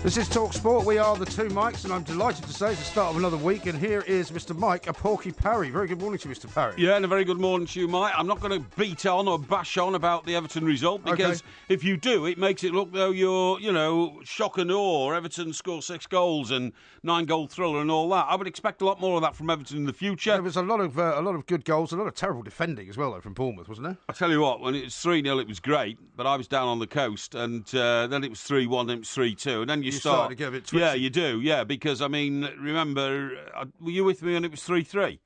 This is Talk Sport. We are the two Mikes, and I'm delighted to say it's the start of another week. And here is Mr. Mike, a Porky Parry. Very good morning to you, Mr. Parry. Yeah, and a very good morning to you, Mike. I'm not going to beat on or bash on about the Everton result, because if you do, it makes it look though you're, shock and awe. Everton score 6 goals and 9-goal thriller and all that. I would expect a lot more of that from Everton in the future. There was a lot of good goals, a lot of terrible defending as well, though, from Bournemouth, wasn't there? I tell you what, when it was 3-0, it was great, but I was down on the coast, and then it was 3-1, then it was 3-2, and then you started to get a bit twitchy. Yeah, you do, yeah, because, remember, were you with me when it was 3-3?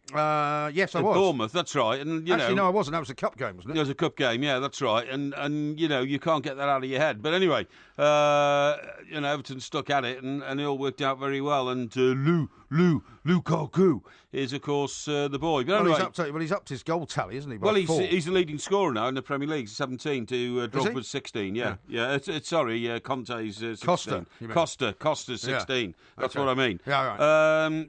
Yes, I was. Bournemouth, that's right. And Actually, no, I wasn't. That was a cup game, wasn't it? It was a cup game, yeah, that's right. And you can't get that out of your head. But anyway, Everton stuck at it, and it all worked out very well. And Lukaku is, of course, the boy. But anyway, he's upped his goal tally, isn't he? He's the leading scorer now in the Premier League, 17 to Drogba's 16. Yeah. Conte's 16. Costa's 16. Yeah. That's what I mean. Yeah, right.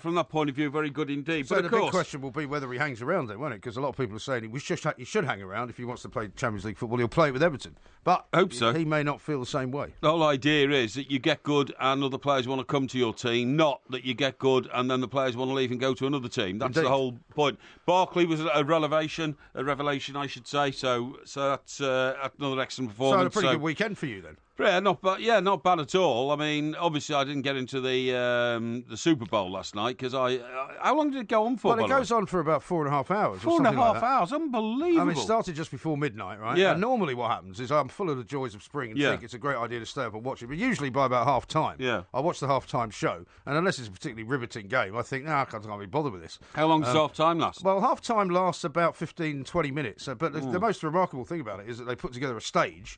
From that point of view, very good indeed. So but the big question will be whether he hangs around then, won't it? Because a lot of people are saying he should hang around if he wants to play Champions League football. He'll play it with Everton, but I hope so. He may not feel the same way. The whole idea is that you get good and other players want to come to your team, not that you get good and then the players want to leave and go to another team. That's the whole point. Barkley was a revelation, I should say. So that's another excellent performance. So a pretty good weekend for you then. Yeah, not bad at all. I mean, obviously, I didn't get into the Super Bowl last night because how long did it go on for? Well, it goes on for about 4.5 hours. 4.5 hours, unbelievable. I mean, it started just before midnight, right? Yeah. And normally, what happens is I'm full of the joys of spring and think it's a great idea to stay up and watch it. But usually, by about half time, I watch the half time show, and unless it's a particularly riveting game, I think, I can't be bothered with this. How long does half time last? Well, half time lasts about 15-20 minutes. But the most remarkable thing about it is that they put together a stage,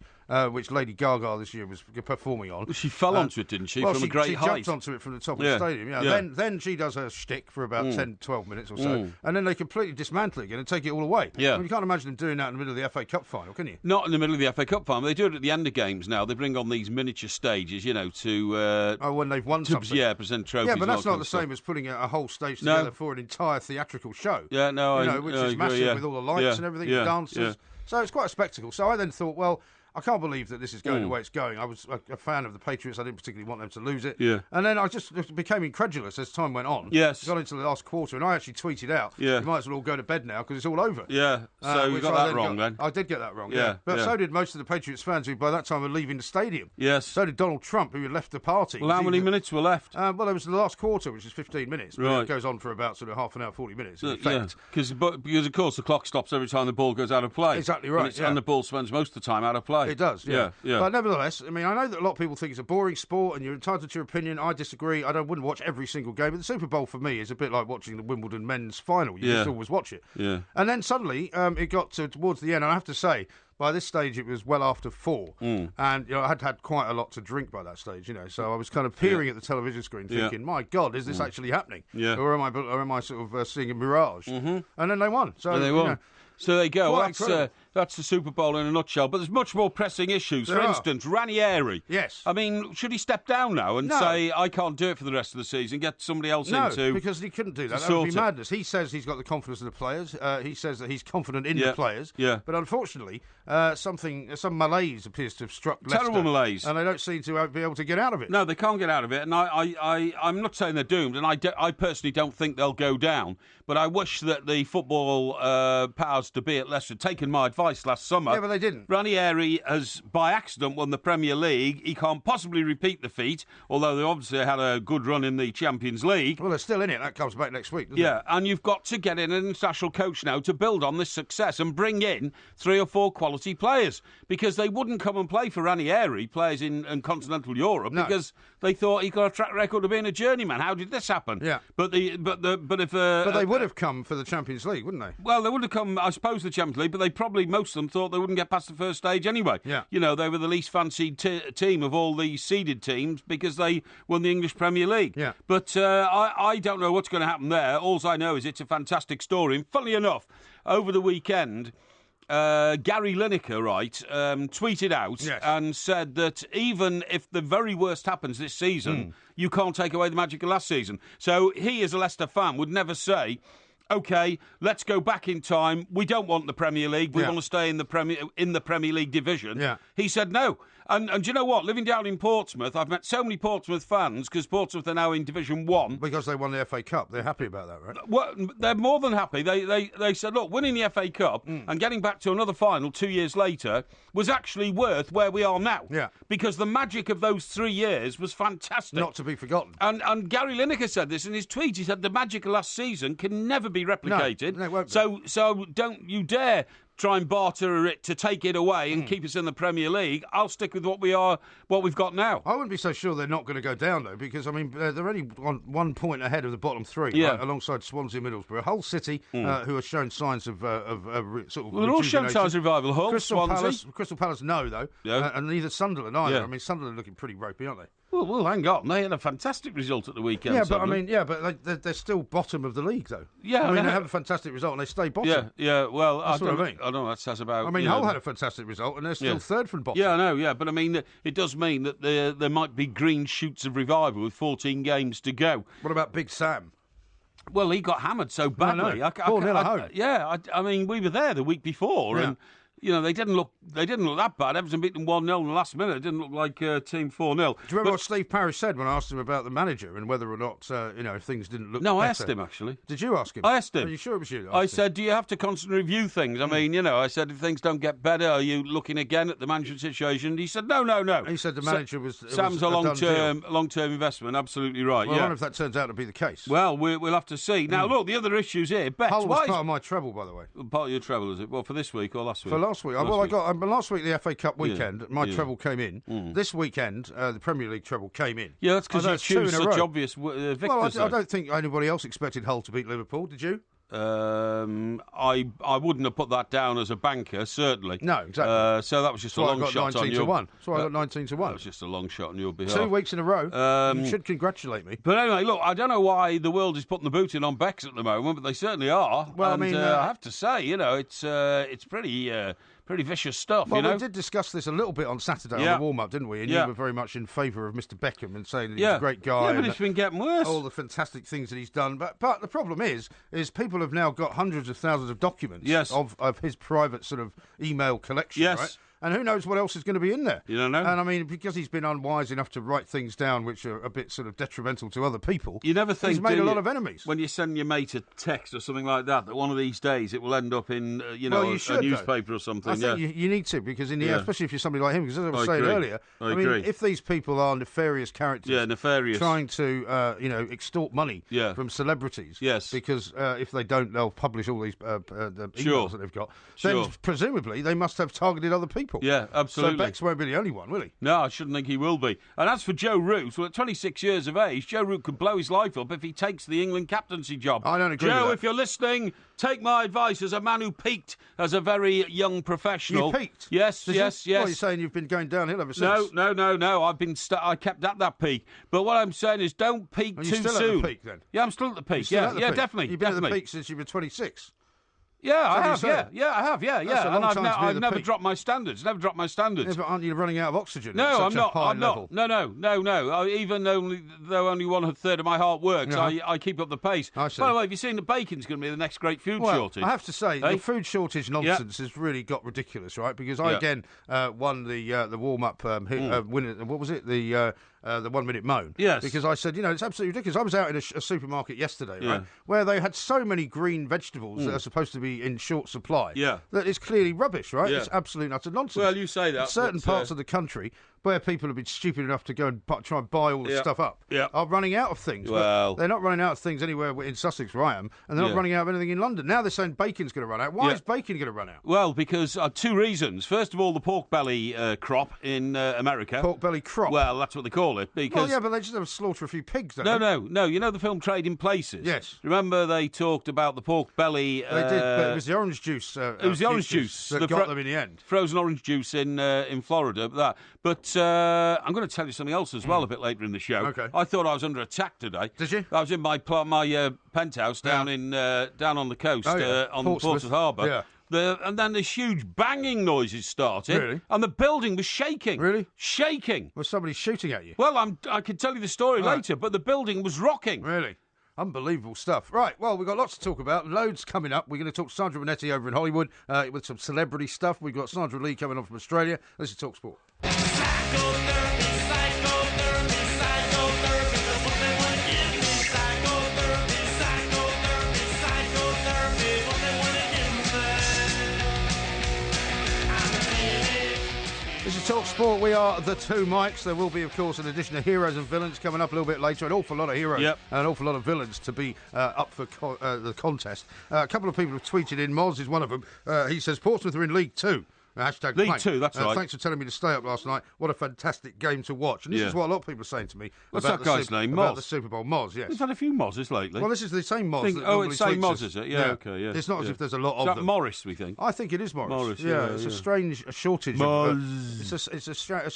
which Lady Gaga this year was performing on. Well, she fell onto it, didn't she? From a great height. She jumped onto it from the top of the stadium. Yeah. Then she does her shtick for about 10-12 minutes or so, and then they completely dismantle it again and take it all away. Yeah. I mean, you can't imagine them doing that in the middle of the FA Cup final, can you? Not in the middle of the FA Cup final. They do it at the end of games now. They bring on these miniature stages, to... when they've won something. Yeah, present trophies. Yeah, but that's not the same as putting a whole stage together for an entire theatrical show. Yeah, no, which is massive with all the lights and everything, the dancers. Yeah. So it's quite a spectacle. So I then thought, well, I can't believe that this is going the way it's going. I was a fan of the Patriots. I didn't particularly want them to lose it. Yeah. And then I just became incredulous as time went on. Yes. Got into the last quarter, and I actually tweeted out, you might as well all go to bed now because it's all over. Yeah. So you got that wrong then? I did get that wrong, yeah. But so did most of the Patriots fans who by that time were leaving the stadium. Yes. So did Donald Trump, who had left the party. Well, how many minutes were left? Well, there was the last quarter, which is 15 minutes. But it goes on for about sort of half an hour, 40 minutes in effect. Because, of course, the clock stops every time the ball goes out of play. Exactly right, And the ball spends most of the time out of play. It does, yeah. But nevertheless, I mean, I know that a lot of people think it's a boring sport and you're entitled to your opinion. I disagree. I wouldn't watch every single game. But the Super Bowl for me is a bit like watching the Wimbledon men's final. You just always watch it. Yeah. And then suddenly it got towards the end, and I have to say, by this stage, it was well after 4, and I had quite a lot to drink by that stage. So I was kind of peering at the television screen, thinking, "My God, is this actually happening? Or am I sort of seeing a mirage?" And then they won. So they won. So there you go. Well, that's the Super Bowl in a nutshell. But there's much more pressing issues. For instance, Ranieri. Yes. I mean, should he step down now and say, I can't do it for the rest of the season, get somebody else in to... No, because he couldn't do that. That would be madness. He says he's got the confidence of the players. He says that he's confident in the players. Yeah. But unfortunately, some malaise appears to have struck Leicester. Terrible malaise. And they don't seem to be able to get out of it. No, they can't get out of it. And I'm not saying they're doomed, and I personally don't think they'll go down. But I wish that the football powers to be at Leicester had taken my advice last summer. Yeah, but they didn't. Ranieri has, by accident, won the Premier League. He can't possibly repeat the feat, although they obviously had a good run in the Champions League. Well, they're still in it. That comes back next week, doesn't it? Yeah, and you've got to get in an international coach now to build on this success and bring in 3 or 4 quality players, because they wouldn't come and play for Ranieri, players in continental Europe, because they thought he got a track record of being a journeyman. How did this happen? Yeah. But they would have come for the Champions League, wouldn't they? Well, they would have come, I suppose, the Champions League, but they probably, most of them, thought they wouldn't get past the first stage anyway. Yeah. They were the least fancied team of all the seeded teams because they won the English Premier League. Yeah. But I don't know what's going to happen there. All I know is it's a fantastic story. And funnily enough, over the weekend, Gary Lineker, tweeted out and said that even if the very worst happens this season, you can't take away the magic of last season. So he, as a Leicester fan, would never say, OK, let's go back in time. We don't want the Premier League. We want to stay in the Premier League division. Yeah. He said no. And do you know what? Living down in Portsmouth, I've met so many Portsmouth fans because Portsmouth are now in Division 1. Because they won the FA Cup. They're happy about that, right? Well, they're more than happy. They said, look, winning the FA Cup and getting back to another final 2 years later was actually worth where we are now. Yeah. Because the magic of those 3 years was fantastic. Not to be forgotten. And Gary Lineker said this in his tweet. He said the magic of last season can never be replicated. No, it won't be. So don't you dare try and barter it to take it away and keep us in the Premier League. I'll stick with what we've got now. I wouldn't be so sure they're not going to go down, though, because, I mean, they're only on 1 point ahead of the bottom three, right, alongside Swansea and Middlesbrough. Hull City, who are showing signs of sort of they're all showing signs of revival. Hull, Crystal Palace, no, though. Yeah. And neither Sunderland either. Yeah. I mean, Sunderland are looking pretty ropey, aren't they? Well, hang on. They had a fantastic result at the weekend. Yeah, but Sunderland. They're still bottom of the league, though. Yeah, I mean, they have a fantastic result and they stay bottom. Yeah. Well, that's what I mean. I know that says about. I mean, Hull had a fantastic result and they're still third from bottom. Yeah, I know. Yeah, but I mean, it does mean that there might be green shoots of revival with 14 games to go. What about Big Sam? Well, he got hammered so badly. 4-0 at home. Yeah, I mean, we were there the week before, and they didn't look that bad. Everton beat them 1-0 in the last minute. It didn't look like Team 4-0. Do you remember what Steve Parry said when I asked him about the manager and whether or not things didn't look? No, better? I asked him actually. Did you ask him? I asked him. Are you sure it was you? I said, do you have to constantly review things? I mean, I said, if things don't get better, are you looking again at the management situation? And he said, no. He said the manager Sam's a long-term investment. Absolutely right. Well, I wonder if that turns out to be the case. Well, we'll have to see. Now, look, the other issues here. Hull was part of my treble, by the way. Part of your treble, is it? Well, for this week or last week? For last week. Last week, the FA Cup weekend, my treble came in. This weekend, the Premier League treble came in. Yeah, that's because you choose such obvious victors. Well, I don't think anybody else expected Hull to beat Liverpool, did you? I wouldn't have put that down as a banker, certainly. No, exactly. So that was just a long shot on your... That's why I got 19 to 1. That was just a long shot on your behalf. 2 weeks in a row. You should congratulate me. But anyway, look, I don't know why the world is putting the boot in on Becks at the moment, but they certainly are. Well, and, I have to say, it's pretty vicious stuff, Well, we did discuss this a little bit on Saturday on the warm-up, didn't we? And you were very much in favour of Mr. Beckham and saying that he's a great guy. Yeah, but it's been getting worse. All the fantastic things that he's done. But the problem is people have now got hundreds of thousands of documents of his private sort of email collection, right? And who knows what else is going to be in there? You don't know. And I mean, because he's been unwise enough to write things down which are a bit sort of detrimental to other people, you never think he's made a lot of enemies. When you send your mate a text or something like that one of these days it will end up in a newspaper or something. I think you need to, because in the end, especially if you're somebody like him, because as I was saying earlier, I mean, if these people are nefarious characters, trying to extort money from celebrities, because if they don't, they'll publish all these the emails that they've got. Then presumably they must have targeted other people. Yeah, absolutely. So Bex won't be the only one, will he? No, I shouldn't think he will be. And as for Joe Root, well, at 26 years of age, Joe Root could blow his life up if he takes the England captaincy job. I don't agree with Joe, that. if you're listening, take my advice as a man who peaked as a very young professional. You peaked? Yes. Well, you're saying you've been going downhill ever since. No. I kept at that peak. But what I'm saying is, don't peak too soon. You're still at the peak, then? Yeah, I'm still at the peak. Yeah, definitely. You've been at the peak since you were 26. Yeah, I have. Yeah, I have. Yeah. And I've never dropped my standards. Never dropped my standards. Yeah, but aren't you running out of oxygen? No, I'm not. No. Even though only 1/3 of my heart works, I keep up the pace. I see. By the way, have you seen that bacon's going to be the next great food shortage? I have to say, the food shortage nonsense has really got ridiculous, right? Because I again won the warm-up winner. What was it? The 1 minute moan. Yes. Because I said, it's absolutely ridiculous. I was out in a supermarket yesterday, right, where they had so many green vegetables that are supposed to be in short supply that it's clearly rubbish, right? It's absolute utter nonsense. Well, you say that. In certain parts of the country where people have been stupid enough to go and try and buy all the stuff up are running out of things. Well, they're not running out of things anywhere in Sussex where I am, and they're not running out of anything in London. Now they're saying bacon's going to run out. Why is bacon going to run out? Well, because two reasons. First of all, the pork belly crop in America. Pork belly crop? Well, that's what they call it. Because but they just have to slaughter a few pigs, don't they? No. You know the film Trading Places? Yes. Remember they talked about the pork belly... They did, but it was the orange juice. It was the orange juice that got them in the end. Frozen orange juice in Florida. But I'm going to tell you something else as well a bit later in the show. Okay. I thought I was under attack today. Did you? I was in my penthouse down on the coast on Portsmouth Harbour. Yeah. And then this huge banging noises started. Really? And the building was shaking. Really? Shaking. Was somebody shooting at you? Well, I can tell you the story later, but the building was rocking. Really? Unbelievable stuff. Right, well, we've got lots to talk about. Loads coming up. We're going to talk to Sandra Bonetti over in Hollywood with some celebrity stuff. We've got Sandra Lee coming on from Australia. This is TalkSport. Talk Sport, we are the two Mikes. There will be, of course, an edition of Heroes and Villains coming up a little bit later. An awful lot of heroes and an awful lot of villains to be up for the contest. A couple of people have tweeted in. Moz is one of them. He says, Portsmouth are in League Two. Hashtag League Two, that's right. Thanks for telling me to stay up last night. What a fantastic game to watch. And this is what a lot of people are saying to me. What's that guy's name? About Moz? the Super Bowl. Moz, yes. We've had a few Mozes lately. Well, this is the same Moz. It's the same Moz, is it? Yeah, okay, yeah. It's not as if there's a lot of them. Morris, we think. I think it is Morris. It's a strange shortage. Moz. It's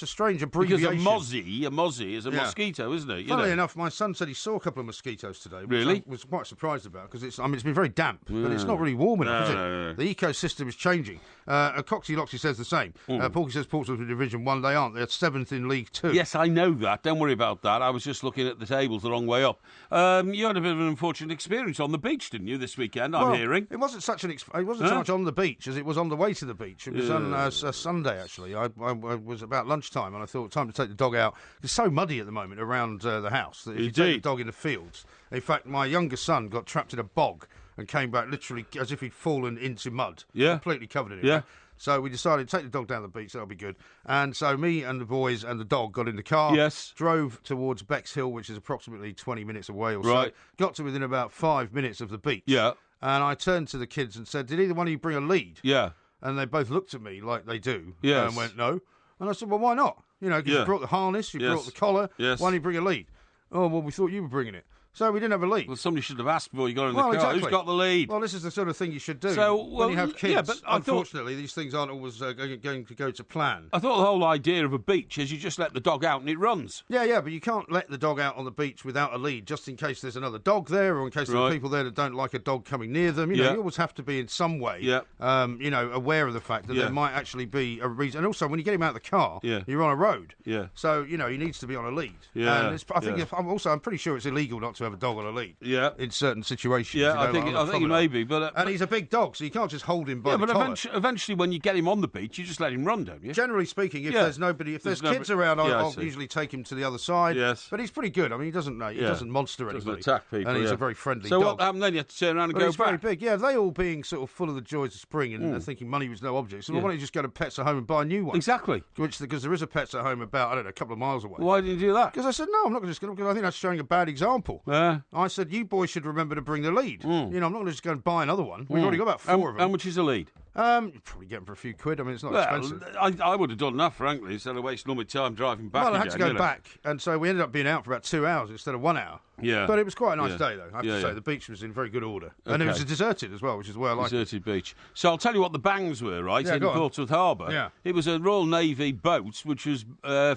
a strange abbreviation. Because a mozzie is a mosquito, isn't it? Funnily enough, my son said he saw a couple of mosquitoes today. Which Really? I was quite surprised about because it's been very damp, but it's not really warm enough, is it? No. The ecosystem is changing. Coxie Loxie says the same. Porky says Portsmouth in Division 1. They aren't. They're 7th in League 2. Yes, I know that. Don't worry about that. I was just looking at the tables the wrong way up. You had a bit of an unfortunate experience on the beach, didn't you, this weekend, I'm hearing? It wasn't so much on the beach as it was on the way to the beach. It was on a Sunday, actually. I was about lunchtime, and I thought, time to take the dog out. It's so muddy at the moment around the house that if you take the dog in the fields... In fact, my youngest son got trapped in a bog and came back literally as if he'd fallen into mud. Completely covered in it. Yeah. So we decided to take the dog down the beach, that'll be good. And so me and the boys and the dog got in the car, drove towards Bexhill, which is approximately 20 minutes away or so. Got to within about 5 minutes of the beach. Yeah. And I turned to the kids and said, did either one of you bring a lead? Yeah. And they both looked at me like they do and went, no. And I said, well, why not? You know, because you brought the harness, you brought the collar, why don't you bring a lead? Oh, well, we thought you were bringing it. So we didn't have a lead. Well, somebody should have asked before you got in the car. Exactly. Who's got the lead? Well, this is the sort of thing you should do. So, when you have kids, but unfortunately, these things aren't always going to go to plan. I thought the whole idea of a beach is you just let the dog out and it runs. Yeah, but you can't let the dog out on the beach without a lead, just in case there's another dog there or in case there are people there that don't like a dog coming near them. You know, you always have to be in some way, aware of the fact that there might actually be a reason. And also, when you get him out of the car, you're on a road. Yeah. So, he needs to be on a lead. Yeah. And I'm pretty sure it's illegal not to have a dog on a lead. Yeah, in certain situations. Yeah, I think it may be, and he's a big dog, so you can't just hold him by the collar. But eventually, when you get him on the beach, you just let him run, don't you? Generally speaking, if there's kids around, I'll usually take him to the other side. Yes, but he's pretty good. I mean, he doesn't monster anybody. Doesn't attack people. And he's a very friendly dog. So what happened then? You had to turn around and go he's back. Very big. Yeah, they all being sort of full of the joys of spring and thinking money was no object. So why don't you just go to Pets at Home and buy a new one? Exactly. Because there is a Pets at Home about a couple of miles away. Why didn't you do that? Because I said no, I'm not just going to. Because I think that's showing a bad example. I said you boys should remember to bring the lead. I'm not going to just go and buy another one. We've already got about 4 of them. How much is a lead? You probably get them for a few quid. I mean, it's not expensive. I would have done enough, frankly, instead of wasting all my time driving back. Well, I had to go back, and so we ended up being out for about 2 hours instead of 1 hour. Yeah. But it was quite a nice day, though, I have to say. The beach was in very good order. Okay. And it was deserted as well, which is where I like it. Deserted beach. So I'll tell you what the bangs were, right, in Portsmouth Harbour. Yeah. It was a Royal Navy boat which was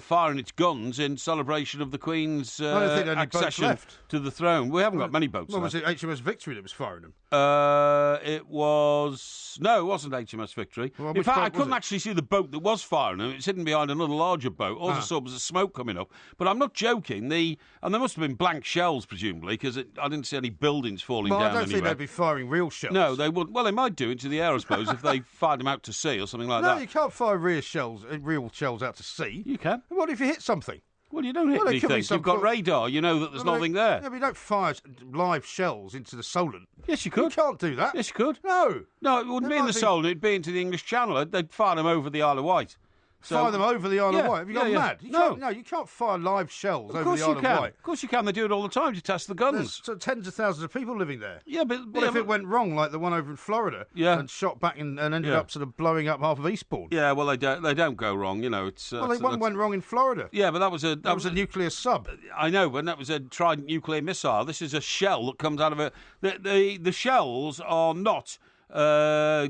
firing its guns in celebration of the Queen's accession to the throne. We haven't got many boats left. Was it HMS Victory that was firing them? It was... No, it wasn't HMS Victory. Well, in fact, I couldn't actually see the boat that was firing them. It's hidden behind another larger boat. All I saw was the smoke coming up. But I'm not joking. And there must have been blank shells, presumably, because I didn't see any buildings falling down anywhere. I don't think they'd be firing real shells. No, they wouldn't. Well, they might do into the air, I suppose, if they fired them out to sea or something like that. No, you can't fire real shells out to sea. You can. What if you hit something? Well, you don't hit anything. You've got radar. You know that there's nothing there. Yeah, but you don't fire live shells into the Solent. Yes, you could. You can't do that. Yes, you could. No. No, it wouldn't be in the Solent. It'd be into the English Channel. They'd fire them over the Isle of Wight. Fire them over the Isle of Wight? Have you gone mad? You can't fire live shells over the Isle of Wight. Of course you can. They do it all the time to test the guns. There's tens of thousands of people living there. Yeah, but what if it went wrong, like the one over in Florida, and shot back and ended up sort of blowing up half of Eastbourne? Yeah, well, they don't go wrong. You know, it's one went wrong in Florida. Yeah, but that was a nuclear sub. I know, but that was a Trident nuclear missile. This is a shell that comes out of a. The shells are not. They're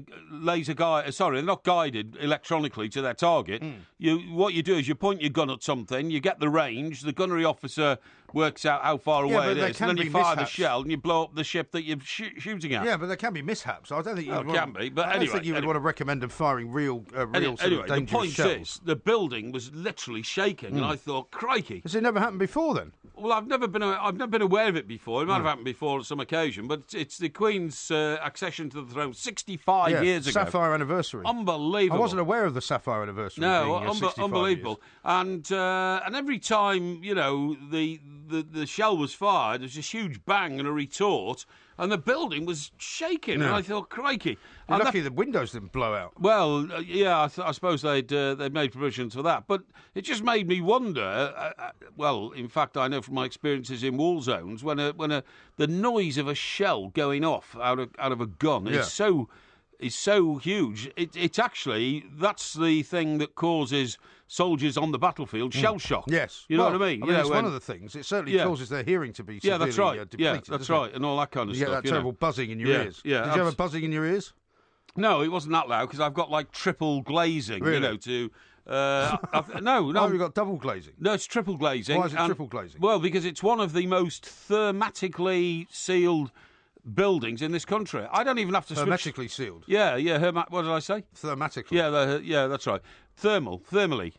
not guided electronically to their target. What you do is you point your gun at something, you get the range, the gunnery officer works out how far away it is, and then you fire the shell and you blow up the ship that you're shooting at. Yeah, but there can be mishaps. I don't think you would want to recommend them firing real dangerous shells. The point is, the building was literally shaking, and I thought, crikey. Has it never happened before then? Well, I've never been aware of it before. It might have happened before on some occasion, but it's the Queen's accession to the throne 65 years ago. Sapphire anniversary. Unbelievable. I wasn't aware of the Sapphire anniversary. No, unbelievable. And every time, the shell was fired. There was this huge bang and a retort, and the building was shaking. And I thought, crikey! You're lucky the windows didn't blow out. Well, I suppose they'd made provisions for that, but it just made me wonder. Well, in fact, I know from my experiences in war zones when the noise of a shell going off out of a gun is so huge. It's actually that's the thing that causes soldiers on the battlefield shell shock. Yes, you know what I mean. It's one of the things. It certainly causes their hearing to be severely that's right. depleted. That's right, and all that kind of stuff. You get that terrible buzzing in your ears. Yeah, Did you have a buzzing in your ears? No, it wasn't that loud because I've got like triple glazing. Really? You know, to no. Oh, you've got double glazing. No, it's triple glazing. Why is it triple glazing? Well, because it's one of the most thermatically sealed buildings in this country. I don't even have to switch. Hermetically sealed. Yeah. What did I say? Thermatically. Yeah, that's right. Thermally.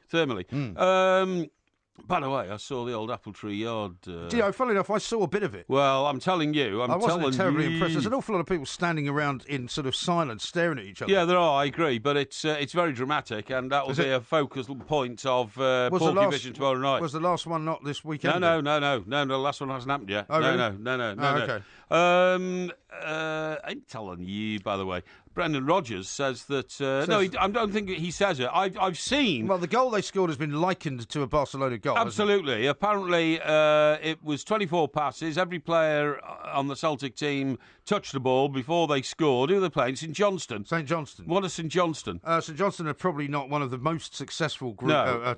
By the way, I saw the old apple tree yard. Funnily enough, I saw a bit of it. Well, I'm telling you, I wasn't terribly impressed. There's an awful lot of people standing around in sort of silence, staring at each other. Yeah, there are. I agree, but it's very dramatic, and that will be a focal point of Porky Vision tomorrow night. Was the last one not this weekend? No. The last one hasn't happened yet. Oh, really? No. Okay. I'm telling you, by the way. Brendan Rodgers says that... I don't think he says it. I've seen... Well, the goal they scored has been likened to a Barcelona goal, absolutely. Apparently, it was 24 passes. Every player on the Celtic team touched the ball before they scored. Who are they playing? St Johnstone. What is St Johnstone? St Johnstone are probably not one of the most successful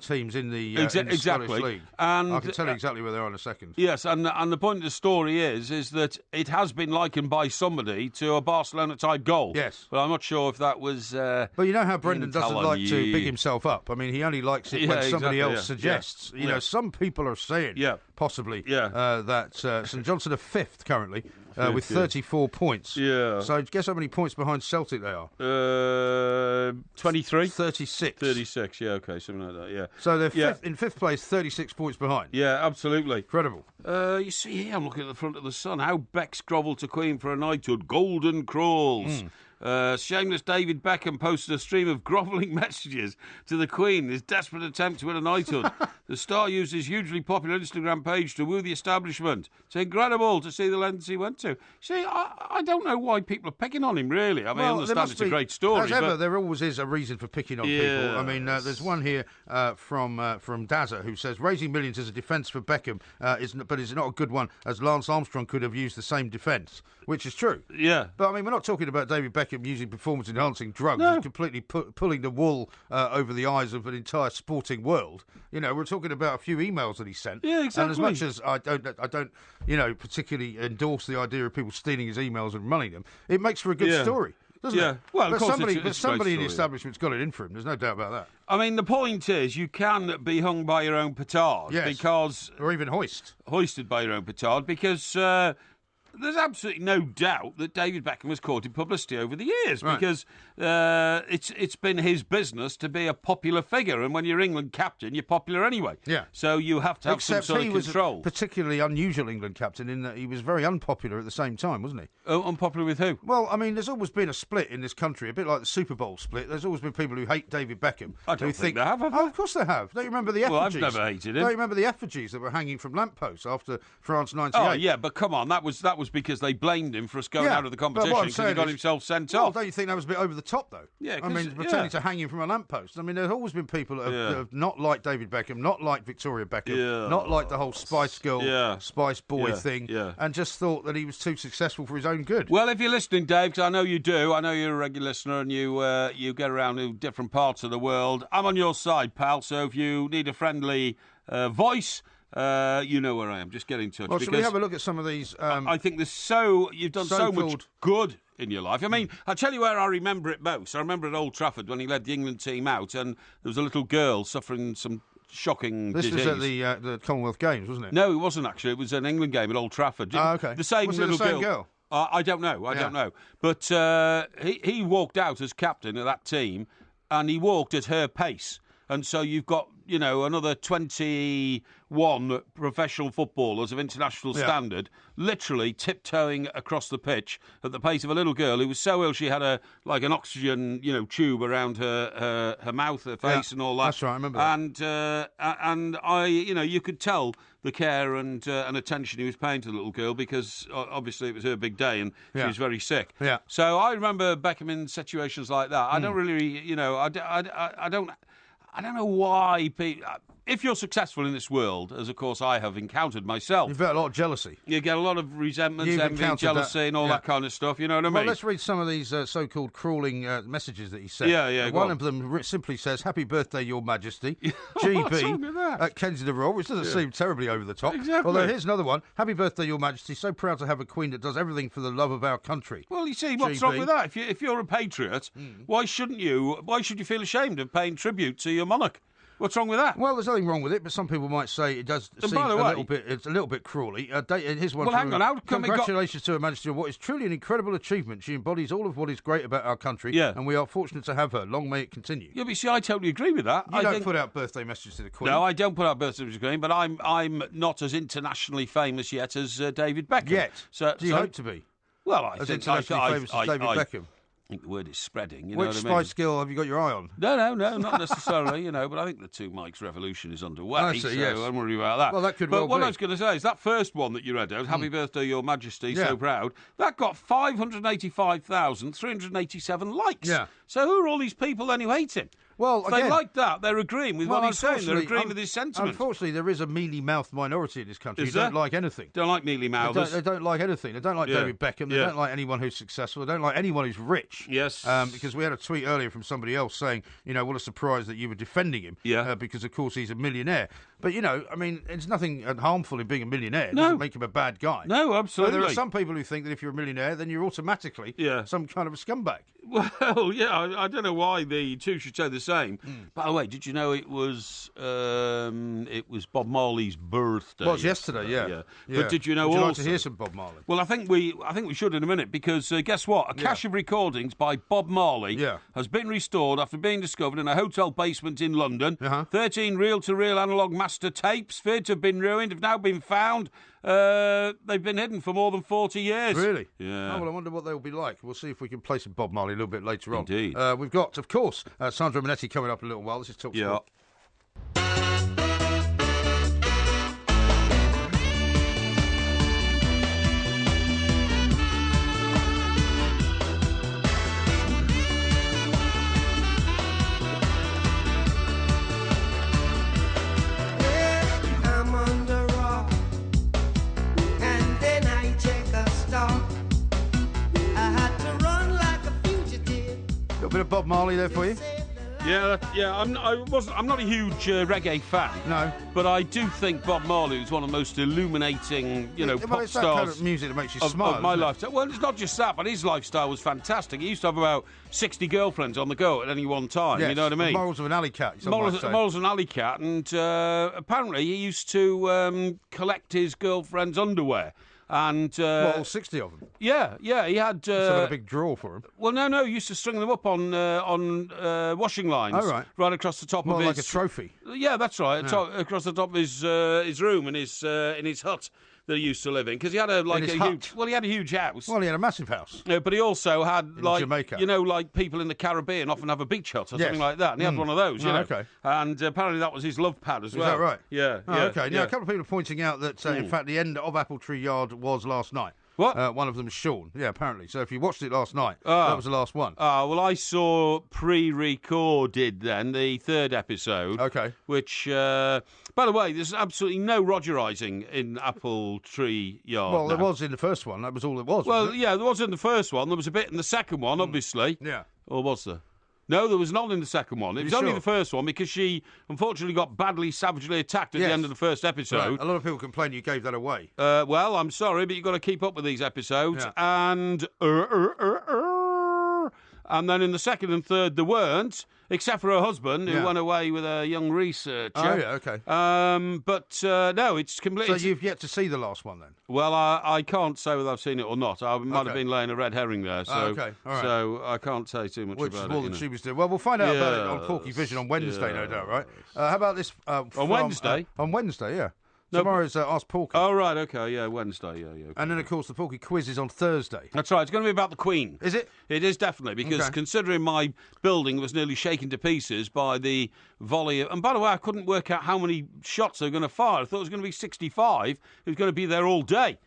teams in the Scottish League. And I can tell you exactly where they are in a second. Yes, and the point of the story is that it has been likened by somebody to a Barcelona-type goal. Yes. But I'm not sure if that was... but you know how Brendan doesn't like to big himself up. I mean, he only likes it when somebody else suggests. You know, some people are saying, possibly, that St Johnstone are fifth currently with 34 points. Yeah. So guess how many points behind Celtic they are? 23? 36. 36, yeah, okay, something like that, yeah. So they're in fifth place, 36 points behind. Yeah, absolutely. Incredible. You see here, I'm looking at the front of the Sun, how Beck's grovelled to Queen for a knighthood. Golden crawls. Shameless David Beckham posted a stream of grovelling messages to the Queen in his desperate attempt to win a knighthood. The star used his hugely popular Instagram page to woo the establishment. It's incredible to see the lengths he went to. See, I don't know why people are picking on him, really. I mean, I understand it's a great story. As ever, there always is a reason for picking on people. I mean, there's one here from Dazza who says, raising millions as a defence for Beckham, is not a good one, as Lance Armstrong could have used the same defence, which is true. Yeah. But, I mean, we're not talking about David Beckham using performance-enhancing drugs, completely pulling the wool over the eyes of an entire sporting world. You know, we're talking about a few emails that he sent. Yeah, exactly. And as much as I don't, particularly endorse the idea of people stealing his emails and running them, it makes for a good story, doesn't it? Well, but of course, somebody in the establishment's got it in for him. There's no doubt about that. I mean, the point is, you can be hung by your own petard, or even hoisted by your own petard, because there's absolutely no doubt that David Beckham was caught in publicity over the years, because it's been his business to be a popular figure, and when you're England captain, you're popular anyway. Yeah. So you have to have some sort of control. Except he was a particularly unusual England captain in that he was very unpopular at the same time, wasn't he? Oh, unpopular with who? Well, I mean, there's always been a split in this country, a bit like the Superbowl split. There's always been people who hate David Beckham. I don't think they have. Oh, of course they have. Don't you remember the effigies? Well, I've never hated him. Don't you remember the effigies that were hanging from lampposts after France '98? Oh, yeah, but come on, that was because they blamed him for us going out of the competition because he got himself sent off. Don't you think that was a bit over the top, though? Yeah, I mean, pretending to hang him from a lamppost. I mean, there's always been people that have not liked David Beckham, not liked Victoria Beckham, not liked the whole Spice Girl, Spice Boy thing, and just thought that he was too successful for his own good. Well, if you're listening, Dave, because I know you do, I know you're a regular listener and you get around to different parts of the world, I'm on your side, pal, so if you need a friendly voice... you know where I am. Just get in touch. Well, should we have a look at some of these? I think you've done so much good in your life. I mean, I'll tell you where I remember it most. I remember at Old Trafford when he led the England team out and there was a little girl suffering some shocking disease. This was at the Commonwealth Games, wasn't it? No, it wasn't actually. It was an England game at Old Trafford. Oh, okay. The same was little it the same girl? I don't know. I don't know. But he walked out as captain of that team and he walked at her pace. And so you've got another 21 professional footballers of international standard literally tiptoeing across the pitch at the pace of a little girl who was so ill she had an oxygen, tube around her mouth, her face, and all that. That's right, I remember that. And I, you could tell the care and attention he was paying to the little girl because obviously it was her big day and she was very sick. Yeah. So I remember Beckham in situations like that. I don't really, I don't know why people. If you're successful in this world, as of course I have encountered myself, you've got a lot of jealousy. You get a lot of resentment, envy, jealousy, and all that kind of stuff. You know what I mean? Well, let's read some of these so-called crawling messages that he sent. Yeah. One of them simply says, "Happy birthday, Your Majesty." GB at Kensington Royal, which doesn't seem terribly over the top. Exactly. Although here's another one: "Happy birthday, Your Majesty. So proud to have a queen that does everything for the love of our country." Well, you see, what's wrong with that? If you're a patriot, why should you feel ashamed of paying tribute to your monarch? What's wrong with that? Well, there's nothing wrong with it, but some people might say it does seem it's a little bit cruelly. Here's one. Well, hang on. How come congratulations to Her Majesty on what is truly an incredible achievement. She embodies all of what is great about our country, and we are fortunate to have her. Long may it continue. Yeah, but see, I totally agree with that. You don't put out birthday messages to the Queen. No, I don't put out birthday messages to the Queen, but I'm not as internationally famous yet as David Beckham. Yet? Do you hope to be? Well, I as think internationally famous as David Beckham. I think the word is spreading. You Which know what spy I mean? skill have you got your eye on? No, not necessarily, but I think the two mics revolution is underway, I see, yes. So don't worry about that. Well, that could but well what be. I was going to say is that first one that you read out, Happy Birthday, Your Majesty, so proud, that got 585,387 likes. Yeah. So who are all these people then who hate him? Well, if they like that, they're agreeing with what he's saying. They're agreeing with his sentiment. Unfortunately, there is a mealy-mouthed minority in this country who don't like anything. Don't like mealy-mouthers. They don't like anything. They don't like David Beckham. They don't like anyone who's successful. They don't like anyone who's rich. Yes. Because we had a tweet earlier from somebody else saying, what a surprise that you were defending him. Yeah. Because, of course, he's a millionaire. But, there's nothing harmful in being a millionaire. It No. doesn't make him a bad guy. No, absolutely. So there are some people who think that if you're a millionaire, then you're automatically some kind of a scumbag. Well, yeah, I don't know why the two should say the same. By the way, did you know it was Bob Marley's birthday? It was yesterday, yeah. But did you know Would you also? like to hear some Bob Marley? Well, I think we should in a minute because guess what? A cache of recordings by Bob Marley has been restored after being discovered in a hotel basement in London. 13 reel-to-reel analogue master tapes, feared to have been ruined, have now been found. They've been hidden for more than 40 years. Really? Yeah. Oh, well, I wonder what they'll be like. We'll see if we can play some Bob Marley a little bit later on. Indeed. We've got, of course, Sandra Minetti coming up in a little while. This is Talk Sport. Bit of Bob Marley there for you? Yeah. I'm not a huge reggae fan. No, but I do think Bob Marley was one of the most illuminating, pop it's stars. That kind of music that makes you smile. Of my lifestyle. Well, it's not just that, but his lifestyle was fantastic. He used to have about 60 girlfriends on the go at any one time. Yes, you know what I mean? Morals of an alley cat. Morals of an alley cat, and apparently he used to collect his girlfriend's underwear. And all 60 of them. Yeah, he had. A big drawer for him. Well, no, he used to string them up on washing lines. Oh, right across the top More of his. like a trophy. Yeah, that's right. Across the top of his room in his hut that he used to live in, because he had he had a huge house. Well, he had a massive house. But he also had in Jamaica. Like people in the Caribbean often have a beach hut or something like that, and he had one of those. Okay. And apparently that was his love pad as well. Is that right? Yeah. Okay. Now a couple of people are pointing out that in fact the end of Apple Tree Yard was last night. What? One of them is Sean. Yeah, apparently. So if you watched it last night, that was the last one. Well, I saw pre-recorded then the third episode. Okay. Which, by the way, there's absolutely no Rogerising in Apple Tree Yard. Well, there was in the first one. That was all it was. Well, yeah, there was in the first one. There was a bit in the second one, obviously. Yeah. Or was there? No, there was none in the second one. It was only the first one because she unfortunately got badly, savagely attacked at the end of the first episode. Right. A lot of people complain you gave that away. Well, I'm sorry, but you've got to keep up with these episodes. Yeah. And then in the second and third, there weren't. except for her husband, who went away with a young researcher. Oh, yeah, okay. No, it's completely... So you've yet to see the last one, then? Well, I can't say whether I've seen it or not. I might have been laying a red herring there, so, okay. All right. So I can't say too much Which about it. Which is more than she was doing. Well, we'll find out about it on Porky Vision on Wednesday, no doubt, right? How about this? On Wednesday? On Wednesday, yeah. Tomorrow's Ask Porky. Oh, right, okay, yeah, Wednesday, yeah. Okay. And then, of course, the Porky quiz is on Thursday. That's right, it's going to be about the Queen. Is it? It is, definitely, because considering my building was nearly shaken to pieces by the volley of... And by the way, I couldn't work out how many shots they were going to fire. I thought it was going to be 65. It was going to be there all day.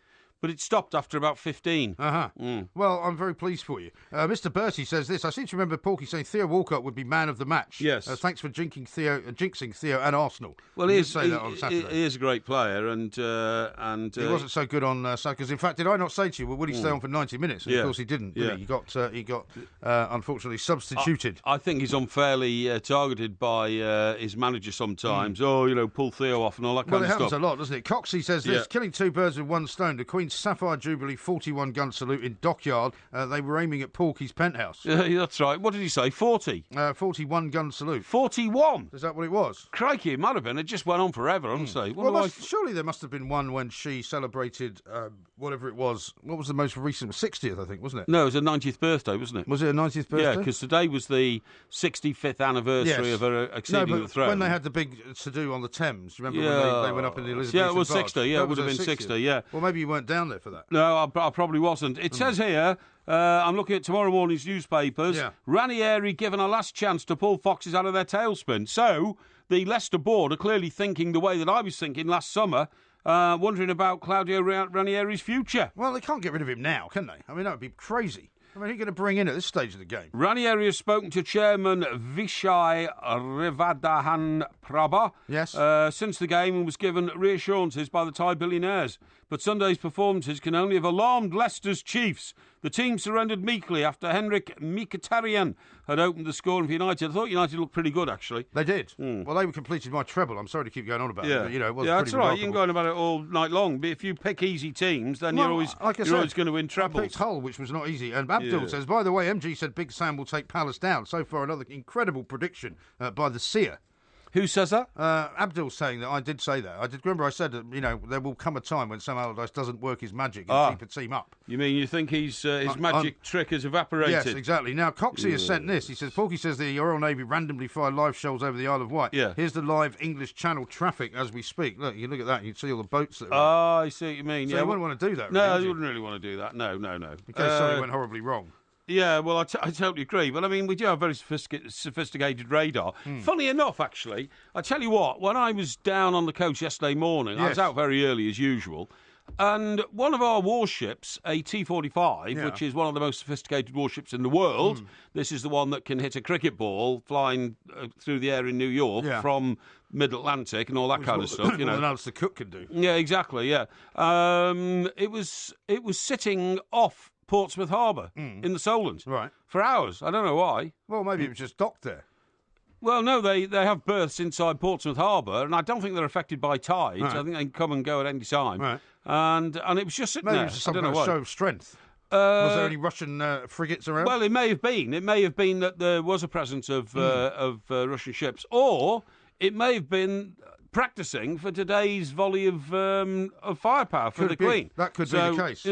But it stopped after about 15. Well, I'm very pleased for you. Mr. Bertie says this. I seem to remember Porky saying Theo Walcott would be man of the match. Yes. Thanks for jinxing Theo and Arsenal. Well, he is a great player, and he wasn't so good on Saturday. Because in fact, did I not say to you, well, would he stay on for 90 minutes? And of course, he didn't. Did he? He got unfortunately substituted. I think he's unfairly targeted by his manager sometimes. Pull Theo off and all that kind of stuff. Well, it happens a lot, doesn't it? Coxey says this: killing two birds with one stone. The Queen's Sapphire Jubilee 41 gun salute in Dockyard. They were aiming at Porky's penthouse. That's right. What did he say? 40? 41 gun salute. 41? Is that what it was? Crikey, it might have been. It just went on forever, honestly. Surely there must have been one when she celebrated whatever it was. What was the most recent? 60th, I think, wasn't it? No, it was her 90th birthday, wasn't it? Was it her 90th birthday? Yeah, because today was the 65th anniversary of her acceding the throne. When they had the big to-do on the Thames, do you remember when they went up in the Elizabethan Yeah, it was 60. barge? Yeah, it would have been 60, yeah. Well, maybe you weren't down there for that. No, I probably wasn't. It says here, I'm looking at tomorrow morning's newspapers, Ranieri given a last chance to pull foxes out of their tailspin. So, the Leicester board are clearly thinking the way that I was thinking last summer, wondering about Claudio Ranieri's future. Well, they can't get rid of him now, can they? I mean, that would be crazy. I mean, who are you going to bring in at this stage of the game? Ranieri has spoken to Chairman Vishai Rivadahan Prabha since the game and was given reassurances by the Thai billionaires. But Sunday's performances can only have alarmed Leicester's Chiefs. The team surrendered meekly after Henrik Mkhitaryan had opened the scoring for United. I thought United looked pretty good, actually. They did. Well, they completed my treble. I'm sorry to keep going on about it. But, it was that's pretty right. remarkable. You can go on about it all night long. But if you pick easy teams, then you're always going to win trebles. I picked Hull, which was not easy. And Abdul says, by the way, MG said Big Sam will take Palace down. So far, another incredible prediction by the seer. Who says that? Abdul's saying that. I did say that. I did remember I said that, there will come a time when Sam Allardyce doesn't work his magic and keep a team up. You mean you think his magic trick has evaporated? Yes, exactly. Now, Coxey has sent this. He says, Porky says the Royal Navy randomly fire live shells over the Isle of Wight. Yeah. Here's the live English Channel traffic as we speak. Look, you look at that and you can see all the boats that are I see what you mean. So you wouldn't want to do that, No, really, you wouldn't really want to do that. No. In case something went horribly wrong. Yeah, well, I totally agree. But, I mean, we do have very sophisticated radar. Funny enough, actually, I tell you what, when I was down on the coast yesterday morning, I was out very early as usual, and one of our warships, a T-45, which is one of the most sophisticated warships in the world, this is the one that can hit a cricket ball flying through the air in New York from mid-Atlantic and all that kind of stuff. More than else the cook can do. Yeah, exactly, yeah. It was sitting off Portsmouth Harbour in the Solent for hours. I don't know why. Well, maybe it was just docked there. Well, no, they have berths inside Portsmouth Harbour, and I don't think they're affected by tides. I think they can come and go at any time. Right. And it was just sitting maybe there. Maybe it was some kind of show of strength. Was there any Russian frigates around? Well, it may have been. It may have been that there was a presence of Russian ships, or it may have been practising for today's volley of firepower for the Queen. That could be the case.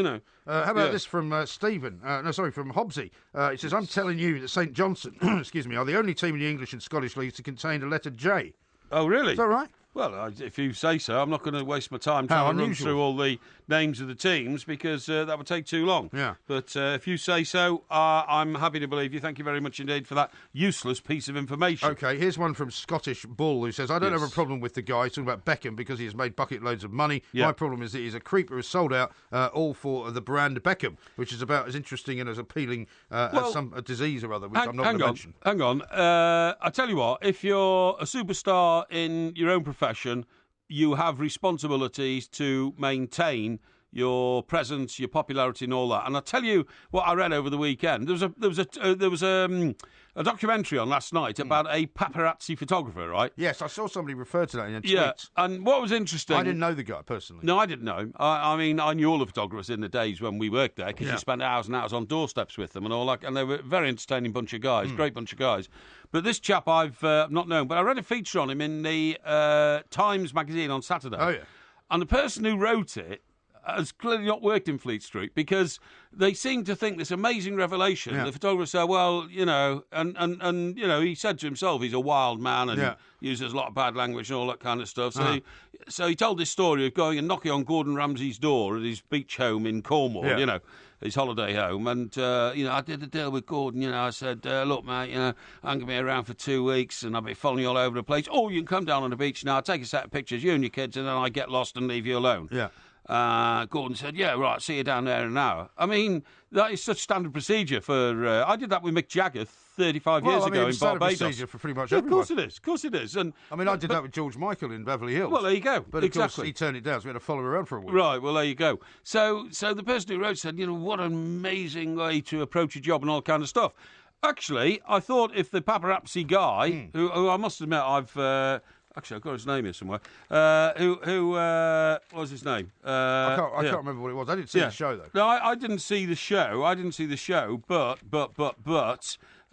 How about this from Stephen? From Hobbsy. He says, I'm telling you that St Johnstone, excuse me, are the only team in the English and Scottish leagues to contain the letter J. Oh, really? Is that right? Well, if you say so, I'm not going to waste my time trying to run through all the names of the teams because that would take too long. Yeah. But if you say so, I'm happy to believe you. Thank you very much indeed for that useless piece of information. OK, here's one from Scottish Bull who says, I don't have a problem with the guy talking about Beckham because he has made bucket loads of money. My problem is that he's a creeper who's sold out all for the brand Beckham, which is about as interesting and as appealing as a disease or other, which I'm not going to mention. Hang on. I tell you what, if you're a superstar in your own profession, you have responsibilities to maintain your presence, your popularity, and all that. And I'll tell you what I read over the weekend. There was a documentary on last night about a paparazzi photographer, right? Yes, I saw somebody refer to that in a tweet. Yeah, and what was interesting... I didn't know the guy personally. No, I didn't know him. I mean, I knew all the photographers in the days when we worked there, because you spent hours and hours on doorsteps with them and all that, and they were a very entertaining bunch of guys, great bunch of guys. But this chap I've not known, but I read a feature on him in the Times magazine on Saturday. Oh, yeah. And the person who wrote it has clearly not worked in Fleet Street, because they seem to think this amazing revelation. The photographer said, well, you know, and you know, he said to himself he's a wild man and uses a lot of bad language and all that kind of stuff. So he told this story of going and knocking on Gordon Ramsay's door at his beach home in Cornwall, you know, his holiday home. And, you know, I did a deal with Gordon, you know, I said, look, mate, you know, I'm going to be around for 2 weeks and I'll be following you all over the place. Oh, you can come down on the beach now, I'll take a set of pictures, you and your kids, and then I get lost and leave you alone. Yeah. Gordon said, yeah, right, see you down there in an hour. I mean, that is such standard procedure for... I did that with Mick Jagger 35 years ago in Barbados. Procedure for pretty much everyone. Of course it is. And I mean, I did that with George Michael in Beverly Hills. Well, there you go. But of course, he turned it down, so we had to follow around for a week. Right, well, there you go. So the person who wrote said, you know, what an amazing way to approach a job and all kind of stuff. Actually, I thought if the paparazzi guy, who I must admit I've... Actually, I've got his name here somewhere. What was his name? I can't remember what it was. I didn't see the show, though. No, I didn't see the show. But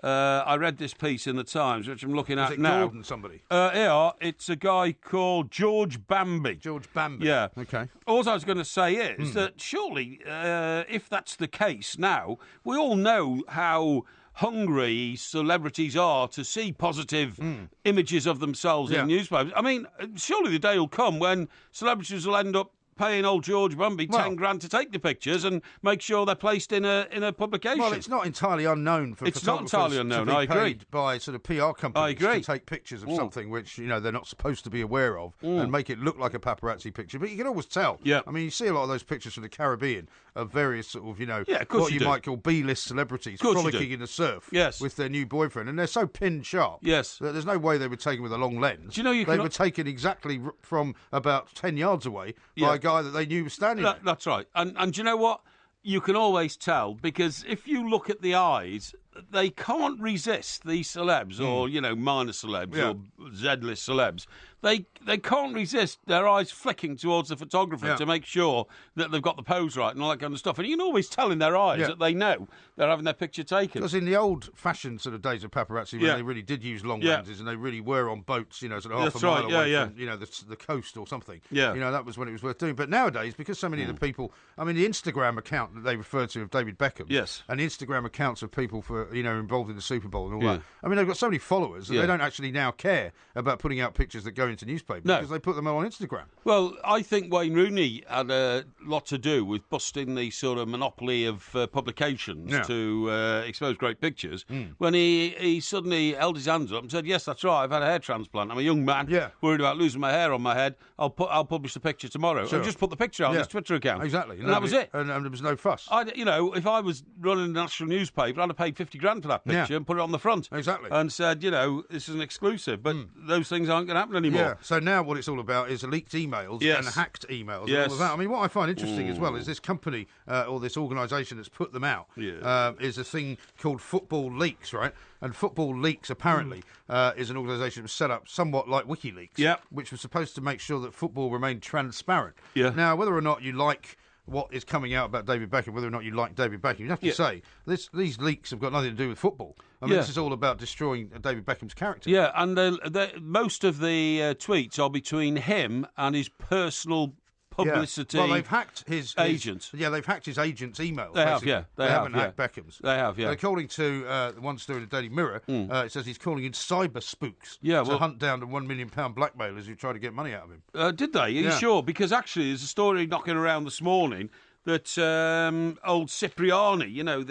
I read this piece in the Times, which I'm looking at now. Gordon somebody? Yeah, it's a guy called George Bamby. George Bamby. Yeah. Okay. All I was going to say is that surely, if that's the case now, we all know how hungry celebrities are to see positive images of themselves in newspapers. I mean, surely the day will come when celebrities will end up paying old George Bamby 10 grand to take the pictures and make sure they're placed in a publication. Well, it's not entirely unknown for photographers to be paid by sort of PR companies to take pictures of something which, you know, they're not supposed to be aware of and make it look like a paparazzi picture. But you can always tell. Yeah. I mean, you see a lot of those pictures from the Caribbean of various sort of, you know, what you might call B-list celebrities frolicking in the surf with their new boyfriend. And they're so pin sharp that there's no way they were taken with a long lens. Do you know they were taken exactly from about 10 yards away by a guy that they knew was standing there. That's right. And do you know what? You can always tell, because if you look at the eyes, they can't resist these celebs or, you know, minor celebs or Z-list celebs. They can't resist their eyes flicking towards the photographer to make sure that they've got the pose right and all that kind of stuff. And you can always tell in their eyes that they know they're having their picture taken. Because in the old-fashioned sort of days of paparazzi, when they really did use long lenses and they really were on boats, you know, sort of half a mile away from, you know, the coast or something. Yeah. You know, that was when it was worth doing. But nowadays, because so many of the people... I mean, the Instagram account that they refer to of David Beckham and the Instagram accounts of people for, you know, involved in the Superbowl and all that. I mean, they've got so many followers that they don't actually now care about putting out pictures that go into newspapers because they put them on Instagram. Well, I think Wayne Rooney had a lot to do with busting the sort of monopoly of publications to expose great pictures when he suddenly held his hands up and said, yes, that's right, I've had a hair transplant. I'm a young man, worried about losing my hair on my head. I'll publish the picture tomorrow. And just put the picture out on his Twitter account. Exactly. And that was it. And there was no fuss. You know, if I was running a national newspaper, I'd have paid 50 grand for that picture and put it on the front. Exactly. And said, you know, this is an exclusive. But those things aren't going to happen anymore. Yeah. So now what it's all about is leaked emails and hacked emails and all of that. I mean, what I find interesting as well is this company or this organisation that's put them out is a thing called Football Leaks, right? And Football Leaks apparently is an organisation that was set up somewhat like WikiLeaks, which was supposed to make sure that football remained transparent. Yeah. Now, whether or not you like what is coming out about David Beckham, whether or not you like David Beckham, you have to say these leaks have got nothing to do with football. I mean, this is all about destroying David Beckham's character. Yeah, and most of the tweets are between him and his personal publicity. Well, they've hacked his agent. They've hacked his agent's emails. They have, They haven't hacked Beckham's. They have, yeah. According to the one story in the Daily Mirror, it says he's calling in cyber spooks to hunt down the £1 million blackmailers who try to get money out of him. Did they? Are you sure? Because actually, there's a story knocking around this morning that old Cipriani, you know,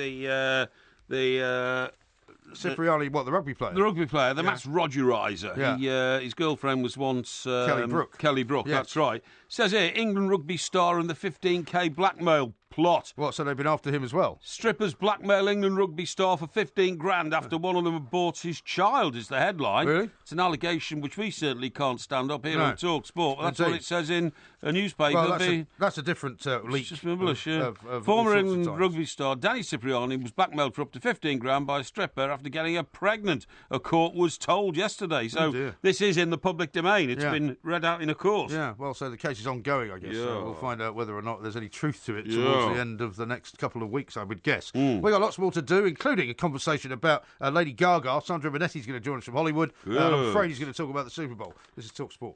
Cipriani, what, the rugby player? The rugby player, the mass Rogeriser. Yeah. His girlfriend was once... Kelly Brook. Kelly Brook, that's right. Says here, England rugby star and the 15k blackmail plot. What, so they've been after him as well? Strippers blackmail England rugby star for 15 grand after one of them aborts his child, is the headline. Really? It's an allegation which we certainly can't stand up here on Talk Sport. That's what it says in a newspaper. Well, that's a different leak. Just rubbish, of Former England rugby star Danny Cipriani was blackmailed for up to 15 grand by a stripper after getting her pregnant, a court was told yesterday. So this is in the public domain. It's been read out in a court. Yeah, well, so the case is ongoing, I guess. So we'll find out whether or not there's any truth to it towards the end of the next couple of weeks, I would guess. We've got lots more to do, including a conversation about Lady Gaga. Sandro Bonetti's going to join us from Hollywood. And I'm afraid he's going to talk about the Super Bowl. This is Talk Sport.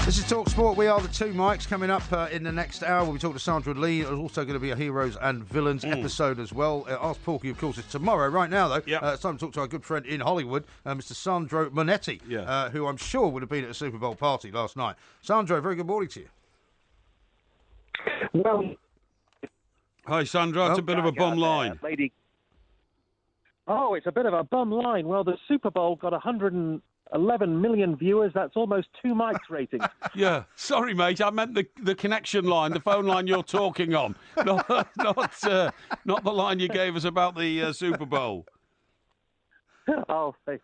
This is Talk Sport. We are the two mics. Coming up in the next hour, we'll be talking to Sandra Lee. There's also going to be a Heroes and Villains episode as well. Ask Porky, of course, is tomorrow. Right now, though, it's time to talk to our good friend in Hollywood, Mr. Sandro Bonetti, who I'm sure would have been at a Super Bowl party last night. Sandro, very good morning to you. Well, hi, Sandro. It's a bit of a bum line. Lady. Oh, it's a bit of a bum line. Well, the Super Bowl got 111 million viewers. That's almost 2 mics rating. Yeah, sorry, mate. I meant the connection line, the phone line you're talking on, not the line you gave us about the Super Bowl. Oh, hey.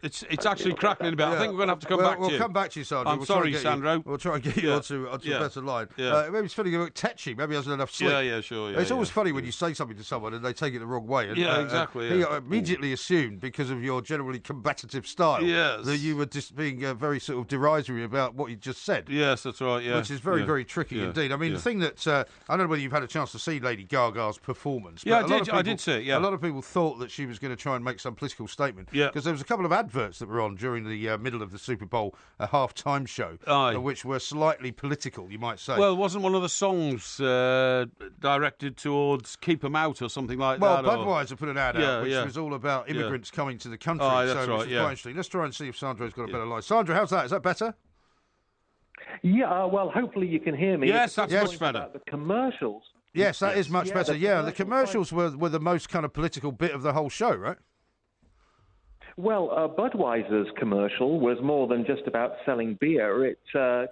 It's actually crackling a bit. I think we're going to have to come back to you. We'll come back to you, Sandro. I'm sorry, Sandro. We'll try and get you onto a better line. Maybe it's feeling a bit tetchy. Maybe he hasn't enough sleep. Yeah, sure. It's always funny when you say something to someone and they take it the wrong way. And, exactly. He immediately assumed, because of your generally combative style, that you were just being very sort of derisory about what you just said. Yes, that's right, yeah. Which is very, very tricky indeed. I mean, the thing that, I don't know whether you've had a chance to see Lady Gaga's performance. Yeah, I did see it, yeah. A lot of people thought that she was going to try and make some political statement. Yeah. Because there was a couple of adverts that were on during the middle of the Super Bowl half-time show, which were slightly political, you might say. Well, wasn't one of the songs directed towards Keep 'em Out or something like that? Well, Budweiser put an ad out, which was all about immigrants coming to the country. Oh, that's so right, quite interesting. Let's try and see if Sandro's got a better line. Sandro, how's that? Is that better? Yeah, well, hopefully you can hear me. Yes, that's much better. The commercials. Yes, that is much better. The commercials were the most kind of political bit of the whole show, right? Well, Budweiser's commercial was more than just about selling beer. It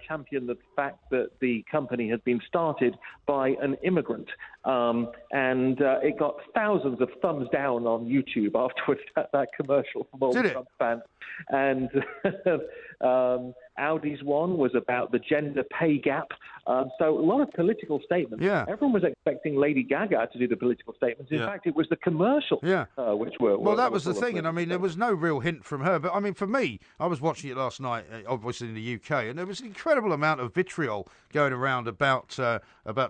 championed the fact that the company had been started by an immigrant. And it got thousands of thumbs down on YouTube afterwards, that commercial from all the Trump fans. And Audi's one was about the gender pay gap. So a lot of political statements. Yeah. Everyone was expecting Lady Gaga to do the political statements. In fact, it was the commercial which were... Well, that was the thing. And, I mean, there was no real hint from her. But, I mean, for me, I was watching it last night, obviously in the UK, and there was an incredible amount of vitriol going around about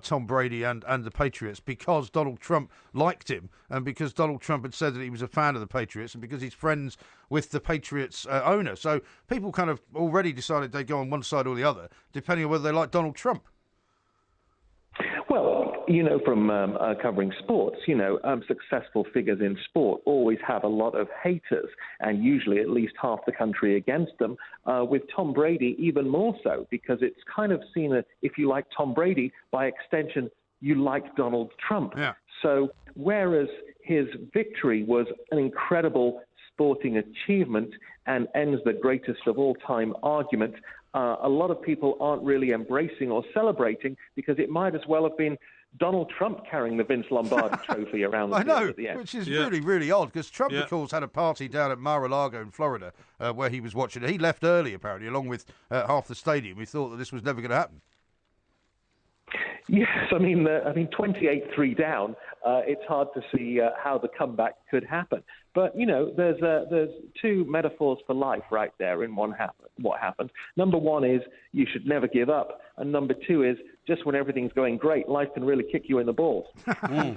Tom Brady and the Patriots because Donald Trump liked him and because Donald Trump had said that he was a fan of the Patriots and because he's friends with the Patriots owner. So people kind of already decided they'd go on one side or the other, depending on whether they like Donald Trump. Well, from covering sports, successful figures in sport always have a lot of haters, and usually at least half the country against them. With Tom Brady, even more so, because it's kind of seen if you like Tom Brady, by extension, you like Donald Trump. Yeah. So whereas his victory was an incredible sporting achievement and ends the greatest of all time argument, a lot of people aren't really embracing or celebrating because it might as well have been Donald Trump carrying the Vince Lombardi trophy around the field at the end. Which is really, really odd because Trump, of course, had a party down at Mar-a-Lago in Florida where he was watching it. He left early, apparently, along with half the stadium. We thought that this was never going to happen. Yes, I mean 28-3 down. It's hard to see how the comeback could happen. But there's two metaphors for life right there in what happened. Number one is you should never give up, and number two is just when everything's going great, life can really kick you in the balls.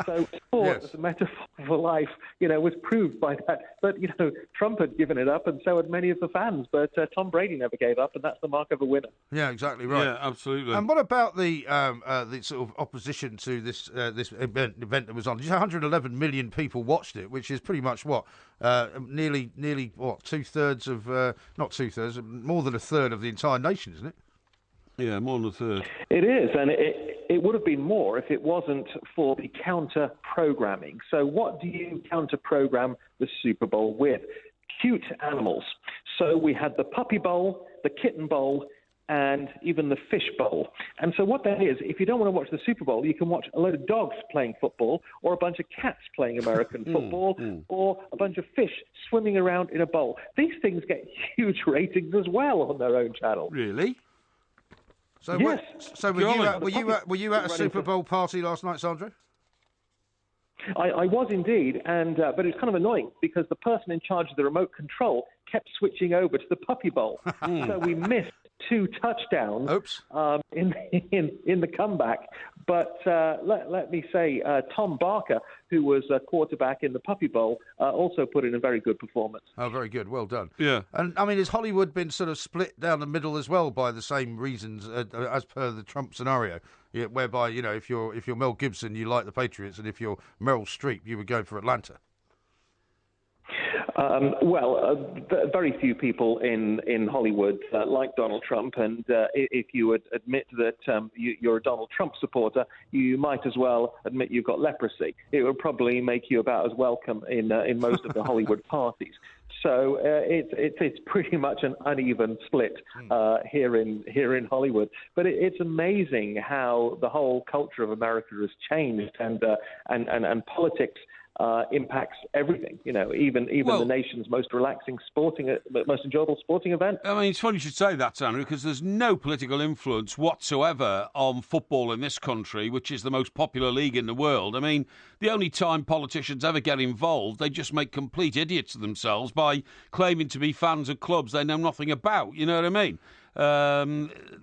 So sport as a metaphor for life, was proved by that. But, Trump had given it up, and so had many of the fans. But Tom Brady never gave up, and that's the mark of a winner. Yeah, exactly right. Yeah, absolutely. And what about the sort of opposition to this event that was on? 111 million people watched it, which is pretty much nearly 2/3 of not 2/3, more than a third of the entire nation, isn't it? Yeah, more than a third. It is, and it would have been more if it wasn't for the counter-programming. So what do you counter-program the Super Bowl with? Cute animals. So we had the Puppy Bowl, the Kitten Bowl, and even the Fish Bowl. And so what that is, if you don't want to watch the Super Bowl, you can watch a load of dogs playing football, or a bunch of cats playing American football, or a bunch of fish swimming around in a bowl. These things get huge ratings as well on their own channel. Really? So, yes. Were you at a Super Bowl party last night, Sandro? I was indeed, but it was kind of annoying because the person in charge of the remote control kept switching over to the Puppy Bowl. So we missed 2 touchdowns in the comeback. But let me say, Tom Barker, who was a quarterback in the Puppy Bowl, also put in a very good performance. Oh, very good. Well done. Yeah. And, I mean, has Hollywood been sort of split down the middle as well by the same reasons as per the Trump scenario? Yeah, whereby, if you're Mel Gibson, you like the Patriots, and if you're Meryl Streep, you would go for Atlanta. Very few people in Hollywood like Donald Trump, and if you would admit that you're a Donald Trump supporter, you might as well admit you've got leprosy. It would probably make you about as welcome in most of the Hollywood parties. So it's pretty much an uneven split here in Hollywood. But it's amazing how the whole culture of America has changed, and politics impacts everything. Even the nation's most relaxing most enjoyable sporting event. I mean, it's funny you should say that, Andrew, because there's no political influence whatsoever on football in this country, which is the most popular league in the world. I mean, the only time politicians ever get involved, they just make complete idiots of themselves by claiming to be fans of clubs they know nothing about. You know what I mean?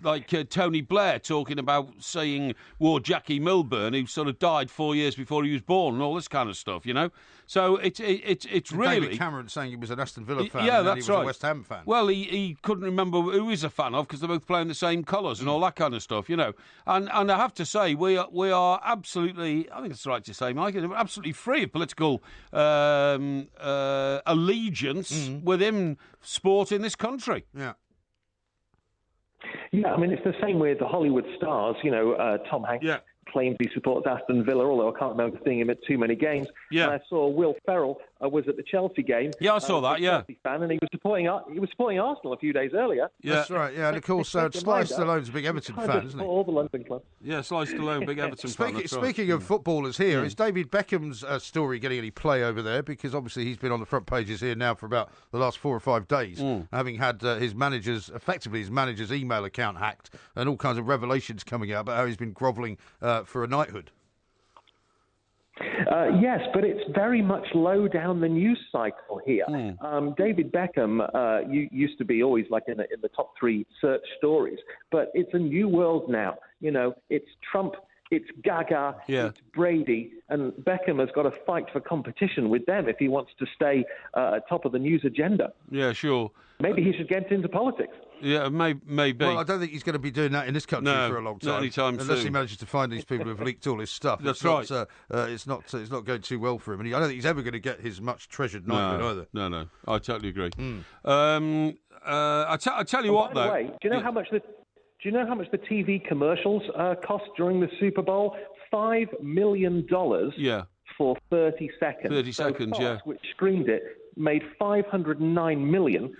Like Tony Blair talking about saying war Jackie Milburn, who sort of died 4 years before he was born, and all this kind of stuff, So it's really... David Cameron saying he was an Aston Villa fan, yeah, and that's he was right. a West Ham fan. Well, he couldn't remember who he's a fan of because they're both playing the same colours and all that kind of stuff, And I have to say, we are absolutely, I think it's right to say, Mike, absolutely free of political allegiance within sport in this country. Yeah. Yeah, I mean, it's the same with the Hollywood stars. Tom Hanks claims he supports Aston Villa, although I can't remember seeing him at too many games. Yeah. And I saw Will Ferrell was at the Chelsea game. Yeah, I saw that, yeah. Chelsea fan, and he was supporting Arsenal a few days earlier. Yeah. That's right, yeah. And, of course, Sly Stallone's a big Everton fan, isn't he? All the London clubs. Yeah, Sly Stallone, big Everton fan. Speaking of footballers here, is David Beckham's story getting any play over there? Because obviously he's been on the front pages here now for about the last 4 or 5 days, having had his manager's email account hacked and all kinds of revelations coming out about how he's been grovelling for a knighthood. Yes, but it's very much low down the news cycle here. David Beckham used to be always like in the top 3 search stories, but it's a new world now. It's Trump, it's Gaga, it's Brady, and Beckham has got to fight for competition with them if he wants to stay at top of the news agenda. Yeah, sure. Maybe he should get into politics. Yeah, maybe. Well, I don't think he's going to be doing that in this country for a long time. Not anytime unless soon. he manages to find these people who've leaked all his stuff. That's right. It's not going too well for him, and I don't think he's ever going to get his much treasured knighthood either. No, I totally agree. I tell you what, though. By the way, do you know how much the TV commercials cost during the Super Bowl? $5 million. Yeah. For 30 seconds. 30 seconds, Fox, yeah. Which screened it, made $509 million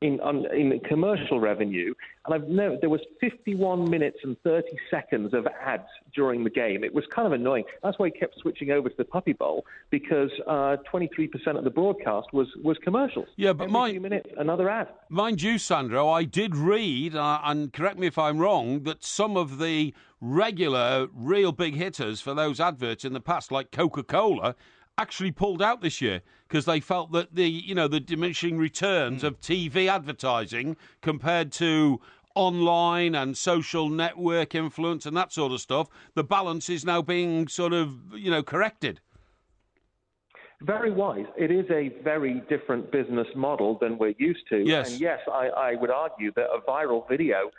in commercial revenue. And there was 51 minutes and 30 seconds of ads during the game. It was kind of annoying. That's why he kept switching over to the Puppy Bowl, because 23% of the broadcast was commercials. Yeah, but every few minutes, another ad. Mind you, Sandro, I did read, and correct me if I'm wrong, that some of the regular, real big hitters for those adverts in the past, like Coca-Cola, actually pulled out this year because they felt that the diminishing returns of TV advertising compared to online and social network influence and that sort of stuff, the balance is now being sort of, corrected. Very wise. It is a very different business model than we're used to. Yes. And yes, I would argue that a viral video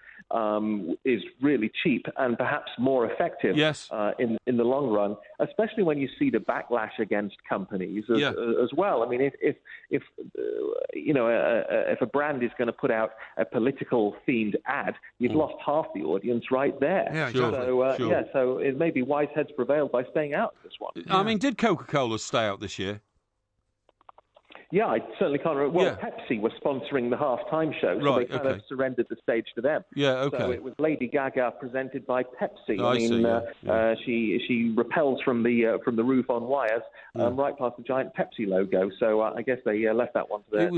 is really cheap and perhaps more effective in the long run, especially when you see the backlash against companies as well. I mean, if a brand is going to put out a political themed ad, you've lost half the audience right there. Yeah, sure. So it may be wise heads prevailed by staying out of this one. Yeah. I mean, did Coca-Cola stay out this year? Yeah, I certainly can't remember. Well, Pepsi was sponsoring the halftime show, so they kind of surrendered the stage to them. Yeah, okay. So it was Lady Gaga presented by Pepsi. I mean, she repels from the roof on wires right past the giant Pepsi logo. So I guess they left that one to their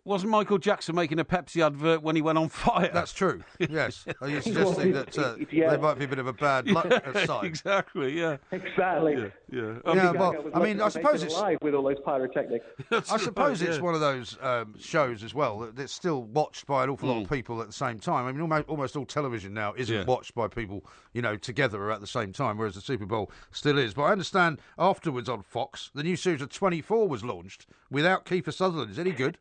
Wasn't Michael Jackson making a Pepsi advert when he went on fire? That's true, yes. Are you suggesting that there might be a bit of a bad luck side? Exactly, yeah. Exactly. I suppose it's alive with all those pyrotechnics. I suppose it's one of those shows as well that's still watched by an awful lot of people at the same time. I mean, almost all television now isn't watched by people, together or at the same time, whereas the Super Bowl still is. But I understand afterwards on Fox, the new series of 24 was launched without Kiefer Sutherland. Is it any good?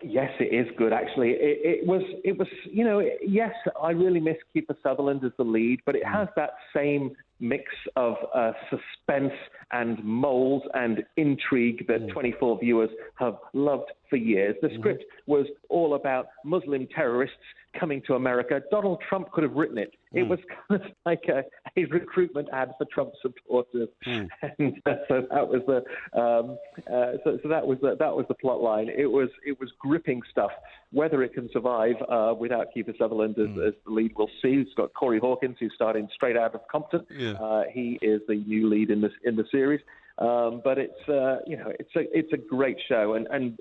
Yes, it is good, actually. It was, yes, I really miss Kiefer Sutherland as the lead, but it has that same mix of suspense and mold and intrigue that 24 viewers have loved for years. The script was all about Muslim terrorists coming to America. Donald Trump could have written it. It was kind of like a recruitment ad for Trump supporters, and so that was that was the plot line. It was gripping stuff. Whether it can survive without Kiefer Sutherland as the lead, we'll see. It's got Corey Hawkins, who's starting straight out of Compton. He is the new lead in the series. But it's a great show, and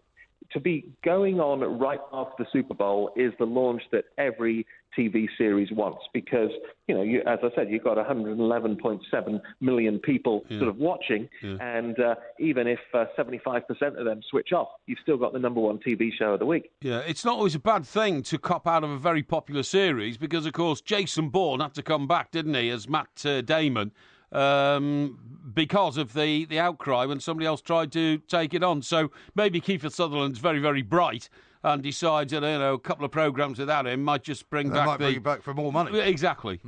to be going on right after the Super Bowl is the launch that every TV series wants, because, as I said, you've got 111.7 million people sort of watching, and even if 75% of them switch off, you've still got the number one TV show of the week. Yeah, it's not always a bad thing to cop out of a very popular series, because, of course, Jason Bourne had to come back, didn't he, as Matt Damon, because of the outcry when somebody else tried to take it on. So maybe Kiefer Sutherland's very, very bright and decides that, a couple of programmes without him might just bring you back for more money. Exactly.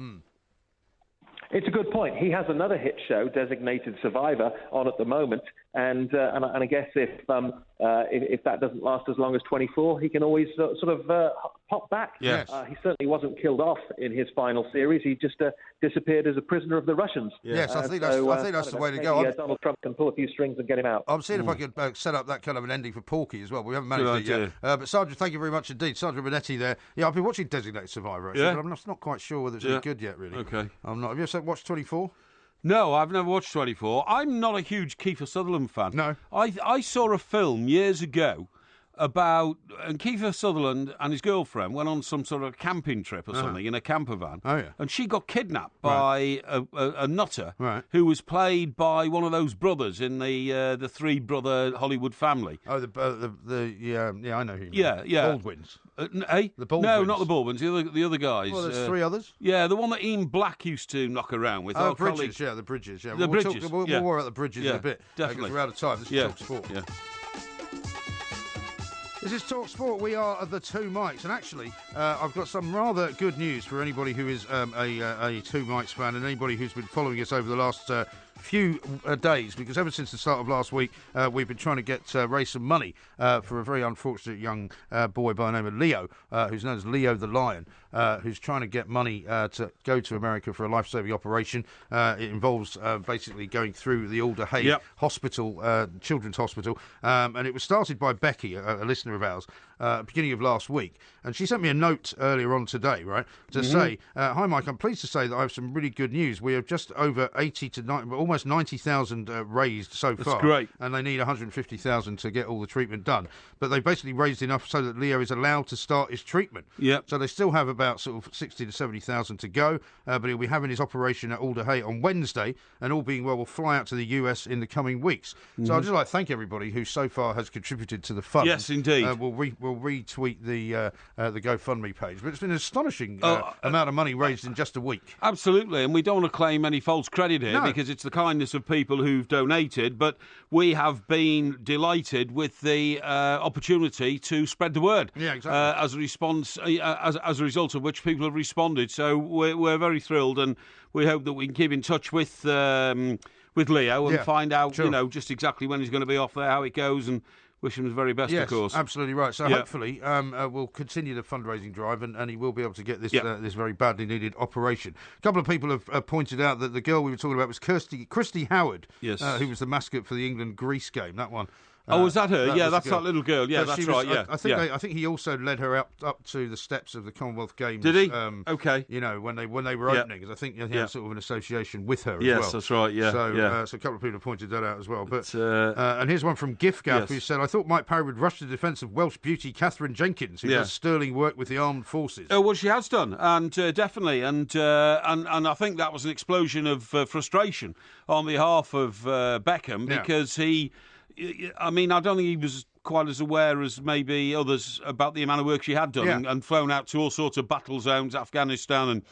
It's a good point. He has another hit show, Designated Survivor, on at the moment, and I guess if that doesn't last as long as 24, he can always sort of pop back. Yes. He certainly wasn't killed off in his final series. He just disappeared as a prisoner of the Russians. Yes, I think that's the way to go. Donald Trump can pull a few strings and get him out. I'm seeing if I could set up that kind of an ending for Porky as well. We haven't managed it yet. But Sandra, thank you very much indeed. Sandra Bonetti there. Yeah, I've been watching Designated Survivor, actually, but I'm not quite sure whether it's any good yet, really. Okay. I'm not. Have you ever watched 24? No, I've never watched 24. I'm not a huge Kiefer Sutherland fan. No. I saw a film years ago about Kiefer Sutherland and his girlfriend went on some sort of camping trip or something in a camper van. Oh, yeah. And she got kidnapped by a nutter who was played by one of those brothers in the three-brother Hollywood family. Oh, I know who. Yeah. Baldwins. Hey? The Baldwins. No, not the Baldwins. The other guys. Well, there's three others. Yeah, the one that Ian Black used to knock around with. Oh, Bridges. Yeah, the Bridges. Yeah, the Bridges. We'll worry about the Bridges in a bit. Definitely. We're out of time. This is Talk Sport. Yeah. This is Talk Sport. We are the Two Mics, and actually, I've got some rather good news for anybody who is a Two Mics fan and anybody who's been following us over the last few days, because ever since the start of last week, we've been trying to raise some money for a very unfortunate young boy by the name of Leo, who's known as Leo the Lion, who's trying to get money to go to America for a life-saving operation. It involves basically going through the Alder Hey Hospital, Children's Hospital, and it was started by Becky, a listener of ours, beginning of last week, and she sent me a note earlier on today, right, to say, hi Mike, I'm pleased to say that I have some really good news. We have just over 80 to 90, almost 90,000 raised so far. That's great. And they need 150,000 to get all the treatment done. But they basically raised enough so that Leo is allowed to start his treatment. Yep. So they still have about sort of 60 to 70,000 to go, but he'll be having his operation at Alder Hey on Wednesday, and all being well, will fly out to the US in the coming weeks. So I'd just like to thank everybody who so far has contributed to the fund. Yes, indeed. We'll retweet the GoFundMe page. But it's been an astonishing amount of money raised in just a week. Absolutely, and we don't want to claim any false credit here because it's the kindness of people who've donated, but we have been delighted with the opportunity to spread the word. Yeah, exactly. As a response, as a result of which people have responded. So we're very thrilled, and we hope that we can keep in touch with Leo and find out, just exactly when he's going to be off there, how it goes, and wish him the very best, of course. Yes, absolutely right. So hopefully we'll continue the fundraising drive and he will be able to get this this very badly needed operation. A couple of people have pointed out that the girl we were talking about was Christy Howard, who was the mascot for the England-Greece game, that one. Was that her? That's that little girl. Yeah, that's right. Yeah, I think he also led her up to the steps of the Commonwealth Games. Did he? Okay. When they were opening, because I think he had sort of an association with her as well. Yes, that's right. Yeah. So a couple of people have pointed that out as well. But and here's one from Giffgaff who said, "I thought Mike Parry would rush to the defence of Welsh beauty Catherine Jenkins, who does sterling work with the armed forces." Oh, well, she has done, and definitely, and I think that was an explosion of frustration on behalf of Beckham because he. I mean, I don't think he was quite as aware as maybe others about the amount of work she had done and flown out to all sorts of battle zones, Afghanistan and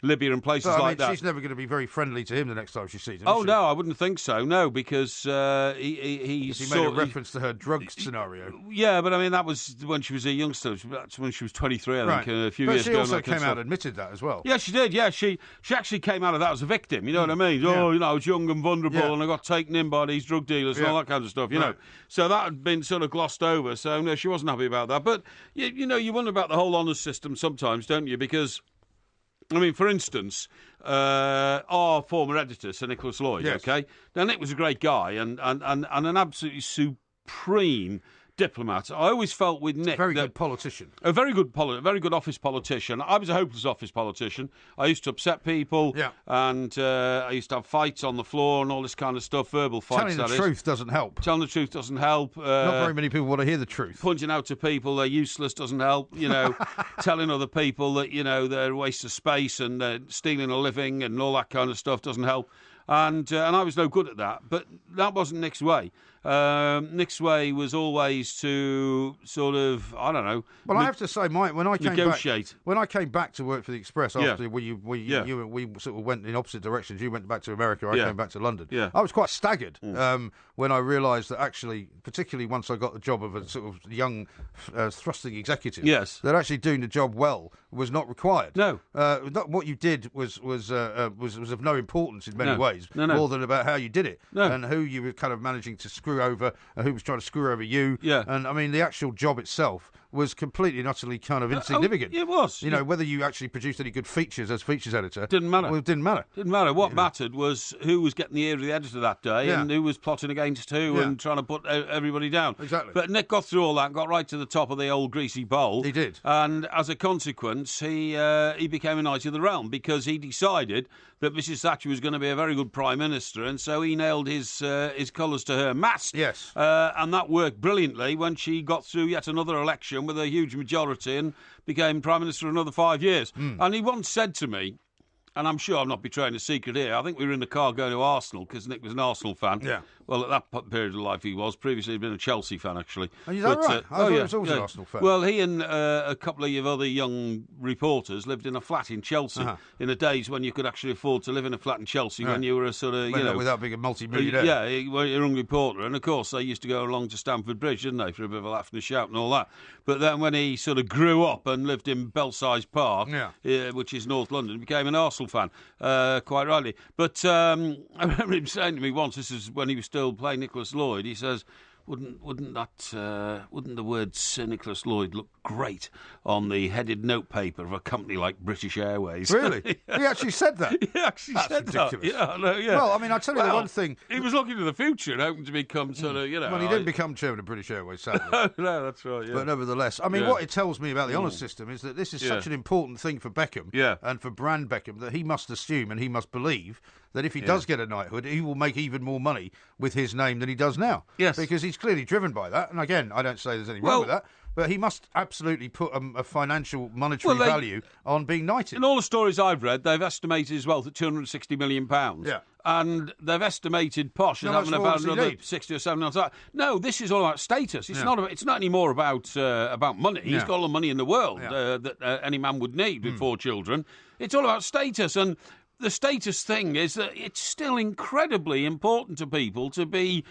Libya and places like that. She's never going to be very friendly to him the next time she sees him. Oh, no, I wouldn't think so, no, because he made a reference to her drug scenario. Yeah, but I mean, that was when she was a youngster. That's when she was 23, I think, a few years ago. But she also came out and admitted that as well. Yeah, she did, yeah. She actually came out of that as a victim, you know what I mean? Yeah. Oh, I was young and vulnerable and I got taken in by these drug dealers and all that kind of stuff, you know. So that had been sort of glossed over, so no, she wasn't happy about that. But, you wonder about the whole honours system sometimes, don't you? Because... I mean, for instance, our former editor, Sir Nicholas Lloyd, okay? Now, Nick was a great guy and an absolutely supreme diplomat. I always felt with Nick... Good politician. A very good office politician. I was a hopeless office politician. I used to upset people and I used to have fights on the floor and all this kind of stuff, verbal fights, Telling the truth doesn't help. Telling the truth doesn't help. Not very many people want to hear the truth. Pointing out to people they're useless doesn't help, telling other people that, they're a waste of space and they're stealing a living and all that kind of stuff doesn't help. And I was no good at that, but that wasn't Nick's way. Nick's way was always to sort of, I don't know. Well, I have to say, Mike, when I came back to work for the Express after we sort of went in opposite directions. You went back to America, I came back to London. Yeah. I was quite staggered when I realised that actually, particularly once I got the job of a sort of young, thrusting executive, that actually doing the job well was not required. No, what you did was of no importance in many ways, No. more than about how you did it No. and who you were kind of managing to screw over, who was trying to screw over you. Yeah. And I mean, the actual job itself was completely and utterly kind of insignificant. It was. Whether you actually produced any good features as features editor. Didn't matter. Well, it didn't matter. Didn't matter. What mattered was who was getting the ear of the editor that day and who was plotting against who and trying to put everybody down. Exactly. But Nick got through all that and got right to the top of the old greasy bowl. He did. And as a consequence, he became a knight of the realm because he decided that Mrs. Thatcher was going to be a very good Prime Minister, and so he nailed his colours to her mast. Yes. And that worked brilliantly when she got through yet another election with a huge majority and became Prime Minister for another 5 years. And he once said to me, and I'm sure I'm not betraying a secret here, I think we were in the car going to Arsenal because Nick was an Arsenal fan. Yeah. Well, at that period of life he was. Previously he'd been a Chelsea fan, actually. Oh, is that right? I thought he was always an Arsenal fan. Well, he and a couple of other young reporters lived in a flat in Chelsea in the days when you could actually afford to live in a flat in Chelsea when you were a sort of, without being a multi-millionaire. Yeah, you're a young reporter. And, of course, they used to go along to Stamford Bridge, didn't they, for a bit of a laugh and a shout and all that. But then when he sort of grew up and lived in Belsize Park, which is North London, he became an Arsenal fan, quite rightly. But I remember him saying to me once, this is when he was still playing Nicholas Lloyd, he says, wouldn't the words Sir Nicholas Lloyd look great on the headed notepaper of a company like British Airways? Really? He actually said that? He actually said ridiculous. that. Yeah. Well, I mean, I'll tell you the one thing. He was looking to the future and hoping to become sort of, Well, he didn't become chairman of British Airways, sadly. No, that's right, yeah. But nevertheless, I mean, what it tells me about the honours system is that this is such an important thing for Beckham and for Brand Beckham that he must assume and he must believe that if he does get a knighthood, he will make even more money with his name than he does now. Yes. Because he's clearly driven by that. And again, I don't say there's anything wrong with that, but he must absolutely put a financial, monetary value on being knighted. In all the stories I've read, they've estimated his wealth at £260 million. Yeah. And they've estimated Posh as having about another 60 or 70. No, this is all about status. It's not anymore about money. He's got all the money in the world that any man would need with 4 children. It's all about status. And the status thing is that it's still incredibly important to people to be,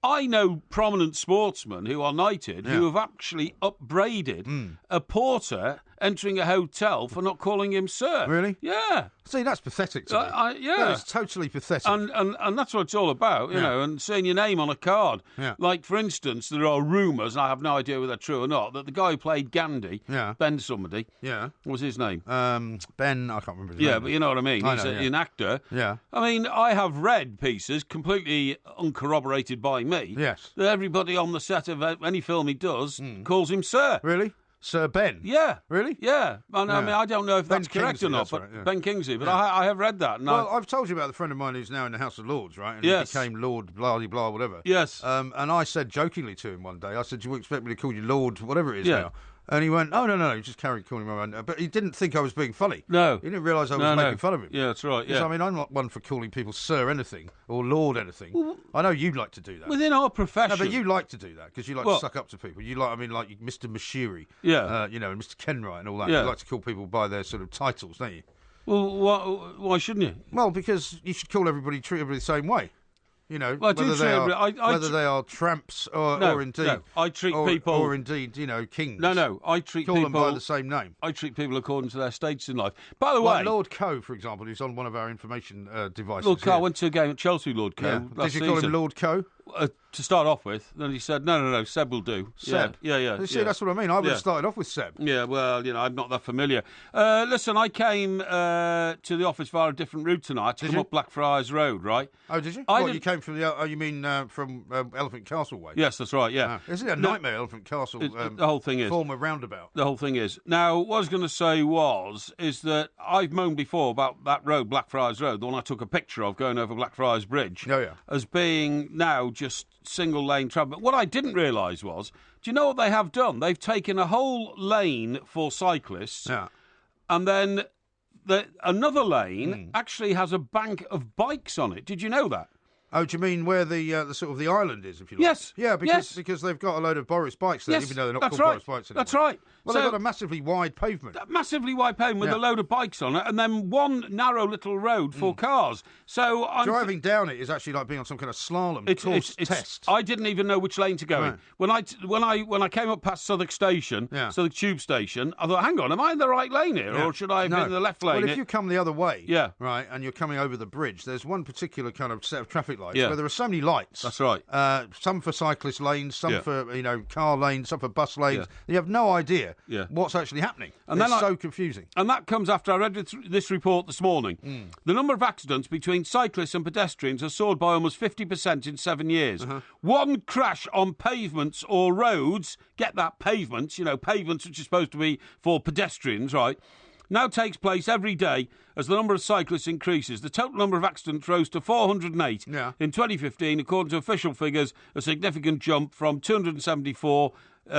I know prominent sportsmen who are knighted who have actually upbraided a porter entering a hotel for not calling him sir. Really? Yeah. See, that's pathetic to me. That is totally pathetic. And that's what it's all about, you know, and saying your name on a card. Yeah. Like, for instance, there are rumours, and I have no idea whether they're true or not, that the guy who played Gandhi, Ben somebody, what was his name? Ben, I can't remember his name. Yeah, but you know what I mean. He's an actor. Yeah. I mean, I have read pieces, completely uncorroborated by me, that everybody on the set of any film he does calls him sir. Really? Sir Ben? Yeah. Really? Yeah. I mean, I don't know if that's correct Kingsley, or not, but Ben Kingsley. But I have read that. Well, I've told you about the friend of mine who's now in the House of Lords, right? And he became Lord blah, blah, blah, whatever. Yes. And I said jokingly to him one day, I said, do you expect me to call you Lord whatever it is now? And he went, oh, no, just carry calling me around. But he didn't think I was being funny. No. He didn't realise I was making fun of him. Yeah, that's right, yeah. I mean, I'm not one for calling people sir anything or lord anything. Well, I know you'd like to do that. Within our profession. No, but you like to do that because you like to suck up to people. You like, like Mr. Mashiri, and Mr. Kenwright and all that. Yeah. You like to call people by their sort of titles, don't you? Well, why shouldn't you? Well, because you should treat everybody the same way. You know, well, whether they are tramps or indeed, I treat people, or indeed, kings. No, I treat call people them by the same name. I treat people according to their status in life. By the way, Lord Coe, for example, who's on one of our information devices. Lord Coe, I went to a game at Chelsea. Lord Coe. Yeah. Did you call him Lord Coe? To start off with, then he said, no, Seb will do. Seb? Yeah. You see, that's what I mean. I would have started off with Seb. Yeah, well, I'm not that familiar. Listen, I came to the office via a different route tonight to come up Blackfriars Road, right? Oh, did you? You came from you mean from Elephant Castle way? Yes, that's right, yeah. Isn't it a nightmare, Elephant Castle? The whole thing is. Former roundabout. The whole thing is. Now, what I was going to say is that I've moaned before about that road, Blackfriars Road, the one I took a picture of going over Blackfriars Bridge, as being now just single-lane traffic. But what I didn't realise was, do you know what they have done? They've taken a whole lane for cyclists, and then another lane actually has a bank of bikes on it. Did you know that? Oh, do you mean where the sort of the island is, if you like? Yes. Yeah, because they've got a load of Boris bikes there, even though they're not called Boris bikes anymore. That's right. Well, they've got a massively wide pavement. Massively wide pavement with a load of bikes on it, and then one narrow little road for cars. So driving down it is actually like being on some kind of slalom course test. I didn't even know which lane to go in. When I came up past Southwark Station, Southwark Tube Station, I thought, hang on, am I in the right lane here, or should I have been in the left lane? Well, if you come the other way, right, and you're coming over the bridge, there's one particular kind of set of traffic lights where there are so many lights. That's right. Some for cyclist lanes, some for car lanes, some for bus lanes. You have no idea what's actually happening. And it's so confusing. And that comes after I read this report this morning. The number of accidents between cyclists and pedestrians has soared by almost 50% in 7 years. One crash on pavements or roads, get that, pavements, pavements which are supposed to be for pedestrians, right, now takes place every day as the number of cyclists increases. The total number of accidents rose to 408 in 2015, according to official figures, a significant jump from 274 6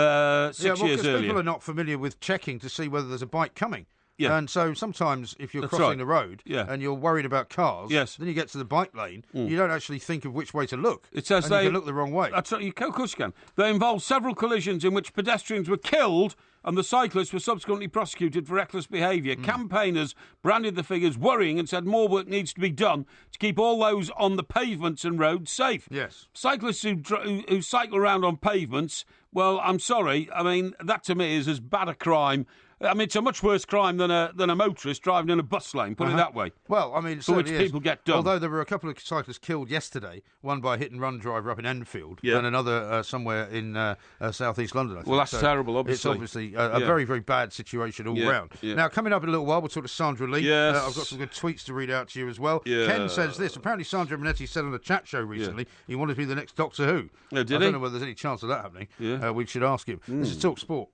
years earlier. People are not familiar with checking to see whether there's a bike coming. Yeah. And so sometimes if you're crossing the road and you're worried about cars, then you get to the bike lane, you don't actually think of which way to look. It says you can look the wrong way. That's right, of course you can. They involved several collisions in which pedestrians were killed and the cyclists were subsequently prosecuted for reckless behaviour. Campaigners branded the figures worrying and said more work needs to be done to keep all those on the pavements and roads safe. Yes. Cyclists who cycle around on pavements, well, I'm sorry, I mean, that to me is as bad a crime. I mean, it's a much worse crime than a motorist driving in a bus lane, put it that way. Well, I mean, it for which certainly people get done. Although there were a couple of cyclists killed yesterday, one by a hit-and-run driver up in Enfield and another somewhere in south-east London, I think. Well, that's terrible, obviously. It's obviously a very, very bad situation all round. Yeah. Now, coming up in a little while, we'll talk to Sandra Lee. Yes. I've got some good tweets to read out to you as well. Yeah. Ken says this. Apparently, Sandra Minetti said on a chat show recently he wanted to be the next Doctor Who. I don't know whether there's any chance of that happening. Yeah. We should ask him. This is Talk Sport.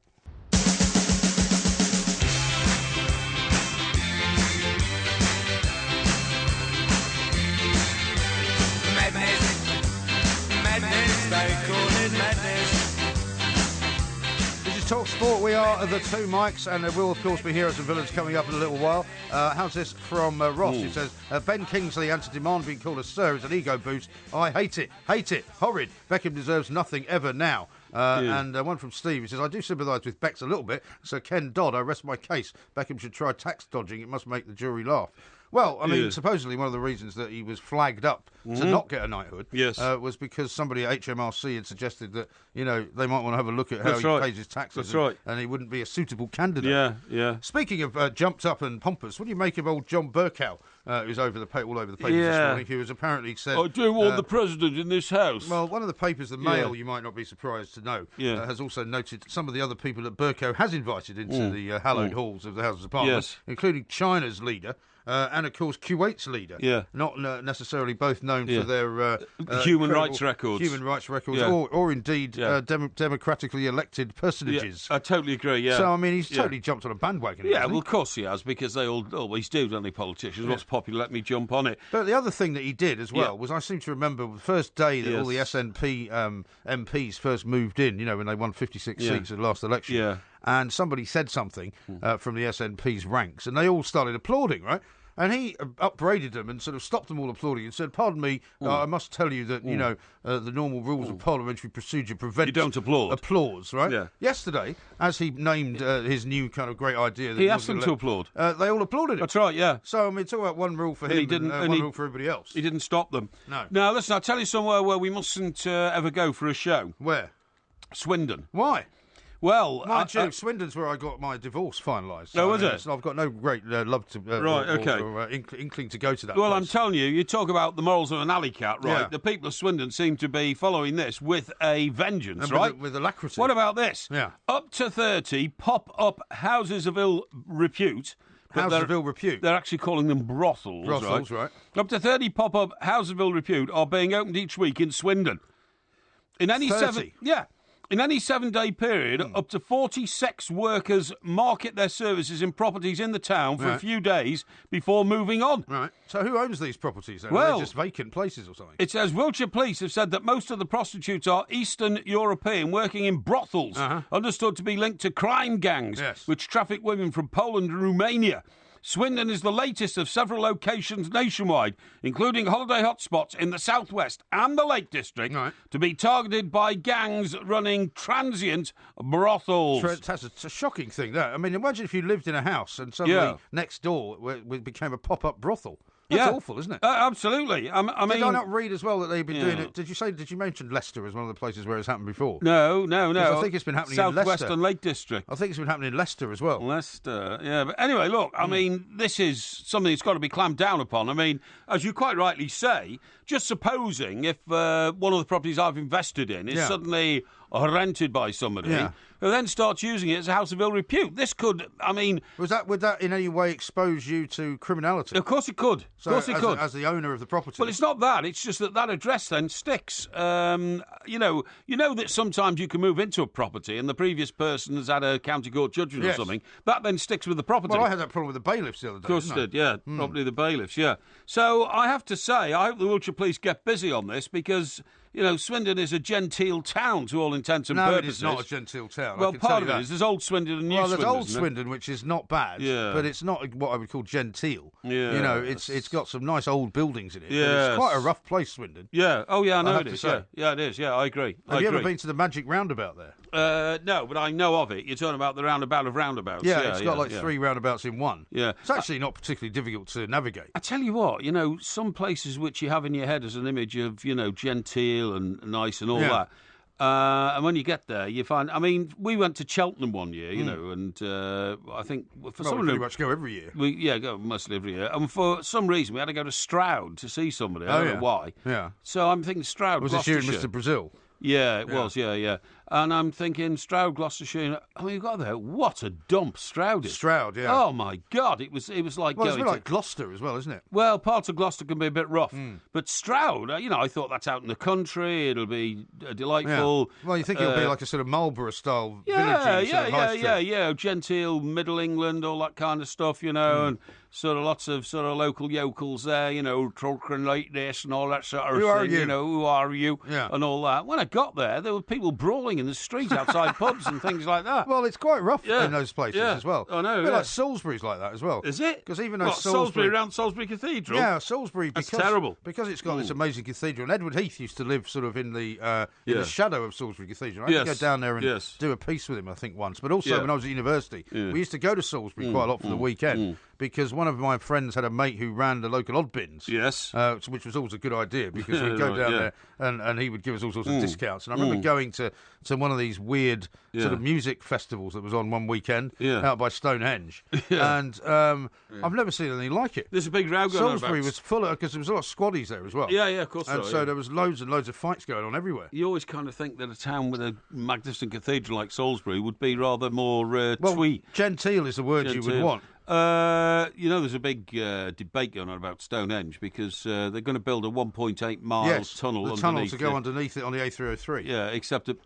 they call it madness. This is Talk Sport. We are the two mics, and there will, of course, be heroes and villains coming up in a little while. How's this from Ross? He says, Ben Kingsley anti-demand being called a sir is an ego boost. I hate it. Horrid. Beckham deserves nothing ever now. And one from Steve, he says, I do sympathise with Bex a little bit. So Ken Dodd, I rest my case. Beckham should try tax dodging. It must make the jury laugh. Well, I mean, supposedly one of the reasons that he was flagged up to not get a knighthood was because somebody at HMRC had suggested that, you know, they might want to have a look at how he pays his taxes and he wouldn't be a suitable candidate. Yeah. Speaking of jumped up and pompous, what do you make of old John Burkow, who's all over the papers this morning, who has apparently said... I do want the president in this house. Well, one of the papers, the Mail, you might not be surprised to know, has also noted some of the other people that Burkow has invited into the hallowed halls of the Houses of Parliament, including China's leader, and, of course, Kuwait's leader. Not necessarily both known for their... human rights records. Human rights records, or indeed democratically elected personages. I totally agree, So, I mean, he's totally jumped on a bandwagon. Yeah, well, of course he has, because they all always do, don't they, politicians? What's popular, let me jump on it. But the other thing that he did as well was, I seem to remember, the first day that all the SNP MPs first moved in, you know, when they won 56 seats at the last election, and somebody said something from the SNP's ranks, and they all started applauding, right? And he upbraided them and sort of stopped them all applauding and said, pardon me, I must tell you that, you know, the normal rules of parliamentary procedure prevent... You don't applaud. Applause, right? Yeah. Yesterday, as he named his new kind of great idea... That he asked them to applaud. They all applauded it. That's right, yeah. So, I mean, talk about one rule for him and one rule for everybody else. He didn't stop them. No. Now, listen, I'll tell you somewhere where we mustn't ever go for a show. Where? Swindon. Why? Well, Swindon's where I got my divorce finalised. Oh, was it? So I've got no great love to... or inkling to go to that Well, place. I'm telling you, you talk about the morals of an alley cat, right? Yeah. The people of Swindon seem to be following this with a vengeance, right? With alacrity. What about this? Yeah. Up to 30 pop-up houses of ill repute... Houses of ill repute? They're actually calling them brothels, right? Up to 30 pop-up houses of ill repute are being opened each week in Swindon. In any 30? In any 7-day period, up to 40 sex workers market their services in properties in the town for a few days before moving on. Right. So who owns these properties then? Well, are they just vacant places or something? It says Wiltshire Police have said that most of the prostitutes are Eastern European working in brothels, understood to be linked to crime gangs, which traffic women from Poland and Romania. Swindon is the latest of several locations nationwide, including holiday hotspots in the southwest and the Lake District, to be targeted by gangs running transient brothels. That's a shocking thing, that. I mean, imagine if you lived in a house and suddenly next door it became a pop-up brothel. That's awful, isn't it? Absolutely. I mean, did I not read as well that they've been doing it? Did you mention Leicester as one of the places where it's happened before? No. I think it's been happening in Leicester. Southwest and Lake District. I think it's been happening in Leicester as well. Leicester, yeah. But anyway, look, I mean, this is something that's got to be clamped down upon. I mean, as you quite rightly say, just supposing if one of the properties I've invested in is suddenly rented by somebody who then starts using it as a house of ill repute. This could, I mean... Would that in any way expose you to criminality? Of course it could. As the owner of the property. Well, it's not that. It's just that address then sticks. You know that sometimes you can move into a property and the previous person has had a county court judgment or something. That then sticks with the property. Well, I had that problem with the bailiffs the other day. Of course it did, yeah. Probably the bailiffs, yeah. So I have to say, I hope the Wiltshire Police get busy on this because... You know, Swindon is a genteel town to all intents and purposes. No, it is not a genteel town. Well, part of it is. There's old Swindon and new Swindon. Well, there's old Swindon, which is not bad, but it's not what I would call genteel. Yeah. You know, it's got some nice old buildings in it. Yeah. It's quite a rough place, Swindon. Yeah. Oh, yeah, I know it is. Yeah, it is. Yeah, I agree. Have you ever been to the Magic Roundabout there? No, but I know of it. You're talking about the roundabout of roundabouts. Yeah, it's got 3 roundabouts in one. Yeah. It's actually not particularly difficult to navigate. I tell you what, you know, some places which you have in your head as an image of, you know, genteel and nice and all that. And when you get there, you find... I mean, we went to Cheltenham one year, you know, and I think... for some reason, we pretty much go every year. Go mostly every year. And for some reason, we had to go to Stroud to see somebody. I don't know why. Yeah. So I'm thinking Stroud, Was this you and Mr. Brazil? Yeah, it was, yeah. And I'm thinking, Stroud, Gloucestershire. I mean, you got there. What a dump Stroud is. Stroud, yeah. Oh my God! It was like well, it's a going bit like Gloucester as well, isn't it? Well, parts of Gloucester can be a bit rough, but Stroud, I thought that's out in the country. It'll be delightful. Yeah. Well, you think it'll be like a sort of Marlborough style village. Yeah. Genteel Middle England, all that kind of stuff, and sort of lots of sort of local yokels there, talking like this and all that sort of thing. Who are you? Yeah. And all that. When I got there were people brawling in the street outside pubs and things like that. Well, it's quite rough in those places as well. I know. Like Salisbury's like that as well. Is it? Because even though Salisbury around Salisbury Cathedral. Yeah, Salisbury. That's terrible. Because it's got this amazing cathedral. And Edward Heath used to live sort of in the shadow of Salisbury Cathedral. I had to go down there and do a piece with him, I think, once. But also when I was at university, we used to go to Salisbury quite a lot for the weekend. Because one of my friends had a mate who ran the local odd bins. Yes. Which was always a good idea because we'd go down there and he would give us all sorts of discounts. And I remember going to one of these weird sort of music festivals that was on one weekend out by Stonehenge. And I've never seen anything like it. There's a big row going on. Salisbury was full of, because there was a lot of squaddies there as well. Yeah, of course. And so there was loads and loads of fights going on everywhere. You always kind of think that a town with a magnificent cathedral like Salisbury would be rather more twee. Genteel is the word you would want. There's a big debate going on about Stonehenge because they're going to build a 1.8 mile tunnel the underneath tunnel to go underneath it on the A303. Yeah, except that,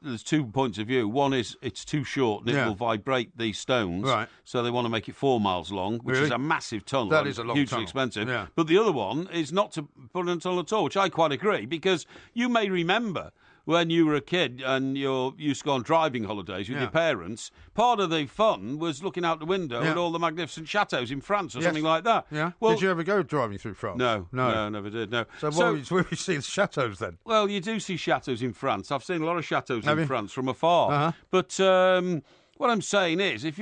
there's 2 points of view. One is it's too short and it will vibrate these stones. Right. So they want to make it 4 miles long, which is a massive tunnel. That is a long hugely tunnel. expensive. Yeah. But the other one is not to put in a tunnel at all, which I quite agree, because you may remember when you were a kid and you used to go on driving holidays with your parents, part of the fun was looking out the window at all the magnificent chateaux in France or something like that. Yeah. Well, did you ever go driving through France? No, never did. No. So where we see the chateaux then? Well, you do see chateaux in France. I've seen a lot of chateaux in France from afar. Uh-huh. But what I'm saying is, if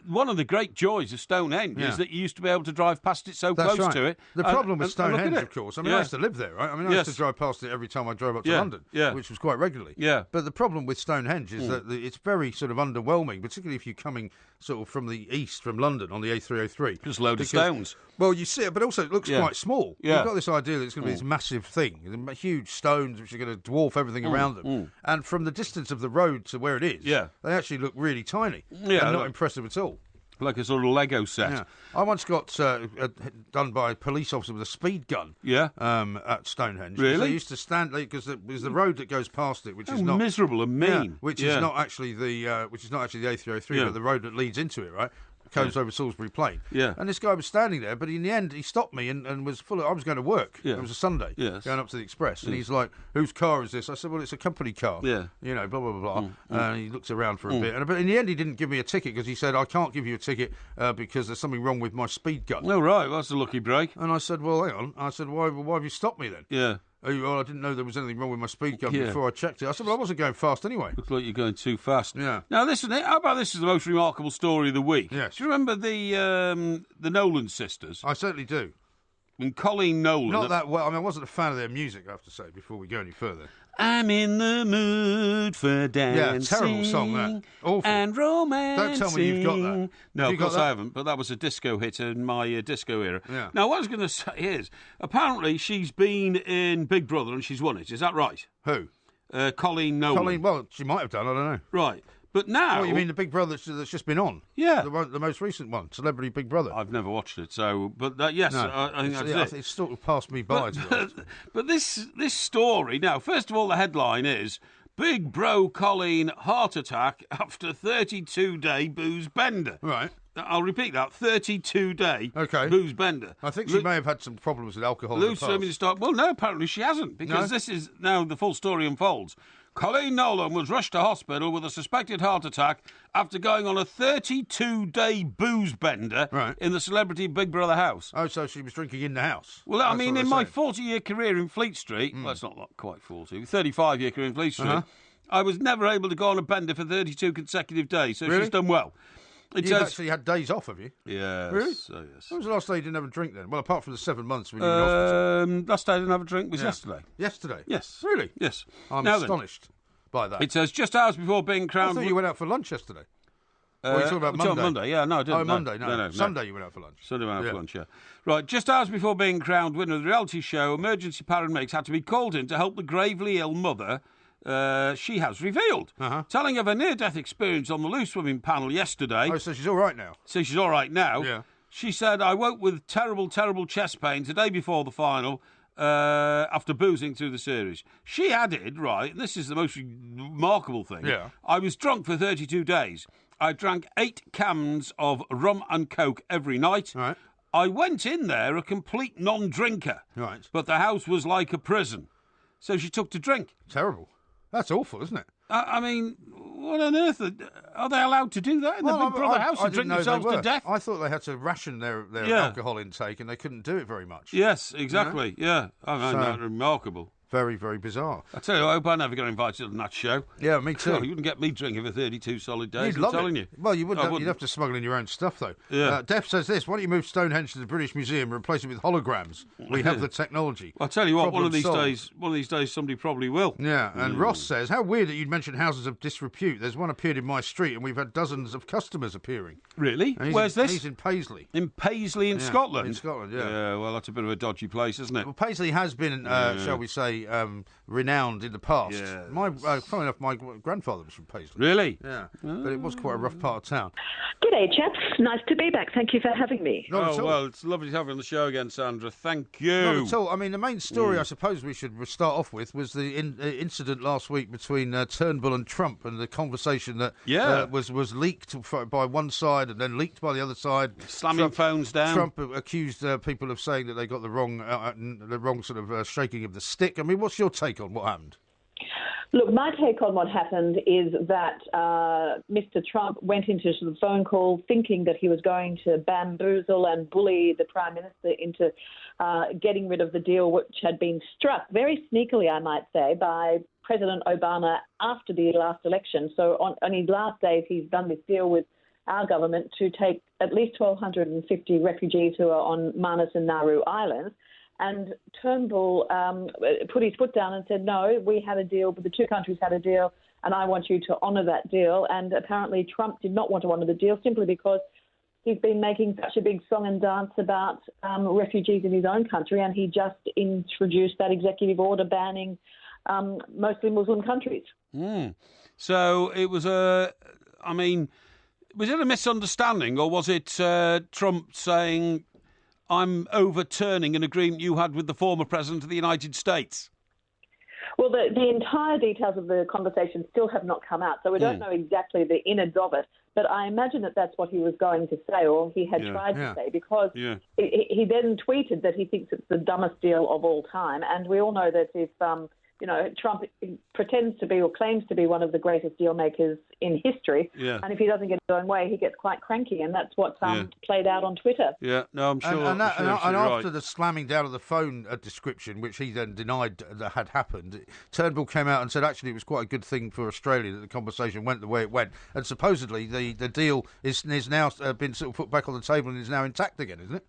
one of the great joys of Stonehenge is that you used to be able to drive past it close to it. The problem with Stonehenge, of course, I mean, I used to live there, right? I mean, I used to drive past it every time I drove up to London, which was quite regularly. Yeah. But the problem with Stonehenge is that it's very sort of underwhelming, particularly if you're coming sort of from the east, from London, on the A303. Just load of stones. Well, you see it, but also it looks quite small. Yeah. You've got this idea that it's going to be this massive thing, huge stones which are going to dwarf everything around them. And from the distance of the road to where it is, they actually look really tiny. Yeah, and not impressive at all. Like a sort of Lego set. Yeah. I once got done by a police officer with a speed gun. Yeah. At Stonehenge. Really? They used to stand because there's the road that goes past it, which is not miserable and mean. which is not actually the A303, but the road that leads into it, right? Comes over Salisbury Plain. Yeah. And this guy was standing there, but in the end, he stopped me and was full of... I was going to work. Yeah. It was a Sunday. Yes. Going up to the Express. And he's like, whose car is this? I said, well, it's a company car. Yeah. Blah, blah, blah, blah. And he looks around for a bit. But in the end, he didn't give me a ticket because he said, I can't give you a ticket because there's something wrong with my speed gun. Oh, right. Well, that's a lucky break. And I said, well, hang on. I said, why have you stopped me then? Yeah. Oh, well, I didn't know there was anything wrong with my speed gun before I checked it. I said, well, I wasn't going fast anyway. Looks like you're going too fast. Yeah. Now, listen, how about this is the most remarkable story of the week? Yes. Do you remember the Nolan sisters? I certainly do. And Colleen Nolan. Not that well. I mean, I wasn't a fan of their music, I have to say, before we go any further. I'm in the mood for dancing. Yeah, terrible song, that. Awful. And romancing. Don't tell me you've got that. No, of course I haven't, but that was a disco hit in my disco era. Yeah. Now, what I was going to say is, apparently she's been in Big Brother and she's won it. Is that right? Who? Colleen Nolan. Well, she might have done, I don't know. Right. But now... What, you mean the Big Brother that's just been on? Yeah. The most recent one, Celebrity Big Brother. I've never watched it, so... But yes, no. I think that's it. It's sort of passed me by, to be honest. But this story... Now, first of all, the headline is... Big Bro Colleen heart attack after 32-day booze bender. Right. I'll repeat that, 32-day booze bender. I think she may have had some problems with alcohol in the past. Well, no, apparently she hasn't, because this is now the full story unfolds. Colleen Nolan was rushed to hospital with a suspected heart attack after going on a 32-day booze bender in the Celebrity Big Brother house. Oh, so she was drinking in the house? Well, I mean, in my 40-year career in Fleet Street, well, it's not quite 40, 35-year career in Fleet Street, I was never able to go on a bender for 32 consecutive days, so she's done well. You've actually had days off, have you? Yes. Really? Yes. When was the last day you didn't have a drink then? Well, apart from the 7 months when you were in hospital. Last day I didn't have a drink was yesterday. Yesterday? Yes. Really? Yes. I'm astonished by that. It says, just hours before being crowned... I thought you went out for lunch yesterday. Or you talking about Monday? Monday, yeah, no, I didn't. Oh, Monday, no. Sunday you went out for lunch. Sunday went out for lunch, yeah. Right, just hours before being crowned winner of the reality show, emergency paramedics had to be called in to help the gravely ill mother she has revealed. Telling of her near-death experience on the loose swimming panel yesterday. Oh, so she's all right now? So she's all right now. Yeah. She said, I woke with terrible, terrible chest pains the day before the final after boozing through the series. She added, right, and this is the most remarkable thing, I was drunk for 32 days. I drank 8 cans of rum and coke every night. Right. I went in there a complete non-drinker. Right. But the house was like a prison. So she took to drink. Terrible. That's awful, isn't it? I mean, what on earth? Are they allowed to do that in the Big Brother house and drink themselves to death? I thought they had to ration their alcohol intake and they couldn't do it very much. Yes, exactly. Yeah. I mean, that's remarkable. Very, very bizarre. I tell you, I hope I never get invited on that show. Yeah, me too. You wouldn't get me drinking for 32 solid days, You'd love I'm telling it. you. Well, you wouldn't. You'd have to smuggle in your own stuff, though. Yeah. Def says this, why don't you move Stonehenge to the British Museum and replace it with holograms? We have the technology. I'll tell you what, one of these Problem days somebody probably will. Yeah, and Ross says, how weird that you'd mention houses of disrepute. There's one appeared in my street and we've had dozens of customers appearing. Really? Where's this? He's in Paisley. In Paisley in Scotland? In Scotland, yeah. Yeah, well, that's a bit of a dodgy place, isn't it? Well, Paisley has been, shall we say, renowned in the past. Yeah. Funny enough, my grandfather was from Paisley. Really? Yeah, but it was quite a rough part of town. G'day, chaps. Nice to be back. Thank you for having me. Well, it's lovely to have you on the show again, Sandra. Thank you. Not at all. I mean, the main story I suppose we should start off with was the incident last week between Turnbull and Trump and the conversation that was leaked by one side and then leaked by the other side. Slamming phones down. Trump accused people of saying that they got the wrong sort of shaking of the stick. I mean, what's your take on what happened? Look, my take on what happened is that Mr. Trump went into the phone call thinking that he was going to bamboozle and bully the Prime Minister into getting rid of the deal which had been struck very sneakily, I might say, by President Obama after the last election. So on his last days, he's done this deal with our government to take at least 1,250 refugees who are on Manus and Nauru Islands. And Turnbull put his foot down and said, no, we had a deal, but the two countries had a deal, and I want you to honour that deal. And apparently Trump did not want to honour the deal simply because he's been making such a big song and dance about refugees in his own country, and he just introduced that executive order banning mostly Muslim countries. So it was was it a misunderstanding, or was it Trump saying, I'm overturning an agreement you had with the former President of the United States? Well, the entire details of the conversation still have not come out, so we don't know exactly the innards of it. But I imagine that that's what he was going to say, or he had tried to say, because he then tweeted that he thinks it's the dumbest deal of all time. And we all know that if Trump pretends to be or claims to be one of the greatest deal makers in history. Yeah. And if he doesn't get his own way, he gets quite cranky. And that's what played out on Twitter. Yeah, no, I'm sure. And after right. The slamming down of the phone description, which he then denied that had happened, Turnbull came out and said actually it was quite a good thing for Australia that the conversation went the way it went. And supposedly the deal is now been sort of put back on the table and is now intact again, isn't it?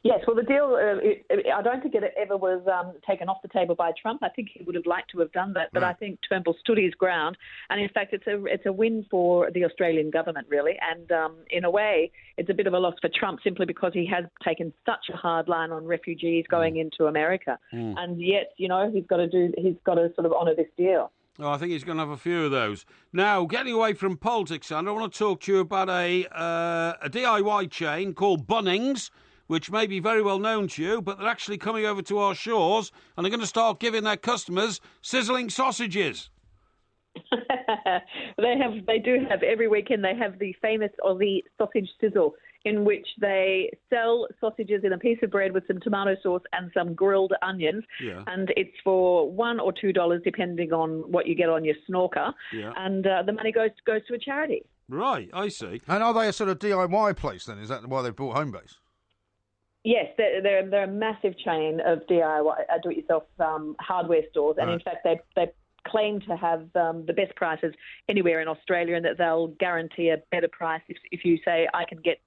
Yes, well, the deal, I don't think it ever was taken off the table by Trump. I think he would have liked to have done that, but I think Turnbull stood his ground. And, in fact, it's a win for the Australian government, really. And, in a way, it's a bit of a loss for Trump simply because he has taken such a hard line on refugees going into America. And yet, he's got to sort of honour this deal. Oh, I think he's going to have a few of those. Now, getting away from politics, Sandra, I want to talk to you about a DIY chain called Bunnings, which may be very well known to you, but they're actually coming over to our shores and they're going to start giving their customers sizzling sausages. They do have every weekend. They have the famous Aussie sausage sizzle, in which they sell sausages in a piece of bread with some tomato sauce and some grilled onions. Yeah. And it's for $1 or $2, depending on what you get on your snorker. Yeah. And the money goes to a charity. Right, I see. And are they a sort of DIY place then? Is that why they've bought Homebase? Yes, they're a massive chain of DIY, do-it-yourself hardware stores, and in fact they claim to have the best prices anywhere in Australia, and that they'll guarantee a better price if you say I can get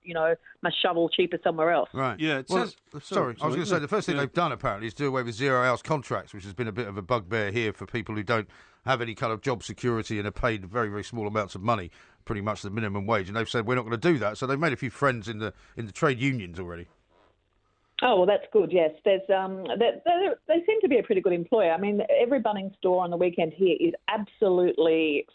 my shovel cheaper somewhere else. Right. Yeah. I was going to say the first thing they've done apparently is do away with 0 hours contracts, which has been a bit of a bugbear here for people who don't have any kind of job security and are paid very, very small amounts of money, pretty much the minimum wage. And they've said we're not going to do that. So they've made a few friends in the trade unions already. Oh, well, that's good, yes. There's they seem to be a pretty good employer. I mean, every Bunnings store on the weekend here is absolutely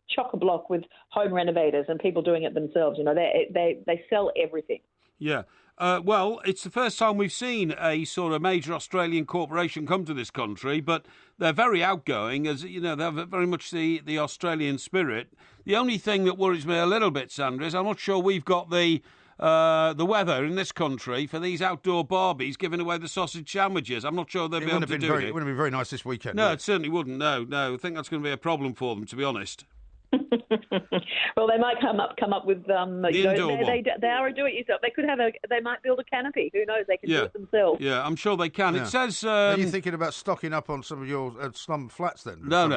chock-a-block with home renovators and people doing it themselves. You know, they sell everything. Yeah. Well, it's the first time we've seen a sort of major Australian corporation come to this country, but they're very outgoing, as you know, they have very much the Australian spirit. The only thing that worries me a little bit, Sandra, is I'm not sure we've got the weather in this country for these outdoor Barbies giving away the sausage sandwiches. I'm not sure they'll be able to do it. It wouldn't be very nice this weekend. No, it certainly wouldn't. No. I think that's going to be a problem for them, to be honest. Well, they might come up with they are a do-it-yourself. They could they might build a canopy. Who knows? They can do it themselves. Yeah, I'm sure they can. Yeah. It says. Are you thinking about stocking up on some of your slum flats then? No.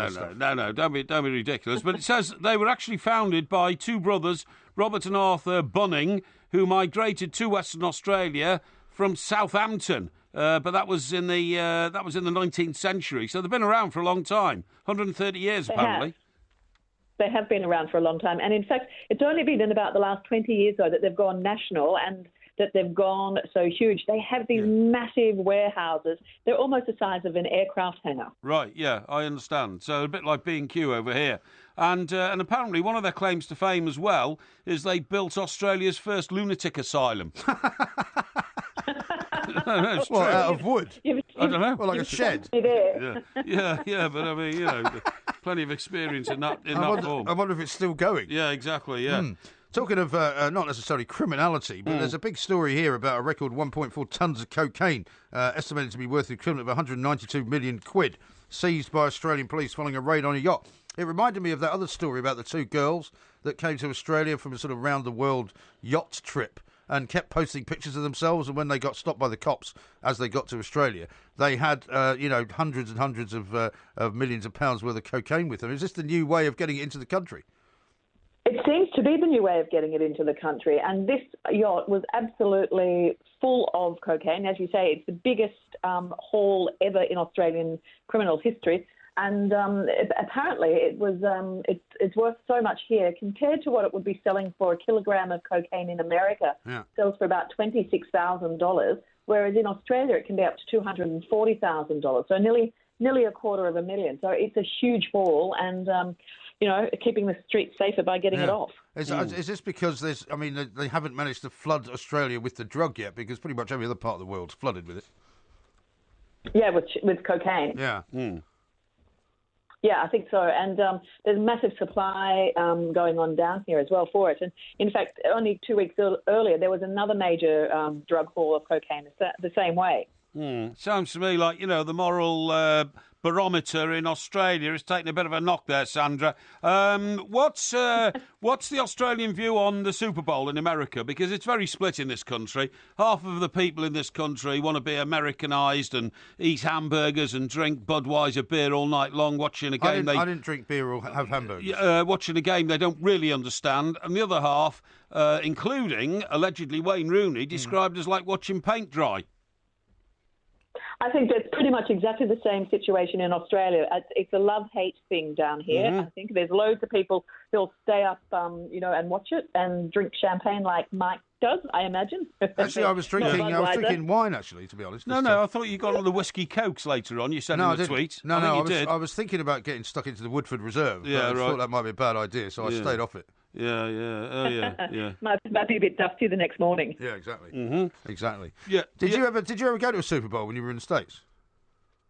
Don't be ridiculous. But it says they were actually founded by two brothers, Robert and Arthur Bunning, who migrated to Western Australia from Southampton. But that was in the 19th century. So they've been around for a long time, 130 years apparently. They have been around for a long time. And in fact, it's only been in about the last 20 years, though, that they've gone national and that they've gone so huge. They have these massive warehouses. They're almost the size of an aircraft hangar. Right, yeah, I understand. So a bit like B&Q over here. And apparently one of their claims to fame as well is they built Australia's first lunatic asylum. No, it's true. What, out of wood? I don't know. Well, like a shed. Yeah, but I mean, you know, plenty of experience in that form. I wonder if it's still going. Yeah, exactly, yeah. Talking of not necessarily criminality, but there's a big story here about a record 1.4 tonnes of cocaine, estimated to be worth the equivalent of 192 million quid, seized by Australian police following a raid on a yacht. It reminded me of that other story about the two girls that came to Australia from a sort of round-the-world yacht trip and kept posting pictures of themselves, and when they got stopped by the cops as they got to Australia, they had, hundreds and hundreds of millions of pounds worth of cocaine with them. Is this the new way of getting it into the country? It seems to be the new way of getting it into the country, and this yacht was absolutely full of cocaine. As you say, it's the biggest haul ever in Australian criminal history. And apparently it was it's worth so much here compared to what it would be selling for a kilogram of cocaine in America. Yeah. Sells for about $26,000, whereas in Australia it can be up to $240,000. So nearly $250,000. So it's a huge haul, and keeping the streets safer by getting it off. Is this because they haven't managed to flood Australia with the drug yet? Because pretty much every other part of the world's flooded with it. Yeah, with cocaine. Yeah. Yeah, I think so. And there's a massive supply going on down here as well for it. And in fact, only 2 weeks earlier, there was another major drug haul of cocaine the same way. Sounds to me like, the moral barometer in Australia is taking a bit of a knock there, Sandra. What's the Australian view on the Superbowl in America? Because it's very split in this country. Half of the people in this country want to be Americanised and eat hamburgers and drink Budweiser beer all night long, watching a game. I didn't drink beer or have hamburgers. Watching a game they don't really understand. And the other half, including, allegedly, Wayne Rooney, described as like watching paint dry. I think that's pretty much exactly the same situation in Australia. It's a love-hate thing down here. I think there's loads of people who'll stay up, and watch it and drink champagne like Mike does, I imagine. Actually, I was drinking wine, actually, to be honest. No, I thought you got on the whiskey cokes later on. You sent in a tweet. I was thinking about getting stuck into the Woodford Reserve. I thought that might be a bad idea, so I stayed off it. Yeah. Oh, yeah. Might be a bit dusty the next morning. Yeah, exactly. Exactly. Yeah. Did you ever go to a Super Bowl when you were in the States?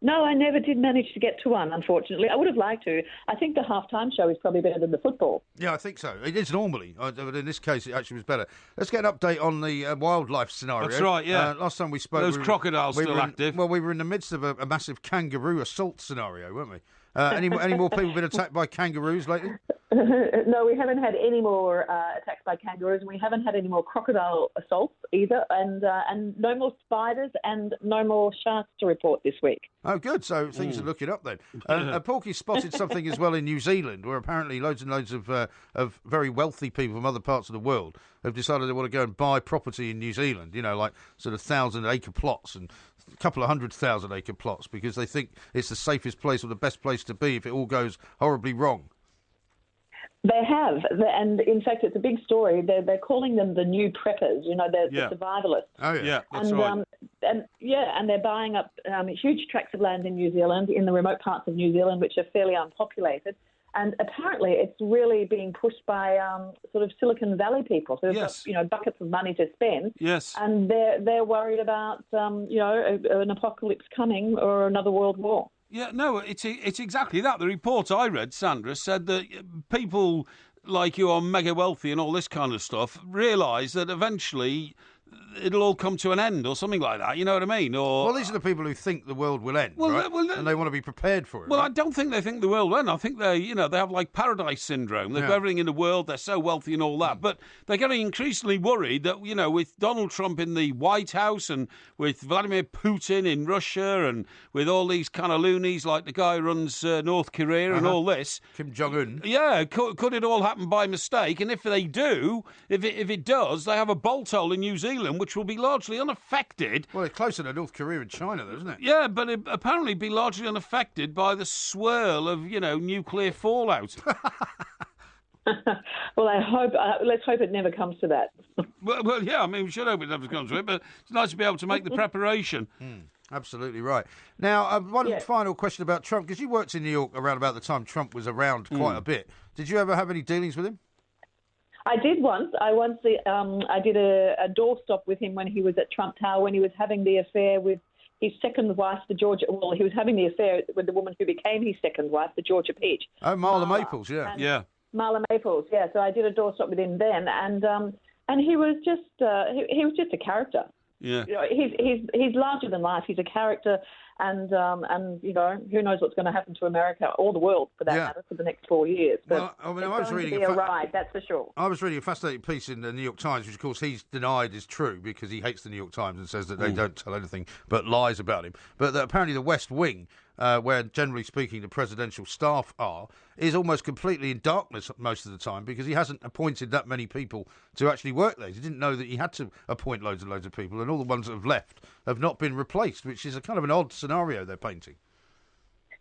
No, I never did manage to get to one, unfortunately. I would have liked to. I think the halftime show is probably better than the football. Yeah, I think so. It is normally, but in this case, it actually was better. Let's get an update on the wildlife scenario. That's right, yeah. Last time we spoke... Those crocodiles still active. We were in the midst of a massive kangaroo assault scenario, weren't we? Any more people been attacked by kangaroos lately? No, we haven't had any more attacks by kangaroos, and we haven't had any more crocodile assaults either, and no more spiders and no more sharks to report this week. Oh, good. So things are looking up then. Porky spotted something as well in New Zealand, where apparently loads and loads of very wealthy people from other parts of the world have decided they want to go and buy property in New Zealand, like sort of 1,000-acre plots and a couple of 100,000-acre plots, because they think it's the safest place or the best place to be if it all goes horribly wrong. They have, and in fact, it's a big story. They're calling them the new preppers, the survivalists. Oh, yeah, that's right. they're buying up huge tracts of land in New Zealand, in the remote parts of New Zealand, which are fairly unpopulated. And apparently, it's really being pushed by sort of Silicon Valley people who've got buckets of money to spend. Yes. And they're worried about an apocalypse coming or another world war. Yeah, no, it's exactly that. The report I read, Sandra, said that people like you are mega wealthy and all this kind of stuff realise that eventually it'll all come to an end or something like that, you know what I mean? Well, these are the people who think the world will end, right? And they want to be prepared for it. Well, right? I don't think they think the world will end. I think they have like paradise syndrome. They've got everything in the world, they're so wealthy and all that. But they're getting increasingly worried that, with Donald Trump in the White House and with Vladimir Putin in Russia and with all these kind of loonies like the guy who runs North Korea and all this. Kim Jong-un. Yeah, could it all happen by mistake? And if they do, if it does, they have a bolt hole in New Zealand, which will be largely unaffected. Well, it's closer to North Korea and China, though, isn't it? Yeah, but it apparently be largely unaffected by the swirl of, nuclear fallout. Well, I hope. Let's hope it never comes to that. Well, yeah. I mean, we should hope it never comes to it, but it's nice to be able to make the preparation. Absolutely right. Now, one final question about Trump, because you worked in New York around about the time Trump was around quite a bit. Did you ever have any dealings with him? I did once. I did a doorstop with him when he was at Trump Tower, when he was having the affair with his second wife, the Georgia. Well, he was having the affair with the woman who became his second wife, the Georgia Peach. Oh, Marla Maples, yeah. Marla Maples, yeah. So I did a doorstop with him then, and he was just a character. Yeah. He's larger than life. He's a character, and who knows what's going to happen to America or the world for that matter for the next 4 years. But I was reading a ride, that's for sure. I was reading a fascinating piece in the New York Times, which of course he's denied is true because he hates the New York Times and says that they don't tell anything but lies about him. But that apparently the West Wing, where generally speaking the presidential staff are, is almost completely in darkness most of the time because he hasn't appointed that many people to actually work there. He didn't know that he had to appoint loads and loads of people, and all the ones that have left have not been replaced, which is a kind of an odd scenario they're painting.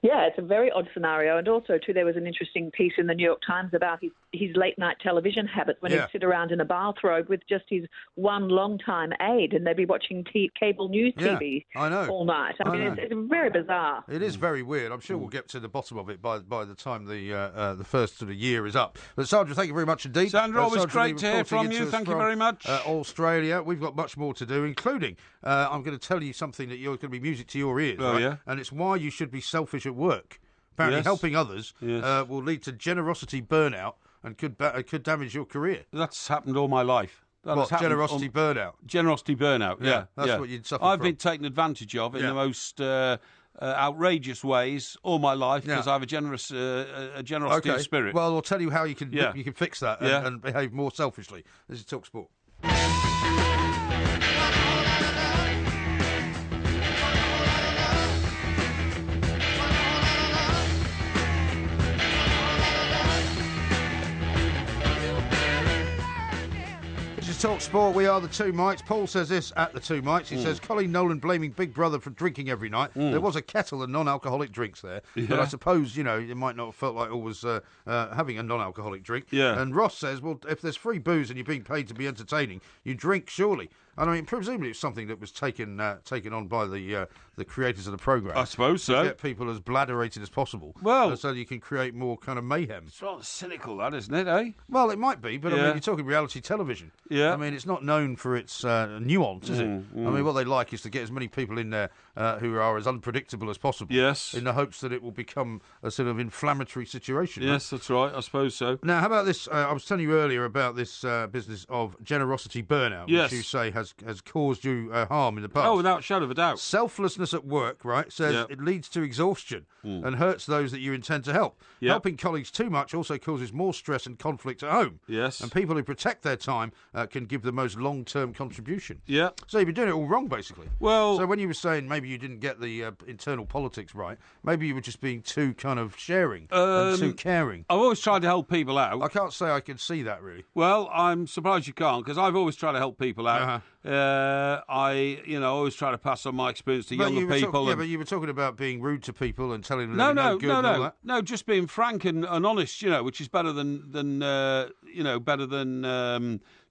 Yeah, it's a very odd scenario. And also, too, there was an interesting piece in the New York Times about his late-night television habits when he'd sit around in a bathrobe with just his one long-time aide and they'd be watching cable news TV all night. I mean, it's very bizarre. It is very weird. I'm sure we'll get to the bottom of it by the time the first sort of year is up. But Sandra, thank you very much indeed. Sandra, always great to hear from you. Thank you very much. Australia. We've got much more to do, including I'm going to tell you something that you're going to be music to your ears, right? Yeah. And it's why you should be selfish at work. Apparently helping others will lead to generosity burnout and could damage your career. That's happened all my life. Generosity burnout? Generosity burnout, yeah. That's what you'd suffer I've from. been taken advantage of in the most outrageous ways all my life because I have a generosity of spirit. Well, I'll tell you how you can fix that and behave more selfishly. This is TalkSport. Talk Sport, we are the Two Mites. Paul says this at the Two Mites. He says, Colleen Nolan blaming Big Brother for drinking every night. There was a kettle of non-alcoholic drinks there. But I suppose, you might not have felt like always having a non-alcoholic drink. Yeah. And Ross says, well, if there's free booze and you're being paid to be entertaining, you drink, surely. And I mean, presumably it's something that was taken on by the creators of the programme. I suppose so. To get people as bladderated as possible. Well, so you can create more kind of mayhem. It's rather cynical, that, isn't it, eh? Well, it might be, but I mean, you're talking reality television. Yeah. I mean, it's not known for its nuance, is it? I mean, what they like is to get as many people in there who are as unpredictable as possible. Yes. In the hopes that it will become a sort of inflammatory situation. Yes, that's right. I suppose so. Now, how about this? I was telling you earlier about this business of generosity burnout, which you say has caused you harm in the past. Oh, without a shadow of a doubt. Selflessness at work, right, says it leads to exhaustion and hurts those that you intend to help. Yep. Helping colleagues too much also causes more stress and conflict at home. Yes. And people who protect their time can give the most long-term contribution. Yeah. So you've been doing it all wrong, basically. Well, so when you were saying maybe you didn't get the internal politics right, maybe you were just being too kind of sharing and too caring. I've always tried to help people out. I can't say I can see that, really. Well, I'm surprised you can't, because I've always tried to help people out. I always try to pass on my experience to younger people. But you were talking about being rude to people and telling them they're no good and all that. No, just being frank and honest, which is better than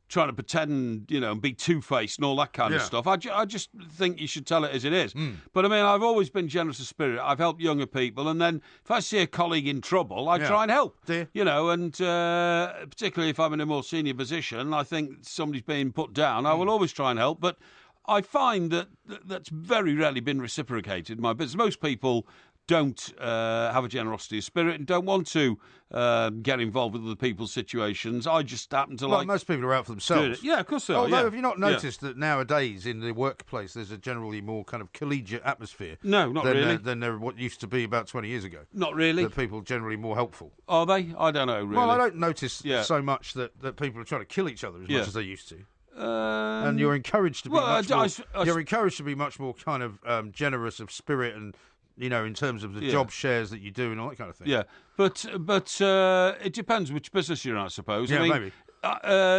trying to pretend, and be two-faced and all that kind of stuff. I just think you should tell it as it is. But, I mean, I've always been generous of spirit. I've helped younger people, and then if I see a colleague in trouble, I try and help. And particularly if I'm in a more senior position, I think somebody's being put down, I will always try and help. But I find that's very rarely been reciprocated in my business. Most people don't have a generosity of spirit and don't want to get involved with other people's situations. I just happen to most people are out for themselves. Yeah, of course they are. Although, have you not noticed that nowadays in the workplace there's a generally more kind of collegiate atmosphere? No, not really. Than there what used to be about 20 years ago. Not really. That people are generally more helpful. Are they? I don't know, really. Well, I don't notice so much that people are trying to kill each other as much as they used to. And you're encouraged to be you're encouraged to be much more kind of generous of spirit and, in terms of the job shares that you do and all that kind of thing. Yeah, but it depends which business you're in, I suppose. Yeah, I mean, maybe.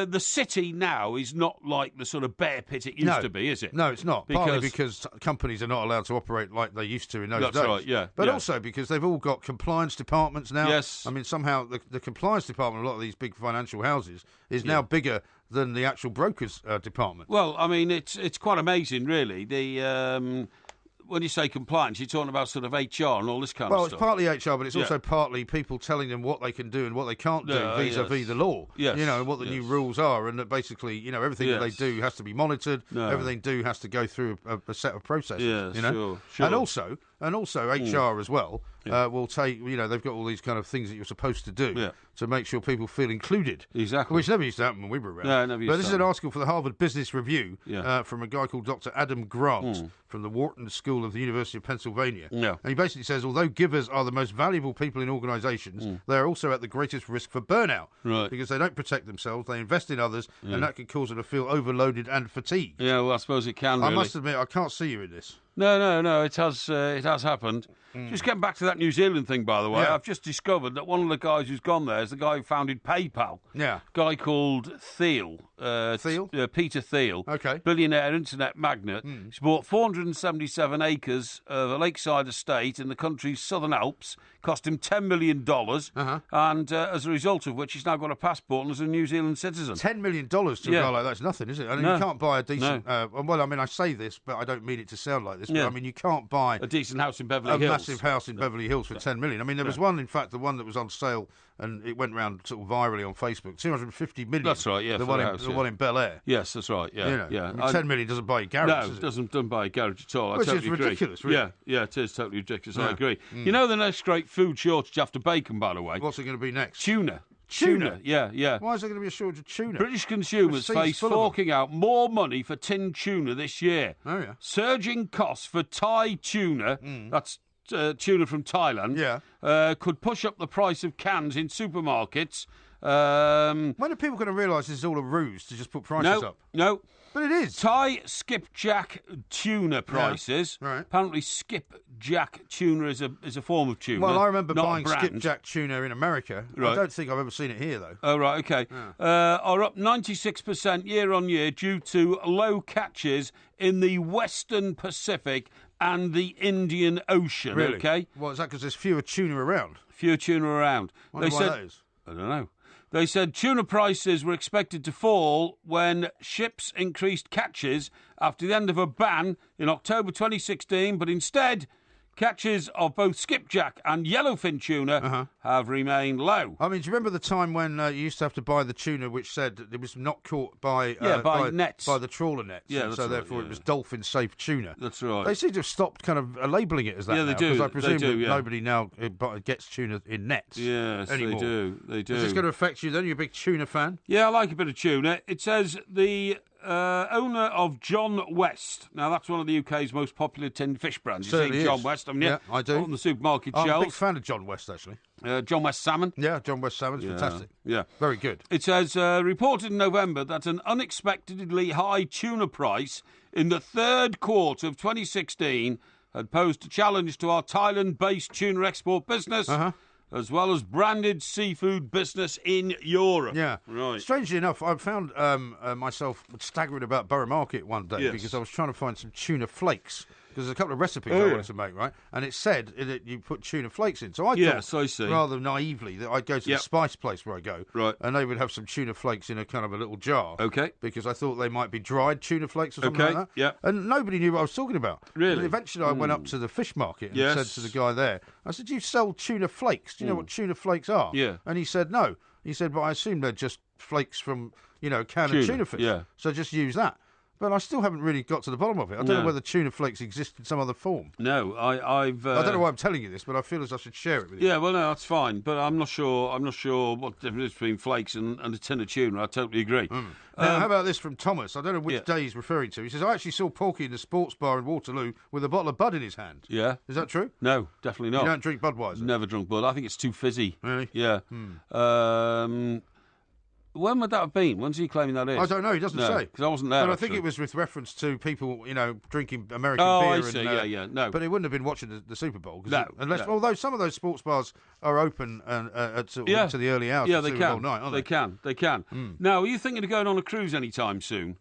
The city now is not like the sort of bear pit it used to be, is it? No, it's not. Partly because companies are not allowed to operate like they used to in those days. That's right, yeah. But also because they've all got compliance departments now. Yes. I mean, somehow the compliance department of a lot of these big financial houses is now bigger than the actual brokers department. Well, I mean, it's quite amazing, really. When you say compliance, you're talking about sort of HR and all this kind of stuff. Well, it's partly HR, but it's also partly people telling them what they can do and what they can't do vis-a-vis the law. Yes. And what the new rules are, and that basically, everything that they do has to be monitored. Everything they do has to go through a set of processes. Sure. And also HR as well will take, they've got all these kind of things that you're supposed to do to make sure people feel included. Exactly. Which never used to happen when we were around. No, never used But to this is an article for the Harvard Business Review from a guy called Dr. Adam Grant from the Wharton School of the University of Pennsylvania. Yeah. And he basically says, although givers are the most valuable people in organisations, they are also at the greatest risk for burnout. Right. Because they don't protect themselves, they invest in others, and that can cause them to feel overloaded and fatigued. Yeah, well, I suppose it can, really. I must admit, I can't see you in this. No, it has happened. Just getting back to that New Zealand thing, by the way, I've just discovered that one of the guys who's gone there is the guy who founded PayPal. Yeah. A guy called Thiel. Peter Thiel. Okay. Billionaire internet magnate. He's bought 477 acres of a lakeside estate in the country's southern Alps. Cost him $10 million. And as a result of which, he's now got a passport and is a New Zealand citizen. $10 million to a guy like that's nothing, is it? I mean, you can't buy a decent... well, I mean, I say this, but I don't mean it to sound like this. But I mean, you can't buy... a decent house in Beverly Hills. A massive house in Beverly Hills for $10 million. I mean, there was one, in fact, the one that was on sale, and it went round sort of virally on Facebook, $250 million. That's right, yeah. The one in Bel Air. Yes, that's right, yeah. I mean, $10 million doesn't buy a garage, No, it doesn't buy a garage at all. Which I totally is ridiculous, agree. really. Yeah, it is totally ridiculous. I agree. You know the next great food shortage after bacon, by the way? What's it going to be next? Tuna. Yeah. Why is there going to be a shortage of tuna? British consumers face forking out more money for tinned tuna this year. Oh, yeah. Surging costs for Thai tuna, that's tuna from Thailand, could push up the price of cans in supermarkets. When are people going to realise this is all a ruse to just put prices up? No. But it is. Thai skipjack tuna prices. Right. Apparently skipjack tuna is a form of tuna. Well, I remember buying skipjack tuna in America. Right. I don't think I've ever seen it here, though. Oh, right, OK. Are up 96% year on year due to low catches in the Western Pacific and the Indian Ocean, really? OK? Well, is that because there's fewer tuna around? Fewer tuna around. I wonder why that is. I don't know. They said tuna prices were expected to fall when ships increased catches after the end of a ban in October 2016, but instead, catches of both skipjack and yellowfin tuna have remained low. I mean, do you remember the time when you used to have to buy the tuna which said that it was not caught by nets, by the trawler nets? Yeah, so therefore it was dolphin-safe tuna. That's right. They seem to have stopped kind of labelling it as that. Yeah, they now, do. Because I presume they do, nobody now gets tuna in nets. Yes, anymore. They do. Is this going to affect you then? You're a big tuna fan? Yeah, I like a bit of tuna. It says the owner of John West. Now, that's one of the UK's most popular tinned fish brands. You've seen John West, haven't you? Yeah, I do. On the supermarket I'm shelves. a big fan of John West, actually. John West salmon. Yeah, John West salmon's fantastic. Yeah. Very good. It says, reported in November that an unexpectedly high tuna price in the third quarter of 2016 had posed a challenge to our Thailand-based tuna export business, as well as branded seafood business in Europe. Yeah. Right. Strangely enough, I found myself staggering about Borough Market one day because I was trying to find some tuna flakes. because there's a couple of recipes I wanted to make, right? And it said that you put tuna flakes in. So I thought, I see. rather naively, that I'd go to the spice place where I go, right, and they would have some tuna flakes in a kind of a little jar. Okay. Because I thought they might be dried tuna flakes or something like that. Yeah. And nobody knew what I was talking about. Really? And eventually I went up to the fish market and said to the guy there, I said, you sell tuna flakes? Do you know what tuna flakes are? Yeah. And he said, no. He said, but I assume they're just flakes from, a can of tuna fish. Yeah. So just use that. But I still haven't really got to the bottom of it. I don't know whether tuna flakes exist in some other form. No, I've. I don't know why I'm telling you this, but I feel as I should share it with you. Yeah, well, no, that's fine. But I'm not sure what the difference is between flakes and a tin of tuna. I totally agree. Now, how about this from Thomas? I don't know which day he's referring to. He says, I actually saw Porky in the sports bar in Waterloo with a bottle of Bud in his hand. Yeah. Is that true? No, definitely not. You don't drink Budweiser? Never drunk Bud. I think it's too fizzy. Really? Yeah. When would that have been? When's he claiming that is? I don't know. He doesn't say. Because I wasn't there. But I think it was with reference to people, drinking American beer. I see. And, No. But he wouldn't have been watching the Super Bowl. No. Although some of those sports bars are open to the early hours of they Super Bowl can. night, aren't They can. Now, are you thinking of going on a cruise anytime soon?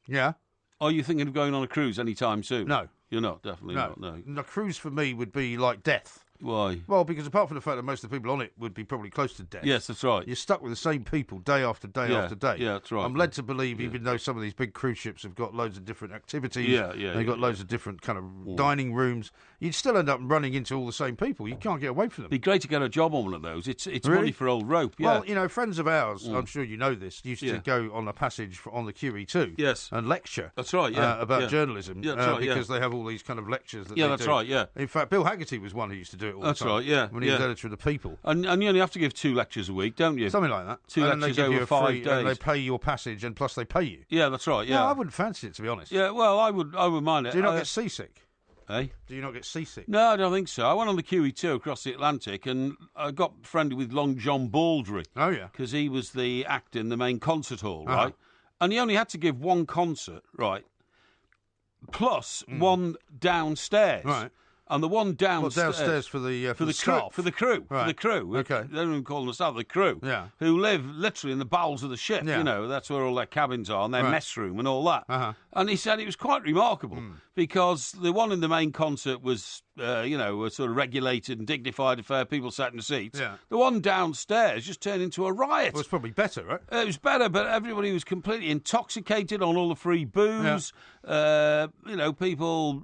Yeah. Are you thinking of going on a cruise anytime soon? No. You're not, definitely not, no. A cruise for me would be like death. Why? Well, because apart from the fact that most of the people on it would be probably close to death. Yes, that's right. You're stuck with the same people day after day after day. Yeah, that's right. I'm led to believe, even though some of these big cruise ships have got loads of different activities, they've got loads of different kind of dining rooms, you'd still end up running into all the same people. You can't get away from them. It'd be great to get a job on one of those. It's really? Money for old rope. Yeah. Well, friends of ours, I'm sure you know this, used to go on a passage on the QE2 yes. and lecture that's right, about journalism because they have all these kind of lectures that they that's do. Right, yeah. In fact, Bill Haggerty was one who used to do it all the time. That's right, yeah. When he was editor of The People. And you only have to give 2 lectures a week, don't you? Something like that. Two lectures over 5 days. And they pay your passage and plus they pay you. Yeah, that's right, yeah. No, I wouldn't fancy it, to be honest. Yeah, well, I would mind it. Do you not get seasick? Eh? Do you not get seasick? No, I don't think so. I went on the QE2 across the Atlantic and I got friendly with Long John Baldry. Oh, yeah. Because he was the actor in the main concert hall, right? And he only had to give 1 concert, right? Plus 1 downstairs. Right. And the one downstairs for the staff. For the crew. Right. For the crew. Okay. They don't even call them the staff, the crew. Yeah. Who live literally in the bowels of the ship. Yeah. That's where all their cabins are and their mess room and all that. And he said it was quite remarkable because the one in the main concert was, was sort of regulated and dignified affair, people sat in the seats. Yeah. The one downstairs just turned into a riot. Well, it's probably better, right? It was better, but everybody was completely intoxicated on all the free booze. Yeah. People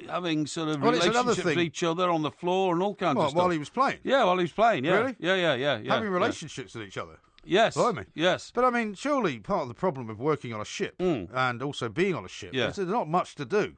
having sort of relationships with each other on the floor and all kinds of stuff. While he was playing? Yeah, while he was playing, yeah. Really? Yeah. Having relationships with each other? Yes. Blimey. Yes. But, I mean, surely part of the problem of working on a ship and also being on a ship is there's not much to do.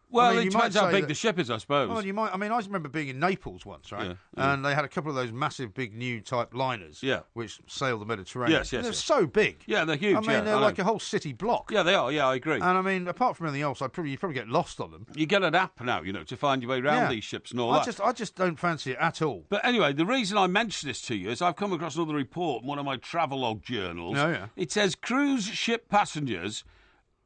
Well, it depends how big the ship is, I suppose. Well, I remember being in Naples once, right? Yeah. And they had a couple of those massive, big, new type liners, which sail the Mediterranean. Yes. They're so big. Yeah, they're huge. I mean, they're like a whole city block. Yeah, they are. Yeah, I agree. And I mean, apart from anything else, you probably get lost on them. You get an app now, to find your way around these ships and all that. I just don't fancy it at all. But anyway, the reason I mention this to you is I've come across another report in one of my travelogue journals. Oh, yeah. It says cruise ship passengers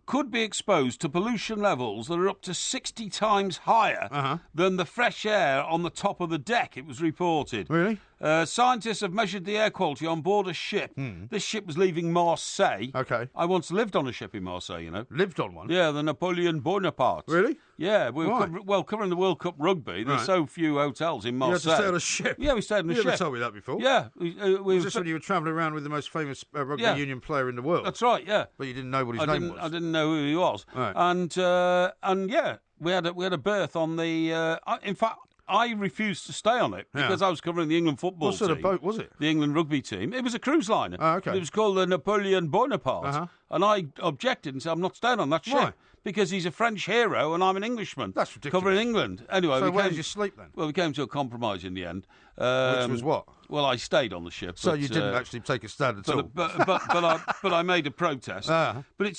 could be exposed to pollution levels that are up to 60 times higher than the fresh air on the top of the deck, it was reported. Really? Scientists have measured the air quality on board a ship. This ship was leaving Marseille. Okay. I once lived on a ship in Marseille, Lived on one? Yeah, the Napoleon Bonaparte. Really? Yeah, we were covering the World Cup rugby. There's so few hotels in Marseille. You had to stay on a ship? Yeah, we stayed on a ship. You never told me that before. Yeah. Was this when you were travelling around with the most famous rugby union player in the world? That's right, yeah. But you didn't know what his name was? I didn't know who he was. Right. And yeah, we had a berth on the... in fact... I refused to stay on it because I was covering the England football team. What sort of boat was it? The England rugby team. It was a cruise liner. Oh, okay. It was called the Napoleon Bonaparte. And I objected and said, I'm not staying on that ship. Why? Because he's a French hero and I'm an Englishman. That's ridiculous. Covering England. Anyway, so where did you sleep then? Well, we came to a compromise in the end. Which was what? Well, I stayed on the ship. So you didn't actually take a stand at all? But I made a protest. But it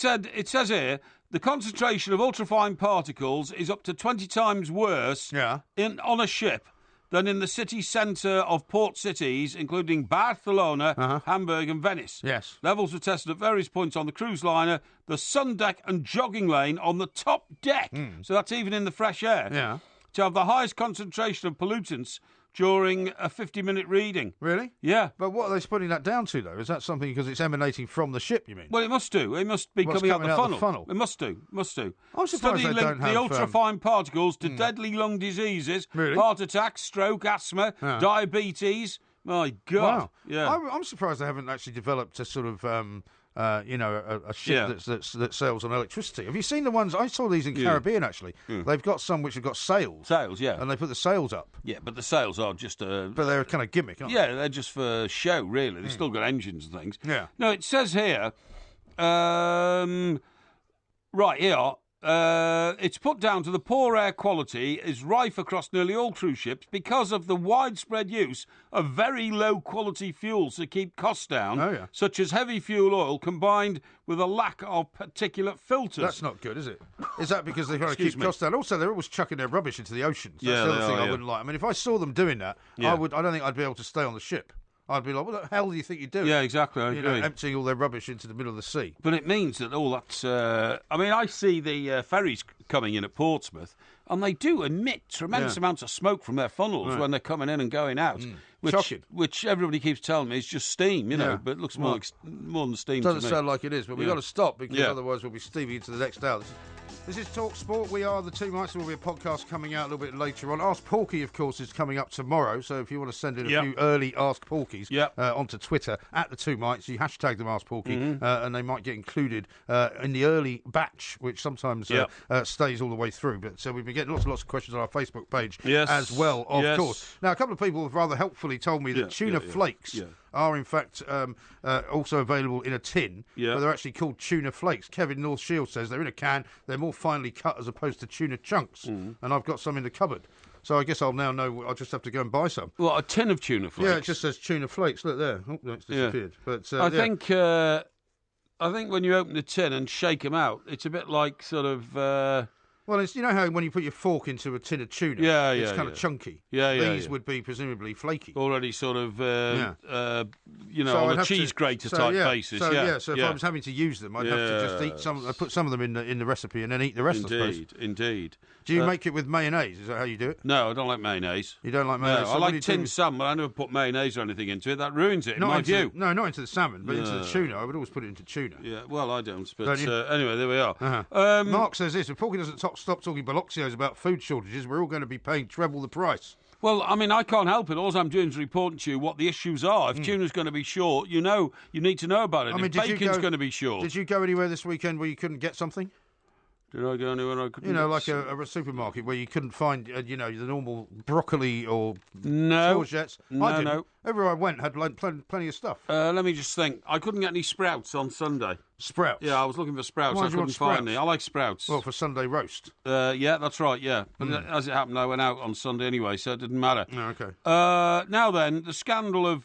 says here, the concentration of ultrafine particles is up to 20 times worse on a ship than in the city centre of port cities, including Barcelona, Hamburg and Venice. Yes. Levels were tested at various points on the cruise liner, the sun deck and jogging lane on the top deck. So that's even in the fresh air. Yeah. To have the highest concentration of pollutants during a 50-minute reading. Really? Yeah. But what are they putting that down to, though? Is that something because it's emanating from the ship, you mean? Well, it must do. It must be coming out the funnel. It must do. I'm surprised they don't have... the ultrafine particles to deadly lung diseases, heart attacks, stroke, asthma, diabetes. My God. Wow. Yeah. I'm surprised they haven't actually developed a sort of... a ship that sails on electricity. Have you seen the ones? I saw these in Caribbean, actually. They've got some which have got sails. Sails, yeah. And they put the sails up. Yeah, but the sails are just But they're a kind of gimmick, aren't they? Yeah, they're just for show, really. They've still got engines and things. Yeah. No, it says here... right, here... it's put down to the poor air quality is rife across nearly all cruise ships because of the widespread use of very low-quality fuels to keep costs down, such as heavy fuel oil combined with a lack of particulate filters. That's not good, is it? Is that because they're trying to keep costs down? Also, they're always chucking their rubbish into the oceans. That's the other thing I wouldn't like. I mean, if I saw them doing that, I don't think I'd be able to stay on the ship. I'd be like, what the hell do you think you're doing? Yeah, exactly. I agree. Emptying all their rubbish into the middle of the sea. But it means that all that's... I mean, I see the ferries coming in at Portsmouth, and they do emit tremendous amounts of smoke from their funnels when they're coming in and going out. Which everybody keeps telling me is just steam, but it looks more than steam to me. Doesn't sound like it is, but we've got to stop because otherwise we'll be steaming into the next hour. This is Talk Sport. We are the Two Mites. There will be a podcast coming out a little bit later on. Ask Porky, of course, is coming up tomorrow. So if you want to send in a few early Ask Porkies onto Twitter at the Two Mites, you hashtag them Ask Porky, and they might get included in the early batch, which sometimes stays all the way through. But so we've been getting lots and lots of questions on our Facebook page as well, of course. Now, a couple of people have rather helpfully told me that tuna flakes are in fact also available in a tin, but they're actually called tuna flakes. Kevin North Shield says they're in a can, they're more finely cut as opposed to tuna chunks, and I've got some in the cupboard. So I guess I'll now know, I'll just have to go and buy some. Well, a tin of tuna flakes? Yeah, it just says tuna flakes. Look there. Oh, no, it's disappeared. But I think when you open the tin and shake them out, it's a bit like sort of... Well, it's, you know how when you put your fork into a tin of tuna, it's kind of chunky. These would be presumably flaky. Already sort of, on a cheese grater type basis. So if I was having to use them, I'd have to just eat some. I'd put some of them in the recipe and then eat the rest. Indeed. Do you make it with mayonnaise? Is that how you do it? No, I don't like mayonnaise. You don't like mayonnaise? No, I like tinned salmon, but I never put mayonnaise or anything into it. That ruins it, in my view. No, not into the salmon, but into the tuna. I would always put it into tuna. Yeah, well, I don't. But anyway, there we are. Mark says this: if Porky doesn't stop talking Biloxios about food shortages, we're all going to be paying treble the price. Well, I mean, I can't help it. All I'm doing is reporting to you what the issues are. If tuna's going to be short, you need to know about it. I mean, if bacon's going to be short. Did you go anywhere this weekend where you couldn't get something? Did I go anywhere I couldn't? Like a supermarket where you couldn't find, the normal broccoli or courgettes. No. Everywhere I went had plenty of stuff. Let me just think. I couldn't get any sprouts on Sunday. Sprouts? Yeah, I was looking for sprouts. I couldn't find any. I like sprouts. Well, for Sunday roast? Yeah, that's right, yeah. But as it happened, I went out on Sunday anyway, so it didn't matter. Oh, okay. Now then, the scandal of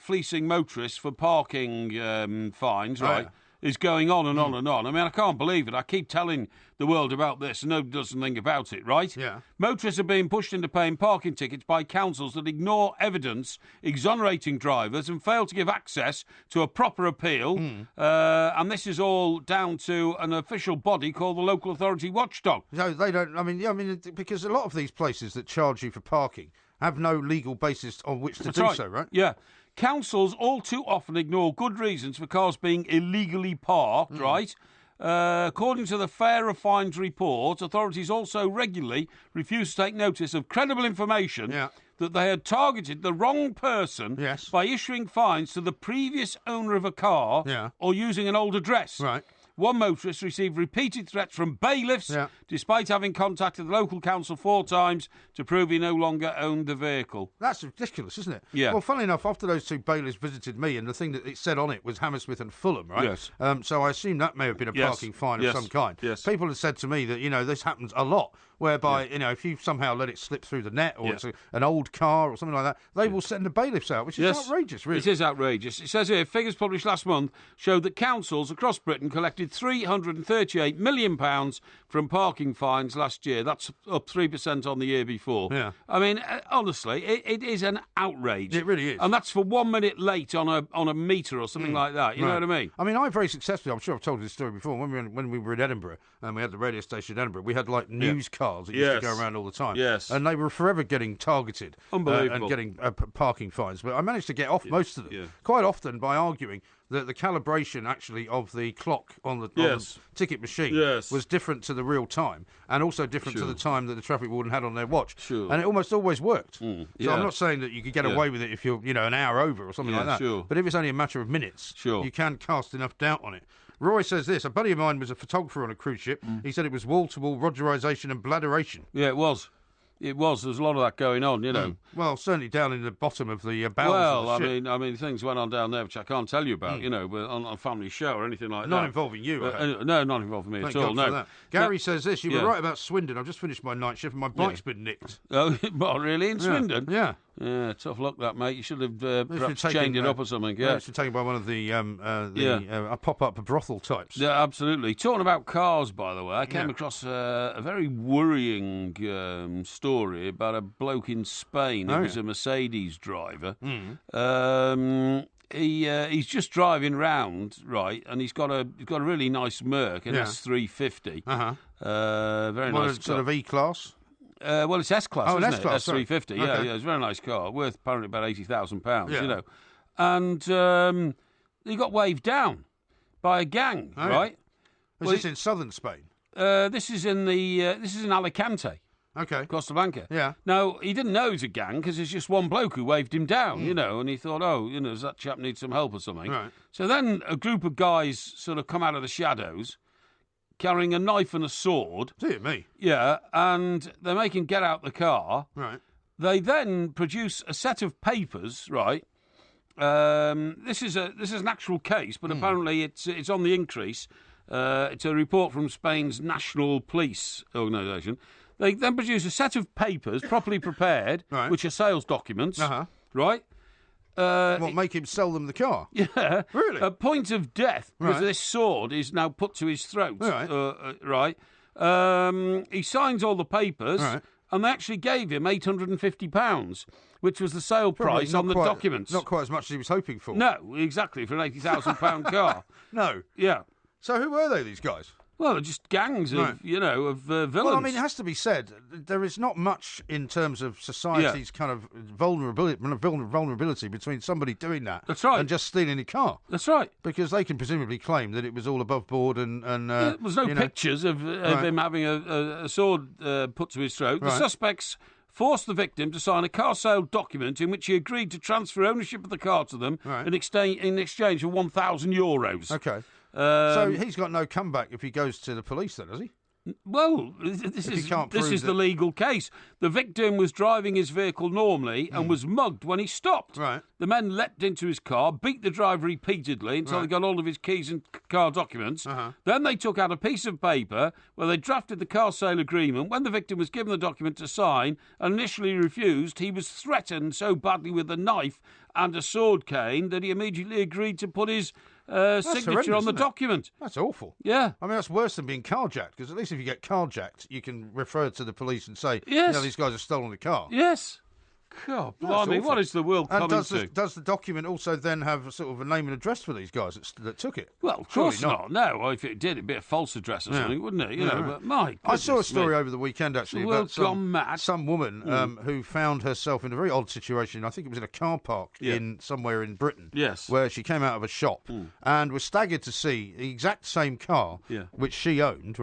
fleecing motorists for parking fines, right? Is going on and on and on. I mean, I can't believe it. I keep telling the world about this and nobody does anything about it, right? Yeah. Motorists are being pushed into paying parking tickets by councils that ignore evidence exonerating drivers and fail to give access to a proper appeal. And this is all down to an official body called the Local Authority Watchdog. No, they don't. I mean, because a lot of these places that charge you for parking have no legal basis on which to do so, right? Yeah. Councils all too often ignore good reasons for cars being illegally parked, right? According to the Fairer Fines report, authorities also regularly refuse to take notice of credible information that they had targeted the wrong person by issuing fines to the previous owner of a car or using an old address. Right. One motorist received repeated threats from bailiffs despite having contacted the local council 4 times to prove he no longer owned the vehicle. That's ridiculous, isn't it? Yeah. Well, funnily enough, after those 2 bailiffs visited me, and the thing that it said on it was Hammersmith and Fulham, right? Yes. So I assume that may have been a parking fine of some kind. Yes. People have said to me that, this happens a lot, whereby, if you somehow let it slip through the net or it's an old car or something like that, they will send the bailiffs out, which is outrageous, really. It is outrageous. It says here, figures published last month showed that councils across Britain collected collected £338 million from parking fines last year. That's up 3% on the year before. Yeah. I mean, honestly, it is an outrage. It really is. And that's for 1 minute late on a metre or something like that. You know what I mean? I mean, I very successfully, I'm sure I've told you this story before, when we were in Edinburgh, and we had the radio station in Edinburgh, we had like news cars that used to go around all the time. Yes. And they were forever getting targeted. Unbelievable. And getting parking fines. But I managed to get off most of them, quite often by arguing that the calibration actually of the clock on the ticket machine was different to the real time, and also different to the time that the traffic warden had on their watch. Sure. And it almost always worked. So I'm not saying that you could get away with it if you're an hour over or something like that. Sure. But if it's only a matter of minutes, you can cast enough doubt on it. Roy says this: a buddy of mine was a photographer on a cruise ship. He said it was wall-to-wall Rogerisation and bladderation. Yeah, it was. It was. There's a lot of that going on, you know. Well, certainly down in the bottom of the bowels of the ship. I mean, things went on down there which I can't tell you about, you know, but on a family show or anything like that. Not involving you, no, not involving me Thank at all. God for No. that. Gary says this: you were right about Swindon. I've just finished my night shift and my bike's been nicked. Oh, well, really? In Swindon? Yeah. Yeah, tough luck that, mate. You should have perhaps chained it up or something. Yeah, it's been taken by one of the pop-up brothel types. Yeah, absolutely. Talking about cars, by the way, I came across a very worrying story about a bloke in Spain. He was a Mercedes driver. He's just driving round, right, and he's got a really nice Merc, an S350. Very nice car. Sort of E-Class. Well, it's S-Class, isn't S-Class, it? S350, yeah, it's a very nice car, worth apparently about £80,000, you know. And he got waved down by a gang, right? Is this in southern Spain? This is in Alicante. Okay. Costa Blanca. Yeah. Now, he didn't know it was a gang because it's just one bloke who waved him down, you know, and he thought, does that chap need some help or something? Right. So then a group of guys sort of come out of the shadows carrying a knife and a sword. Dear me. Yeah, and they make him get out the car. Right. They then produce a set of papers, right? This is an actual case, but apparently it's on the increase. It's a report from Spain's National Police Organisation. They then produce a set of papers, properly prepared, which are sales documents, right? Make him sell them the car? Yeah. Really? A point of death, because this sword is now put to his throat. Right. He signs all the papers, and they actually gave him £850, which was the sale price on the documents. Not quite as much as he was hoping for. No, exactly, for an £80,000 car. No. Yeah. So who were they, these guys? Well, they're just gangs of, villains. Well, I mean, it has to be said, there is not much in terms of society's kind of vulnerability between somebody doing that and just stealing a car. That's right. Because they can presumably claim that it was all above board and there was no pictures of him having a sword put to his throat. The suspects forced the victim to sign a car sale document in which he agreed to transfer ownership of the car to them in exchange for €1,000. Okay. So he's got no comeback if he goes to the police, then, has he? Well, this is the legal case. The victim was driving his vehicle normally and was mugged when he stopped. Right. The men leapt into his car, beat the driver repeatedly until they got all of his keys and car documents. Then they took out a piece of paper where they drafted the car sale agreement. When the victim was given the document to sign and initially refused, he was threatened so badly with a knife and a sword cane that he immediately agreed to put his signature on the document. That's awful. Yeah. I mean, that's worse than being carjacked, because at least if you get carjacked, you can refer to the police and say, these guys have stolen the car. Yes. God, blimey, what is the world coming to? Does the document also then have a sort of a name and address for these guys that took it? Well, of course not. No, well, if it did, it'd be a false address or something, wouldn't it? But my goodness, I saw a story over the weekend, actually, about some woman who found herself in a very odd situation. I think it was in a car park somewhere in Britain, where she came out of a shop and was staggered to see the exact same car, which she owned,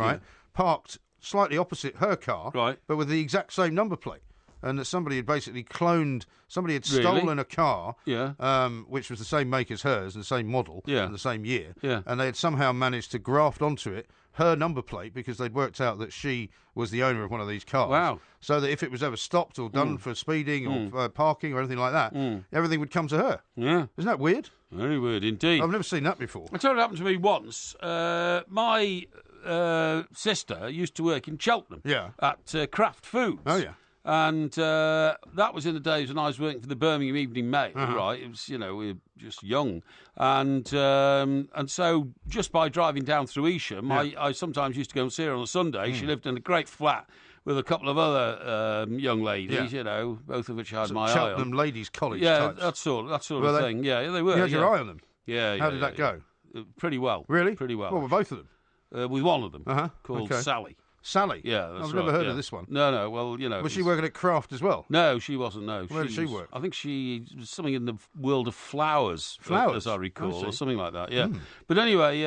parked slightly opposite her car, but with the exact same number plate. And that somebody had basically stolen a car, which was the same make as hers, and the same model, and the same year, and they had somehow managed to graft onto it her number plate because they'd worked out that she was the owner of one of these cars. Wow. So that if it was ever stopped or done for speeding or parking or anything like that, everything would come to her. Yeah. Isn't that weird? Very weird indeed. I've never seen that before. I told you it happened to me once. My sister used to work in Cheltenham at Kraft Foods. Oh, yeah. And that was in the days when I was working for the Birmingham Evening Mail, right? It was, we were just young. And so just by driving down through Evesham, I sometimes used to go and see her on a Sunday. She lived in a great flat with a couple of other young ladies, both of which I had my eye on. Cheltenham Ladies College types. that sort of thing. Yeah, they were. You had your eye on them? Yeah. How did that go? Pretty well. Really? Pretty well. Well, with both of them? With one of them, called Sally. Sally? Yeah, that's I've right, never heard of this one. No, well, Was she working at Craft as well? No, she wasn't, no. Where did she work? I think she was something in the world of flowers, as I recall, or something like that, yeah. But anyway,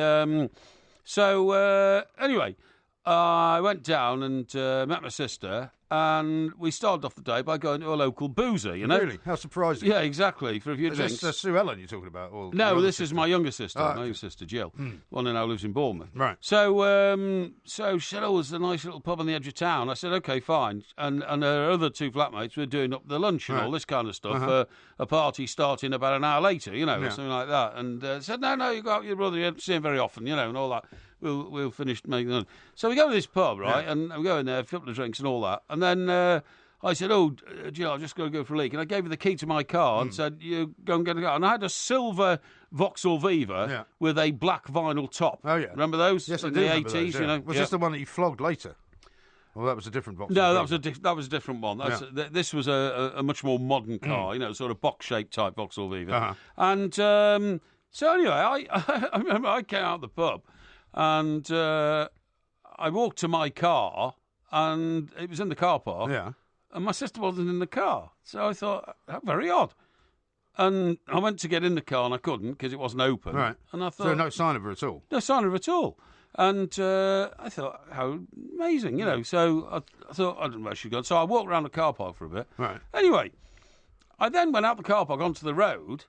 I went down and met my sister, and we started off the day by going to a local boozer, Really? How surprising. Yeah, exacshe for a few drinks. Is this Sue Ellen you're talking about? Or no, this is my younger sister, my younger sister, Jill. One who now lives in Bournemouth. Right. So she said, there's a nice little pub on the edge of town. I said, OK, fine. And her other two flatmates were doing up the lunch and all this kind of stuff for a party starting about an hour later, or something like that. And said, no, you got your brother, you don't see him very often, and all that. We'll finish making them. So we go to this pub, right? Yeah. And we go in there, a couple of drinks and all that. And then I said, Jill, I've just got to go for a leak. And I gave her the key to my car and said, you go and get a car. And I had a silver Vauxhall Viva with a black vinyl top. Oh, yeah. Remember those? Yes, in I do the remember 80s, those, Was this the one that you flogged later? Well, that was a different Vauxhall No, Viva. that was a different one. This was a much more modern car, sort of box-shaped type Vauxhall Viva. And so anyway, I remember I came out of the pub and I walked to my car and it was in the car park. Yeah. And my sister wasn't in the car. So I thought, how very odd. And I went to get in the car and I couldn't because it wasn't open. Right. And I thought, so no sign of her at all? No sign of her at all. And I thought, how amazing, So I thought, I don't know where she'd gone. So I walked around the car park for a bit. Right. Anyway, I then went out the car park onto the road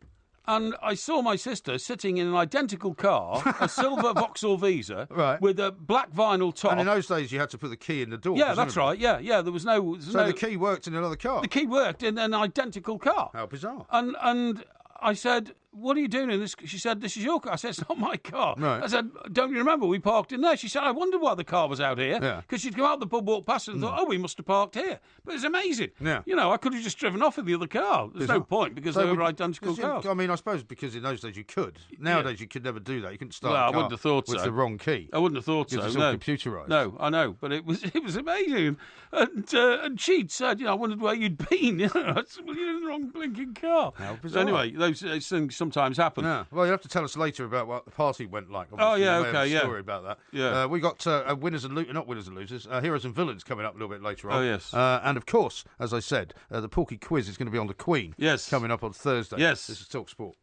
and I saw my sister sitting in an identical car, a silver Vauxhall Visa, with a black vinyl top. And in those days, you had to put the key in the door. Yeah, that's right. Yeah. There was no. So the key worked in another car. The key worked in an identical car. How bizarre! And I said, "What are you doing in this?" She said, "This is your car." I said, "It's not my car." Right. I said, "Don't you remember we parked in there?" She said, "I wondered why the car was out here." Yeah. Because she'd come out the pub, walk past it and thought, we must have parked here. But it's amazing. Yeah. I could have just driven off in the other car. There's no point because they were identical cars. I mean, I suppose because in those days you could. Nowadays you could never do that. You couldn't start a car I wouldn't have thought with so. the wrong key. I wouldn't have thought so. It's all computerised. No, I know, but it was amazing. And she'd said, I wondered where you'd been. I said, well, you're in the wrong blinking car. How bizarre. So anyway, those things sometimes happen. Yeah. Well, you have to tell us later about what the party went like. Obviously, a story about that. Yeah. We got winners and not winners and losers, heroes and villains coming up a little bit later on. Oh, yes. And of course, as I said, the Porky quiz is going to be on the Queen. Yes. Coming up on Thursday. Yes. This is Talk Sport.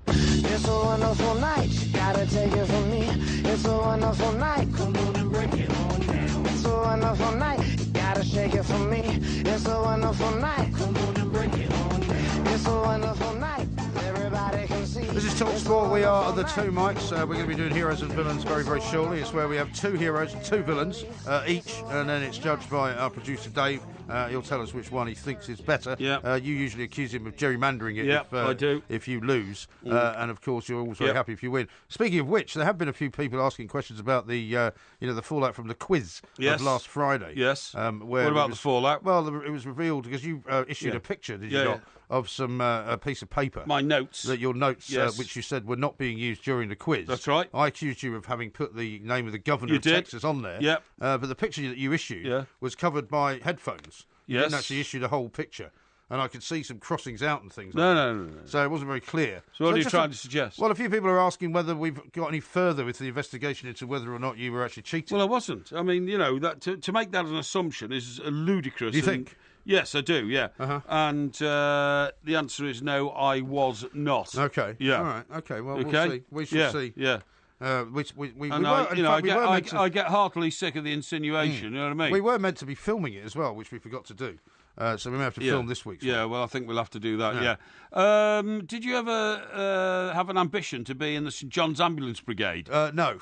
It's a wonderful night, you gotta take it from me. It's a wonderful night, come on and break it on down. It's a wonderful night, you gotta shake it from me. It's a wonderful night, come on and break it on down. It's a wonderful night, everybody can see. This is Talk Sport. We are the two mics. We're going to be doing heroes and villains very, very shortly. It's where we have two heroes and two villains each, and then it's judged by our producer Dave. He'll tell us which one he thinks is better. Yeah. You usually accuse him of gerrymandering it I do. if you lose. And, of course, you're always very happy if you win. Speaking of which, there have been a few people asking questions about the the fallout from the quiz of last Friday. Yes. What about the fallout? Well, it was revealed because you issued a picture, did you not, of some a piece of paper. My notes. Your notes, which you said were not being used during the quiz. That's right. I accused you of having put the name of the governor of Texas on there. Yep. But the picture that you issued was covered by headphones. You didn't actually issue the whole picture. And I could see some crossings out and things like that. No. So it wasn't very clear. So what are you trying to suggest? Well, a few people are asking whether we've got any further with the investigation into whether or not you were actually cheating. Well, I wasn't. I mean, that to make that an assumption is ludicrous. Do you think? Yes, I do, yeah. And the answer is no, I was not. Okay. Yeah. All right. Okay, well, we'll see. We shall see. Yeah. I get heartily sick of the insinuation, you know what I mean? We were meant to be filming it as well, which we forgot to do. So we may have to film this week. Yeah, well, I think we'll have to do that, yeah. Did you ever have an ambition to be in the St John's Ambulance Brigade? No.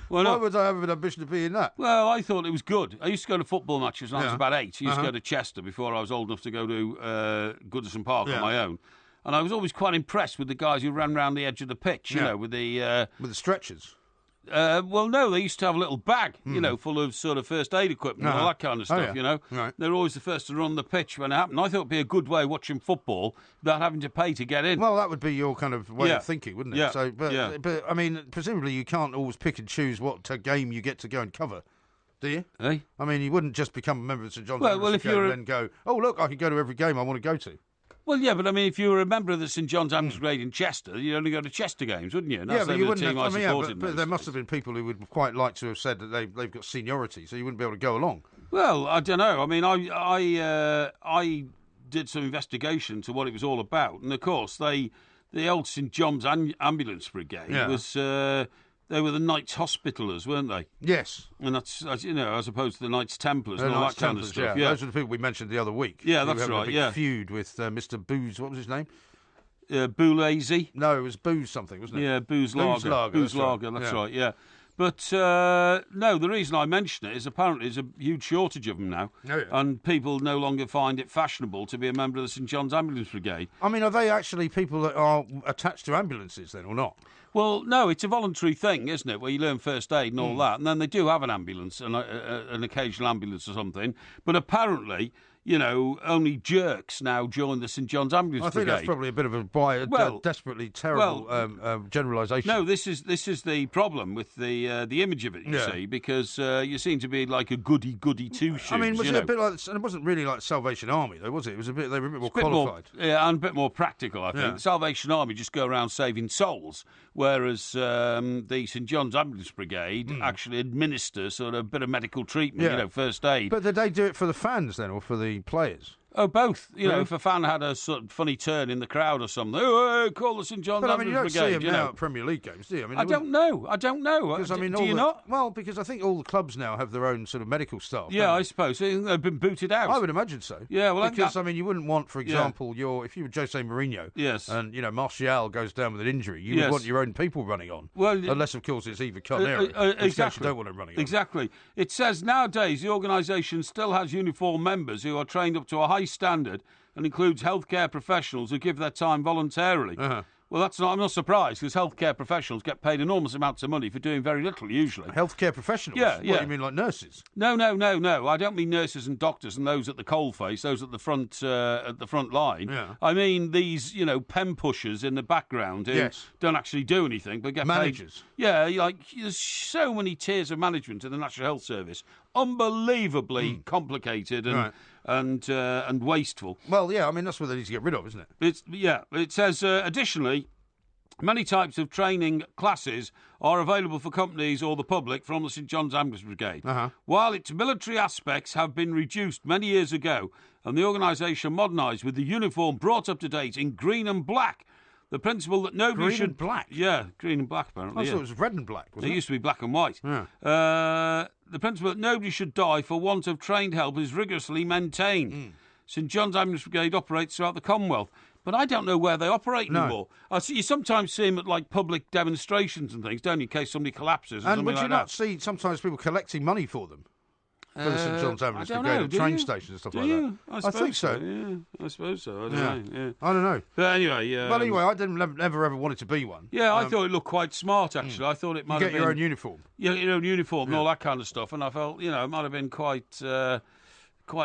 Why would I have an ambition to be in that? Well, I thought it was good. I used to go to football matches when I was about 8. I used to go to Chester before I was old enough to go to Goodison Park on my own. And I was always quite impressed with the guys who ran round the edge of the pitch, with the stretchers. Well, no, they used to have a little bag, full of sort of first aid equipment and all that kind of stuff, Right. They're always the first to run the pitch when it happened. I thought it'd be a good way of watching football without having to pay to get in. Well, that would be your kind of way of thinking, wouldn't it? Yeah. So, but I mean, presumably you can't always pick and choose what game you get to go and cover. Do you? Eh? I mean, you wouldn't just become a member of St John's well, if you're and then go, oh, look, I can go to every game I want to go to. Well, yeah, but I mean, if you were a member of the St John's Ambulance Brigade in Chester, you'd only go to Chester games, wouldn't you? And Yeah, but you wouldn't have. But there must have been people who would quite like to have said that they've got seniority, so you wouldn't be able to go along. Well, I don't know. I mean, I did some investigation to what it was all about, and of course, the old St John's Ambulance Brigade was. They were the Knights Hospitallers, weren't they? Yes. And that's as opposed to the Knights Templars and all that kind of stuff. Yeah. Those are the people we mentioned the other week. Yeah, that's right. A big feud with Mr. Booze. What was his name? Boulazy. No, it was Booze something, wasn't it? Yeah, Booze Lager. Booze Lager. That's right. Yeah. But no, the reason I mention it is apparently there's a huge shortage of them now, and people no longer find it fashionable to be a member of the St John's Ambulance Brigade. I mean, are they actually people that are attached to ambulances then, or not? Well, no, it's a voluntary thing, isn't it, where you learn first aid and all that, and then they do have an ambulance, an occasional ambulance or something, but apparently... only jerks now join the St John's Ambulance Brigade. I think that's probably a bit of a desperately terrible generalisation. No, this is the problem with the image of it, you see, because you seem to be like a goody two-shoes. I mean, was it a bit like... And it wasn't really like Salvation Army, though, was it? It was they were a bit more qualified. And a bit more practical, I think. Yeah. Salvation Army just go around saving souls, whereas the St John's Ambulance Brigade actually administer sort of a bit of medical treatment, first aid. But did they do it for the fans, then, or for the players? Oh, both. If a fan had a sort of funny turn in the crowd or something, call the St John's Ambulance Brigade. But I mean, you don't see them now at Premier League games, do you? I mean, I don't know. Because, I mean, do you not? Well, because I think all the clubs now have their own sort of medical staff. Yeah, I suppose. They've been booted out. I would imagine so. Yeah, well, because, I mean, you wouldn't want, for example, if you were Jose Mourinho, yes, and, Martial goes down with an injury, you would want your own people running on. Well, unless, of course, it's Eva Carnero. Exactly. You don't want them running on. Exactly. It says nowadays the organisation still has uniformed members who are trained up to a high standard and includes healthcare professionals who give their time voluntarily. Uh-huh. Well, I'm not surprised, because healthcare professionals get paid enormous amounts of money for doing very little, usually. Healthcare professionals? Yeah. What, you mean like nurses? No. I don't mean nurses and doctors and those at the coalface, those at the front line. Yeah. I mean these, pen pushers in the background who don't actually do anything, but get managers. Paid. Yeah, there's so many tiers of management in the National Health Service. Unbelievably complicated and wasteful. Well, yeah, I mean, that's what they need to get rid of, isn't it? It says, additionally, many types of training classes are available for companies or the public from the St John's Ambulance Brigade. Uh-huh. While its military aspects have been reduced many years ago and the organisation modernised with the uniform brought up to date in green and black, the principle that nobody green should... and black? Yeah, green and black, apparently. I thought it was red and black, wasn't it? It used to be black and white. Yeah. The principle that nobody should die for want of trained help is rigorously maintained. St John's Ambulance Brigade operates throughout the Commonwealth, but I don't know where they operate anymore. You sometimes see them at like public demonstrations and things, don't you, in case somebody collapses or and something would like you not see sometimes people collecting money for them? For the St John's Ambulance Brigade at train stations and stuff like that. I think so. Yeah, I suppose so. I don't know. Yeah. I don't know. But anyway, I never ever wanted to be one. Yeah, I thought it looked quite smart actually. I thought it might have been your own uniform. Yeah, your own uniform and all that kind of stuff, and I felt it might have been quite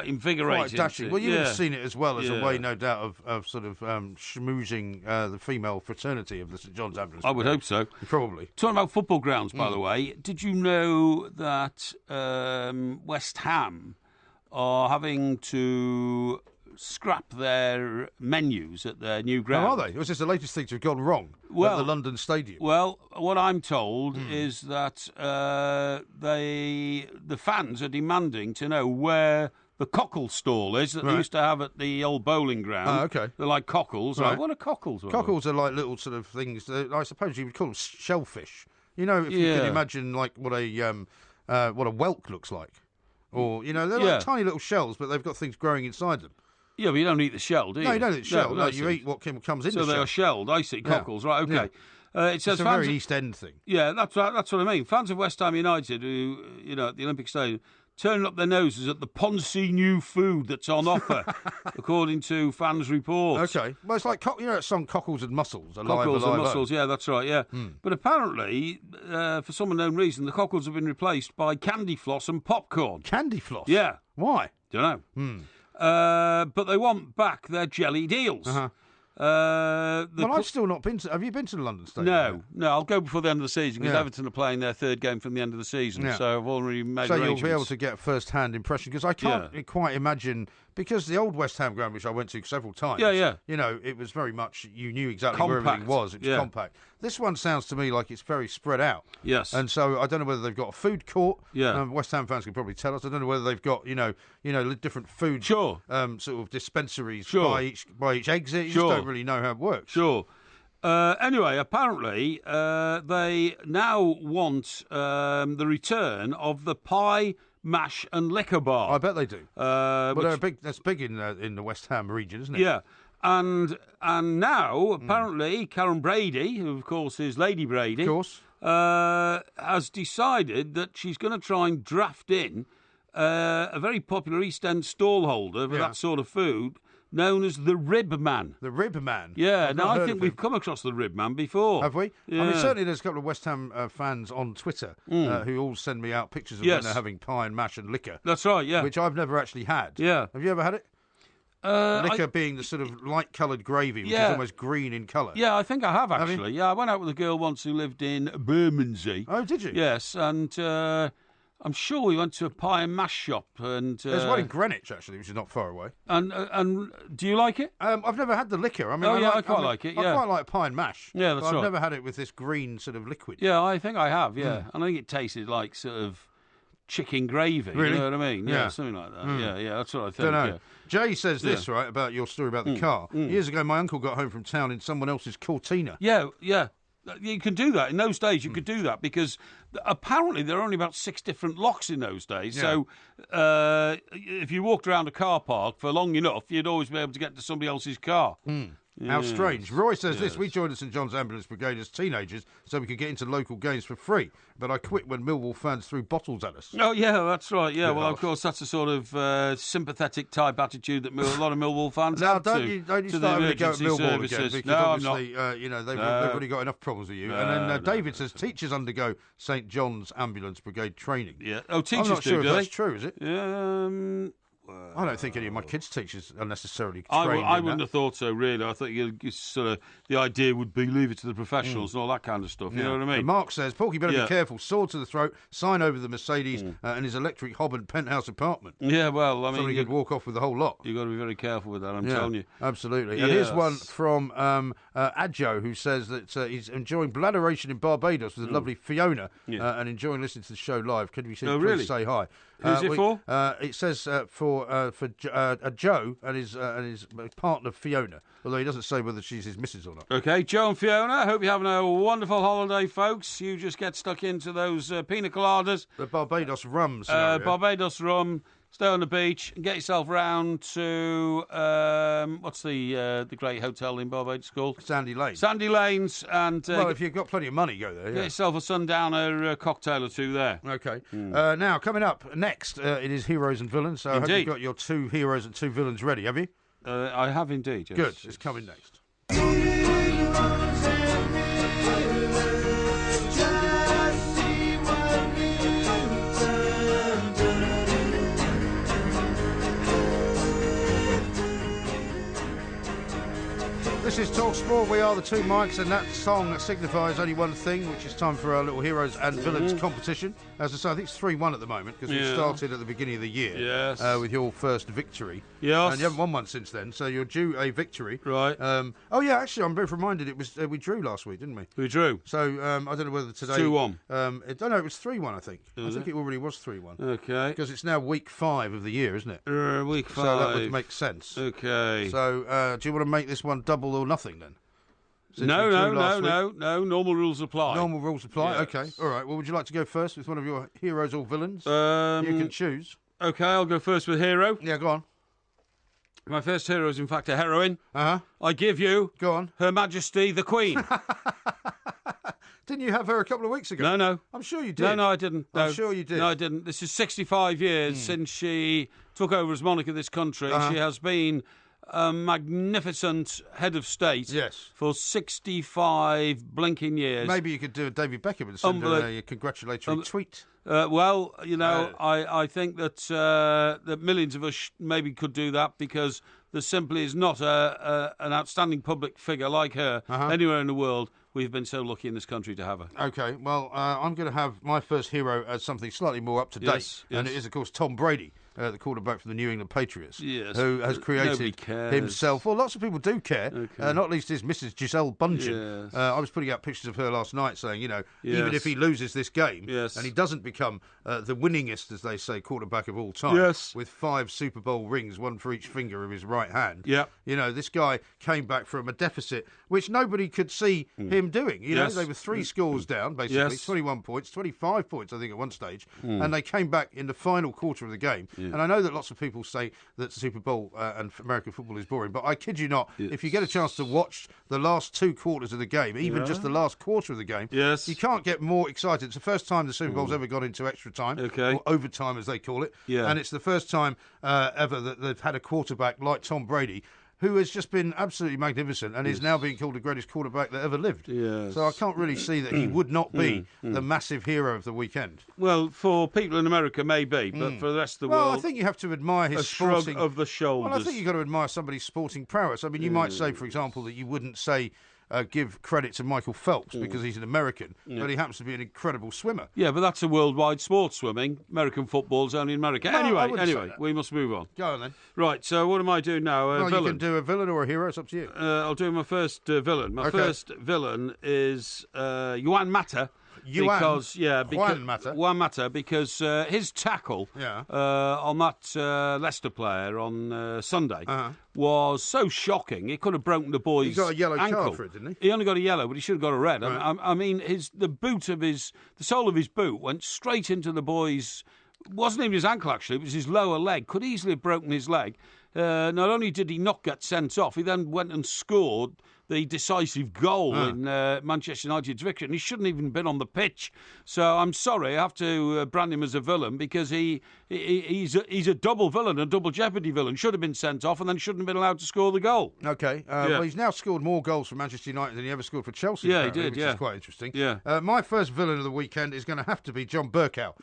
invigorating. Quite dashing. Well, you would have seen it as well as a way, no doubt, of sort of schmoozing the female fraternity of the St John's Ambulance Brigade. I would hope so. Probably. Talking about football grounds, by the way, did you know that West Ham are having to scrap their menus at their new ground? Oh, are they? Was this the latest thing to have gone wrong at the London Stadium? Well, what I'm told is that the fans are demanding to know where the cockle stall is that they used to have at the old bowling ground. Oh, okay. They're like cockles. Right. What are cockles? Cockles are like little sort of things that I suppose you would call them shellfish. If you can imagine like what a whelk looks like. Or, they're like tiny little shells, but they've got things growing inside them. Yeah, but you don't eat the shell, do you? No, you don't eat the shell. No, you eat what comes in the shell. So they are shelled. I see. Cockles, right, okay. Yeah. It says it's a very East End thing. Yeah, that's what I mean. Fans of West Ham United, who, at the Olympic Stadium, turning up their noses at the poncy new food that's on offer, according to fans' reports. Okay. Well, it's like, that song Cockles and Mussels. Cockles and Mussels, yeah, that's right, yeah. But apparently, for some unknown reason, the cockles have been replaced by candy floss and popcorn. Candy floss? Yeah. Why? Don't know. But they want back their jellied eels. Uh-huh. I've still not been to... Have you been to the London Stadium? No, I'll go before the end of the season because Everton are playing their third game from the end of the season, so I've already made arrangements. So you'll be able to get a first-hand impression, because I can't quite imagine... Because the old West Ham ground, which I went to several times, it was very much, you knew exactly compact. where everything was. It was compact. This one sounds to me like it's very spread out. Yes. And so I don't know whether they've got a food court. Yeah. West Ham fans can probably tell us. I don't know whether they've got, different food sort of dispensaries by each exit. You just don't really know how it works. Sure. Anyway, apparently they now want the return of the pie, mash and liquor bar. I bet they do. That's big in the West Ham region, isn't it? Yeah. And now, apparently, Karen Brady, who, of course, is Lady Brady, has decided that she's going to try and draft in a very popular East End stallholder for that sort of food, known as the Rib Man. The Rib Man? Yeah, now I think we've come across the Rib Man before. Have we? Yeah. I mean, certainly there's a couple of West Ham fans on Twitter who all send me out pictures of when they're having pie and mash and liquor. That's right, yeah. Which I've never actually had. Yeah. Have you ever had it? Liquor being the sort of light-coloured gravy, which is almost green in colour. Yeah, I think I have, actually. I went out with a girl once who lived in Bermondsey. Oh, did you? Yes, and I'm sure we went to a pie and mash shop. And there's one in Greenwich, actually, which is not far away. And do you like it? I've never had the liquor. I mean, I quite like it, yeah. I quite like pie and mash. Yeah, that's right. I've never had it with this green sort of liquid. Yeah, I think I have, yeah. And I think it tasted like sort of chicken gravy. Really? You know what I mean? Yeah, something like that. Yeah, that's what I think. Don't know. Yeah. Jay says this, right, about your story about the car. Years ago, my uncle got home from town in someone else's Cortina. Yeah. You can do that. In those days, you could do that because apparently there are only about 6 different locks in those days. Yeah. So if you walked around a car park for long enough, you'd always be able to get to somebody else's car. How strange. Roy says this, we joined the St John's Ambulance Brigade as teenagers so we could get into local games for free, but I quit when Millwall fans threw bottles at us. Oh, yeah, that's right. Yeah, well, of course, that's a sort of sympathetic type attitude that a lot of Millwall fans have don't you start to go at Millwall services. Again, because obviously, they've already got enough problems with you. And then David says teachers undergo St John's Ambulance Brigade training. Yeah. Oh, teachers I'm not sure do if that's true, is it? Yeah, I don't think any of my kids' teachers are necessarily trained. I wouldn't have thought so, really. I thought you sort of the idea would be leave it to the professionals and all that kind of stuff. You know what I mean? And Mark says, Porky better be careful. Sword to the throat, sign over the Mercedes and his electric hob and penthouse apartment. Yeah, well, I mean, somebody could walk off with the whole lot. You've got to be very careful with that. I'm telling you. Absolutely. And here's one from Adjo, who says that he's enjoying bladderation in Barbados with the lovely Fiona and enjoying listening to the show live. Could we please say hi? Who's it for? It says for Joe and his partner Fiona, although he doesn't say whether she's his missus or not. Okay, Joe and Fiona, I hope you're having a wonderful holiday, folks. You just get stuck into those pina coladas. The Barbados rum scenario. Barbados rum. Stay on the beach and get yourself round to what's the great hotel in Barbados called? Sandy Lane. Sandy Lanes, and if you've got plenty of money, go there. Get yourself a sundowner cocktail or two there. Okay. Now coming up next, it is heroes and villains. So I hope you've got your 2 heroes and 2 villains ready. Have you? I have indeed. Yes. Good. It's coming next. This is Talk Sport. We are the 2 mics, and that song signifies only one thing, which is time for our little heroes and villains competition. As I say, I think it's 3-1 at the moment because we started at the beginning of the year with your first victory. Yes. And you haven't won one since then, so you're due a victory. Right. Actually, I'm very reminded it was we drew last week, didn't we? We drew. So I don't know whether today 2-1. I don't know. It was 3-1. I think. I think it already was 3-1. Okay. Because it's now week 5 of the year, isn't it? Week 5. So that would make sense. Okay. So do you want to make this one double or nothing then? No. Normal rules apply. Normal rules apply? Yes. Okay. All right. Well, would you like to go first with one of your heroes or villains? You can choose. Okay, I'll go first with hero. Yeah, go on. My first hero is, in fact, a heroine. Uh-huh. I give you... Go on. Her Majesty the Queen. Didn't you have her a couple of weeks ago? No. I'm sure you did. No, I didn't. No. I'm sure you did. No, I didn't. This is 65 years since she took over as monarch of this country. She has been a magnificent head of state for 65 blinking years. Maybe you could do a David Beckham and send her a congratulatory tweet. Well, I think that that millions of us maybe could do that, because there simply is not an outstanding public figure like her anywhere in the world. We've been so lucky in this country to have her. OK, well, I'm going to have my first hero as something slightly more up to date. And it is, of course, Tom Brady, the quarterback from the New England Patriots, who has created himself. Well, lots of people do care, not least his Mrs. Giselle Bundchen. I was putting out pictures of her last night saying, even if he loses this game and he doesn't become the winningest, as they say, quarterback of all time, with 5 Super Bowl rings, one for each finger of his right hand, this guy came back from a deficit which nobody could see him doing. They were 3 scores down, basically, 21 points, 25 points, I think, at one stage, and they came back in the final quarter of the game. And I know that lots of people say that Super Bowl and American football is boring, but I kid you not, if you get a chance to watch the last 2 quarters of the game, even just the last quarter of the game, you can't get more excited. It's the first time the Super Bowl's ever got into extra time, or overtime as they call it, and it's the first time ever that they've had a quarterback like Tom Brady, who has just been absolutely magnificent and is now being called the greatest quarterback that ever lived. So I can't really see that he would not be the massive hero of the weekend. Well, for people in America, maybe, but for the rest of the world... Well, I think you have to admire his shrug of the shoulders. Well, I think you've got to admire somebody's sporting prowess. I mean, you might say, for example, that you wouldn't say... give credit to Michael Phelps because he's an American, but he happens to be an incredible swimmer. Yeah, but that's a worldwide sport, swimming. American football's only in America. No, anyway, we must move on. Go on then. Right, so what am I doing now? Well, villain. You can do a villain or a hero, it's up to you. I'll do my first villain. My first villain is Juan Mata. Juan Mata, because his tackle on that Leicester player on Sunday was so shocking. It could have broken the boy's ankle. He got a yellow card for it, didn't he? He only got a yellow, but he should have got a red. Right. I mean, the sole of his boot went straight into the boy's. Wasn't even his ankle, actually. It was his lower leg. Could easily have broken his leg. Not only did he not get sent off, he then went and scored the decisive goal in Manchester United's victory, and he shouldn't even been on the pitch. So I'm sorry, I have to brand him as a villain, because he's a double villain, a double jeopardy villain. Should have been sent off and then shouldn't have been allowed to score the goal. OK. Well, he's now scored more goals for Manchester United than he ever scored for Chelsea. Yeah, he did, which is quite interesting. My first villain of the weekend is going to have to be John Bercow.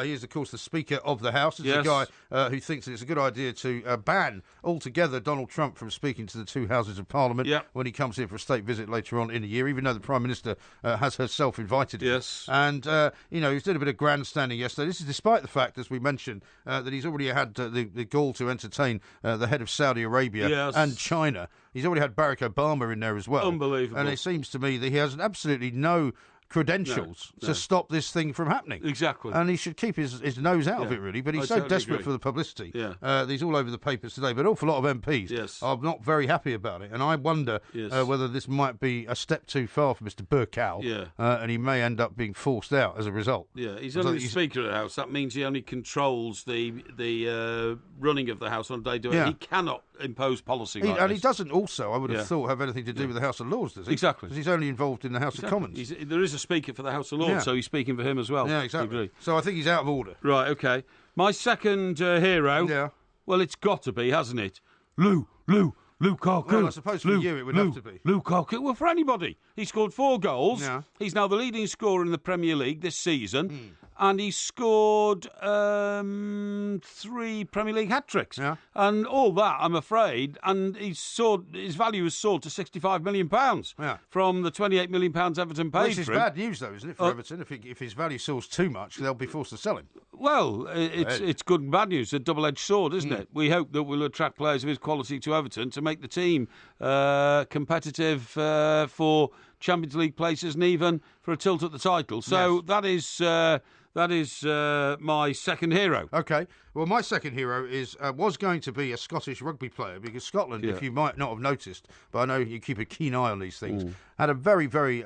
He is, of course, the Speaker of the House. He's a guy who thinks that it's a good idea to ban altogether Donald Trump from speaking to the 2 houses of Parliament when he comes here for a state visit later on in the year, even though the Prime Minister has herself invited him. And, he's done a bit of grandstanding yesterday. This is despite the fact, as we mentioned, that he's already had the gall to entertain the head of Saudi Arabia and China. He's already had Barack Obama in there as well. Unbelievable. And it seems to me that he has absolutely no credentials to stop this thing from happening. Exactly. And he should keep his nose out of it, really. But he's so desperate for the publicity. He's all over the papers today. But an awful lot of MPs are not very happy about it. And I wonder whether this might be a step too far for Mr. Bercow. And he may end up being forced out as a result. He's only the Speaker of the House. That means he only controls the running of the House on a day-to-day. He cannot impose policy like and this. he doesn't also, I would have thought, have anything to do with the House of Lords, does he? Exactly. Because he's only involved in the House of Commons. There is a Speaker for the House of Lords, so he's speaking for him as well. Yeah, exactly. So I think he's out of order. Right, OK. My second hero, well, it's got to be, hasn't it? Lukaku. Well, I suppose for you it would have to be. Lukaku. Well, for anybody. He scored 4 goals. He's now the leading scorer in the Premier League this season. And he scored 3 Premier League hat-tricks. And all that, I'm afraid, and his value has soared to £65 million from the £28 million Everton paid for him. Which is bad news, though, isn't it, for Everton? If his value soars too much, they'll be forced to sell him. Well, it's good and bad news. A double-edged sword, isn't it? We hope that we'll attract players of his quality to Everton to make the team competitive for Champions League places and even for a tilt at the title. So that is my second hero. OK. Well, my second hero was going to be a Scottish rugby player, because Scotland, if you might not have noticed, but I know you keep a keen eye on these things, had a very, very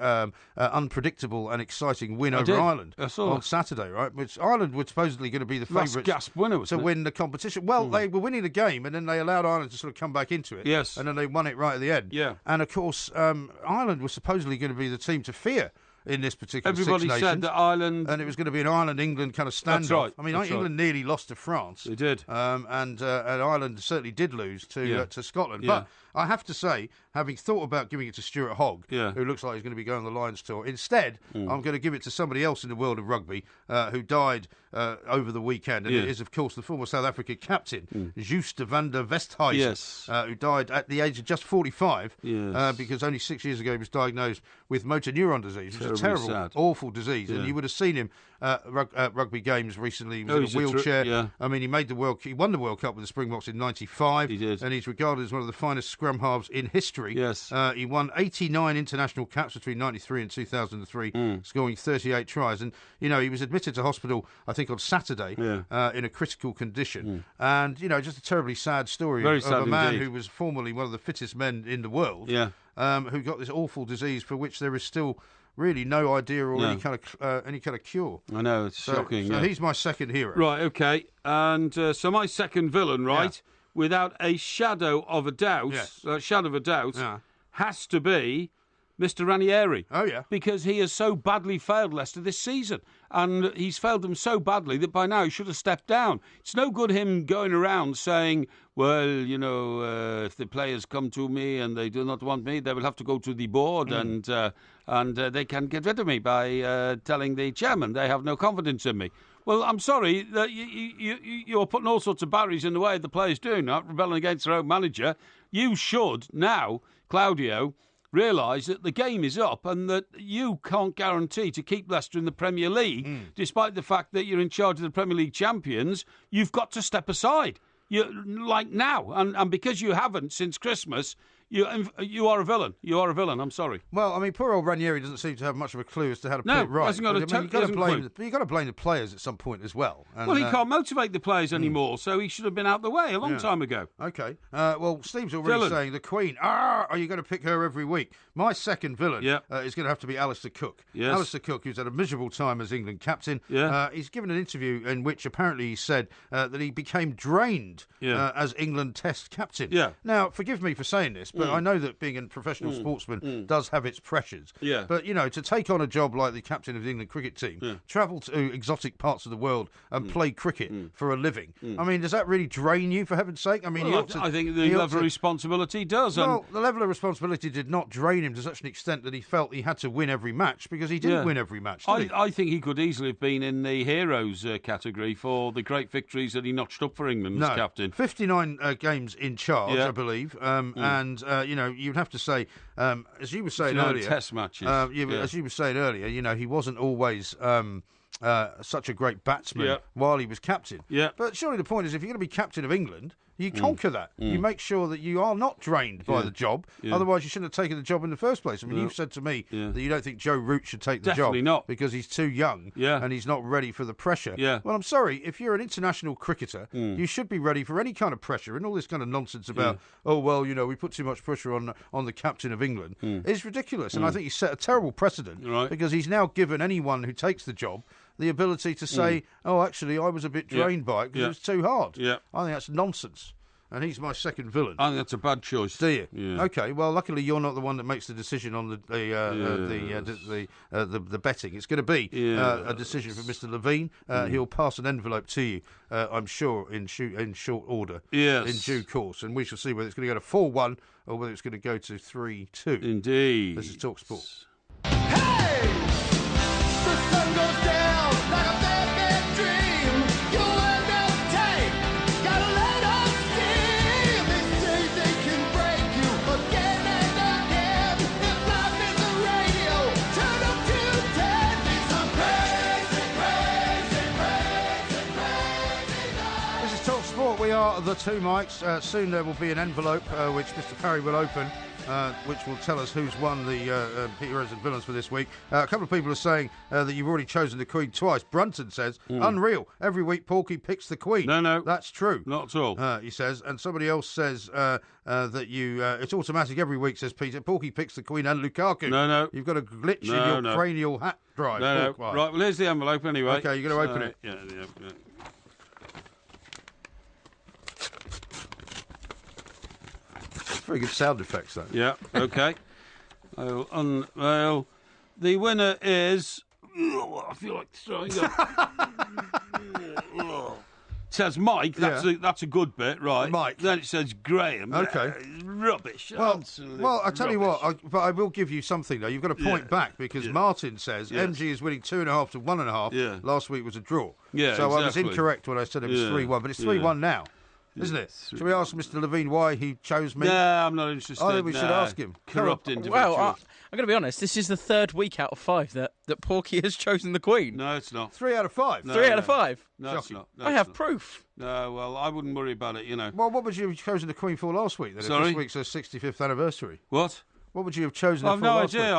unpredictable and exciting win over Ireland on Saturday, right? Which Ireland were supposedly going to be the favourites to win the competition. Well, they were winning the game, and then they allowed Ireland to sort of come back into it. And then they won it right at the end. And, of course, Ireland was supposedly going to be the team to fear in this particular Everybody Six said Nations. that Ireland... And it was going to be an Ireland-England kind of standoff. That's right. I mean, England nearly lost to France. They did. And Ireland certainly did lose to Scotland. Yeah. But I have to say, having thought about giving it to Stuart Hogg, Yeah. who looks like he's going to be going on the Lions tour, instead, I'm going to give it to somebody else in the world of rugby who died over the weekend. And it is, of course, the former South African captain, Joost van der Westhuizen, who died at the age of just 45 because only 6 years ago he was diagnosed with motor neuron disease, which is a terrible, awful disease. And you would have seen him at rugby games recently. He was in a wheelchair. I mean, he won the World Cup with the Springboks in '95. He did. And he's regarded as one of the finest scrum halves in history. Yes. He won 89 international caps between 93 and 2003, scoring 38 tries. And, you know, he was admitted to hospital, I think, on Saturday in a critical condition. And, you know, just a terribly sad story of a man who was formerly one of the fittest men in the world, who got this awful disease for which there is still really no idea or any kind of cure. I know, it's shocking. So he's my second hero. Right, okay. And so my second villain, without a shadow of a doubt, has to be Mr. Ranieri. Oh, yeah. Because he has so badly failed Leicester this season. And he's failed them so badly that by now he should have stepped down. It's no good him going around saying, well, you know, if the players come to me and they do not want me, they will have to go to the board and they can get rid of me by telling the chairman they have no confidence in me. Well, I'm sorry, that you're putting all sorts of barriers in the way of the players doing that, rebelling against their own manager. You should now, Claudio, realise that the game is up and that you can't guarantee to keep Leicester in the Premier League, despite the fact that you're in charge of the Premier League champions. You've got to step aside. Like now, and because you haven't since Christmas, you are a villain. You are a villain. I'm sorry. Well, I mean, poor old Ranieri doesn't seem to have much of a clue as to how to put it right. Hasn't got you've got to blame the players at some point as well. And, well, he can't motivate the players anymore, so he should have been out the way a long time ago. Okay. Well, Steve's already saying the Queen. Are you going to pick her every week? My second villain is going to have to be Alistair Cook. Yes. Alistair Cook, who's had a miserable time as England captain. He's given an interview in which apparently he said that he became drained as England Test captain. Now, forgive me for saying this, but I know that being a professional sportsman does have its pressures. But, you know, to take on a job like the captain of the England cricket team, travel to exotic parts of the world and play cricket for a living, I mean, does that really drain you, for heaven's sake? I mean, I think the level of responsibility does. Well, the level of responsibility did not drain him to such an extent that he felt he had to win every match, because he didn't win every match, did he? I think he could easily have been in the heroes category for the great victories that he notched up for England as captain. 59 games in charge, I believe, and, you know, you'd have to say, as you were saying earlier, Test matches. As you were saying earlier, you know, he wasn't always such a great batsman while he was captain. But surely the point is, if you're going to be captain of England, you conquer that. You make sure that you are not drained by the job. Otherwise, you shouldn't have taken the job in the first place. I mean, you've said to me that you don't think Joe Root should take the Definitely job not. because he's too young and he's not ready for the pressure. Well, I'm sorry, if you're an international cricketer, you should be ready for any kind of pressure. And all this kind of nonsense about, oh, well, you know, we put too much pressure on the captain of England is ridiculous. And I think he's set a terrible precedent because he's now given anyone who takes the job the ability to say, oh, actually, I was a bit drained by it because it was too hard. I think that's nonsense. And he's my second villain. I think that's a bad choice. Do you? Yeah. Okay. Well, luckily you're not the one that makes the decision on the betting. It's going to be a decision for Mr. Levine. He'll pass an envelope to you, I'm sure, in short order. Yes. In due course, and we shall see whether it's going to go to 4-1 or whether it's going to go to 3-2. Indeed. This is Talk Sport. Hey! The sun goes down like a bad, bad dream. You end up tight, gotta let off steam. They say they can break you again and again. If life is a radio, turn up to 10. It's some crazy, crazy, crazy, crazy night. This is Talk Sport. We are the two mics. Soon there will be an envelope which Mr. Parry will open. Which will tell us who's won the heroes and villains for this week. A couple of people are saying that you've already chosen the Queen twice. Brunton says, unreal. Every week Porky picks the Queen. No. That's true. Not at all. He says. And somebody else says that you it's automatic every week, says Peter. Porky picks the Queen and Lukaku. No. You've got a glitch in your cranial hat drive. No. Right, well, here's the envelope anyway. Okay, you're going to open it. Yeah. Very good sound effects, though. Yeah, okay. I'll unveil The winner is... I feel like throwing up. It says Mike, that's a good bit, right? Mike. Then it says Graham. Okay. Rubbish. Well, I tell you what, but I will give you something, though. You've got to point back, because Martin says MG is winning 2.5 to 1.5. Yeah. Last week was a draw. Yeah, so exactly. I was incorrect when I said it was 3-1, but it's 3-1 now. Isn't it? Should we ask Mr. Levine why he chose me? No, I'm not interested. I think we should ask him. Corrupt individuals. Well, I'm going to be honest, this is the third week out of 5 that Porky has chosen the Queen. No, it's not. 3 out of 5? No, 3 out of 5? No, it's not. No, I have proof. No, well, I wouldn't worry about it, Well, what would you have chosen the Queen for last week, then? Sorry? This week's her 65th anniversary. What? What would you have chosen her I've for no last idea. week?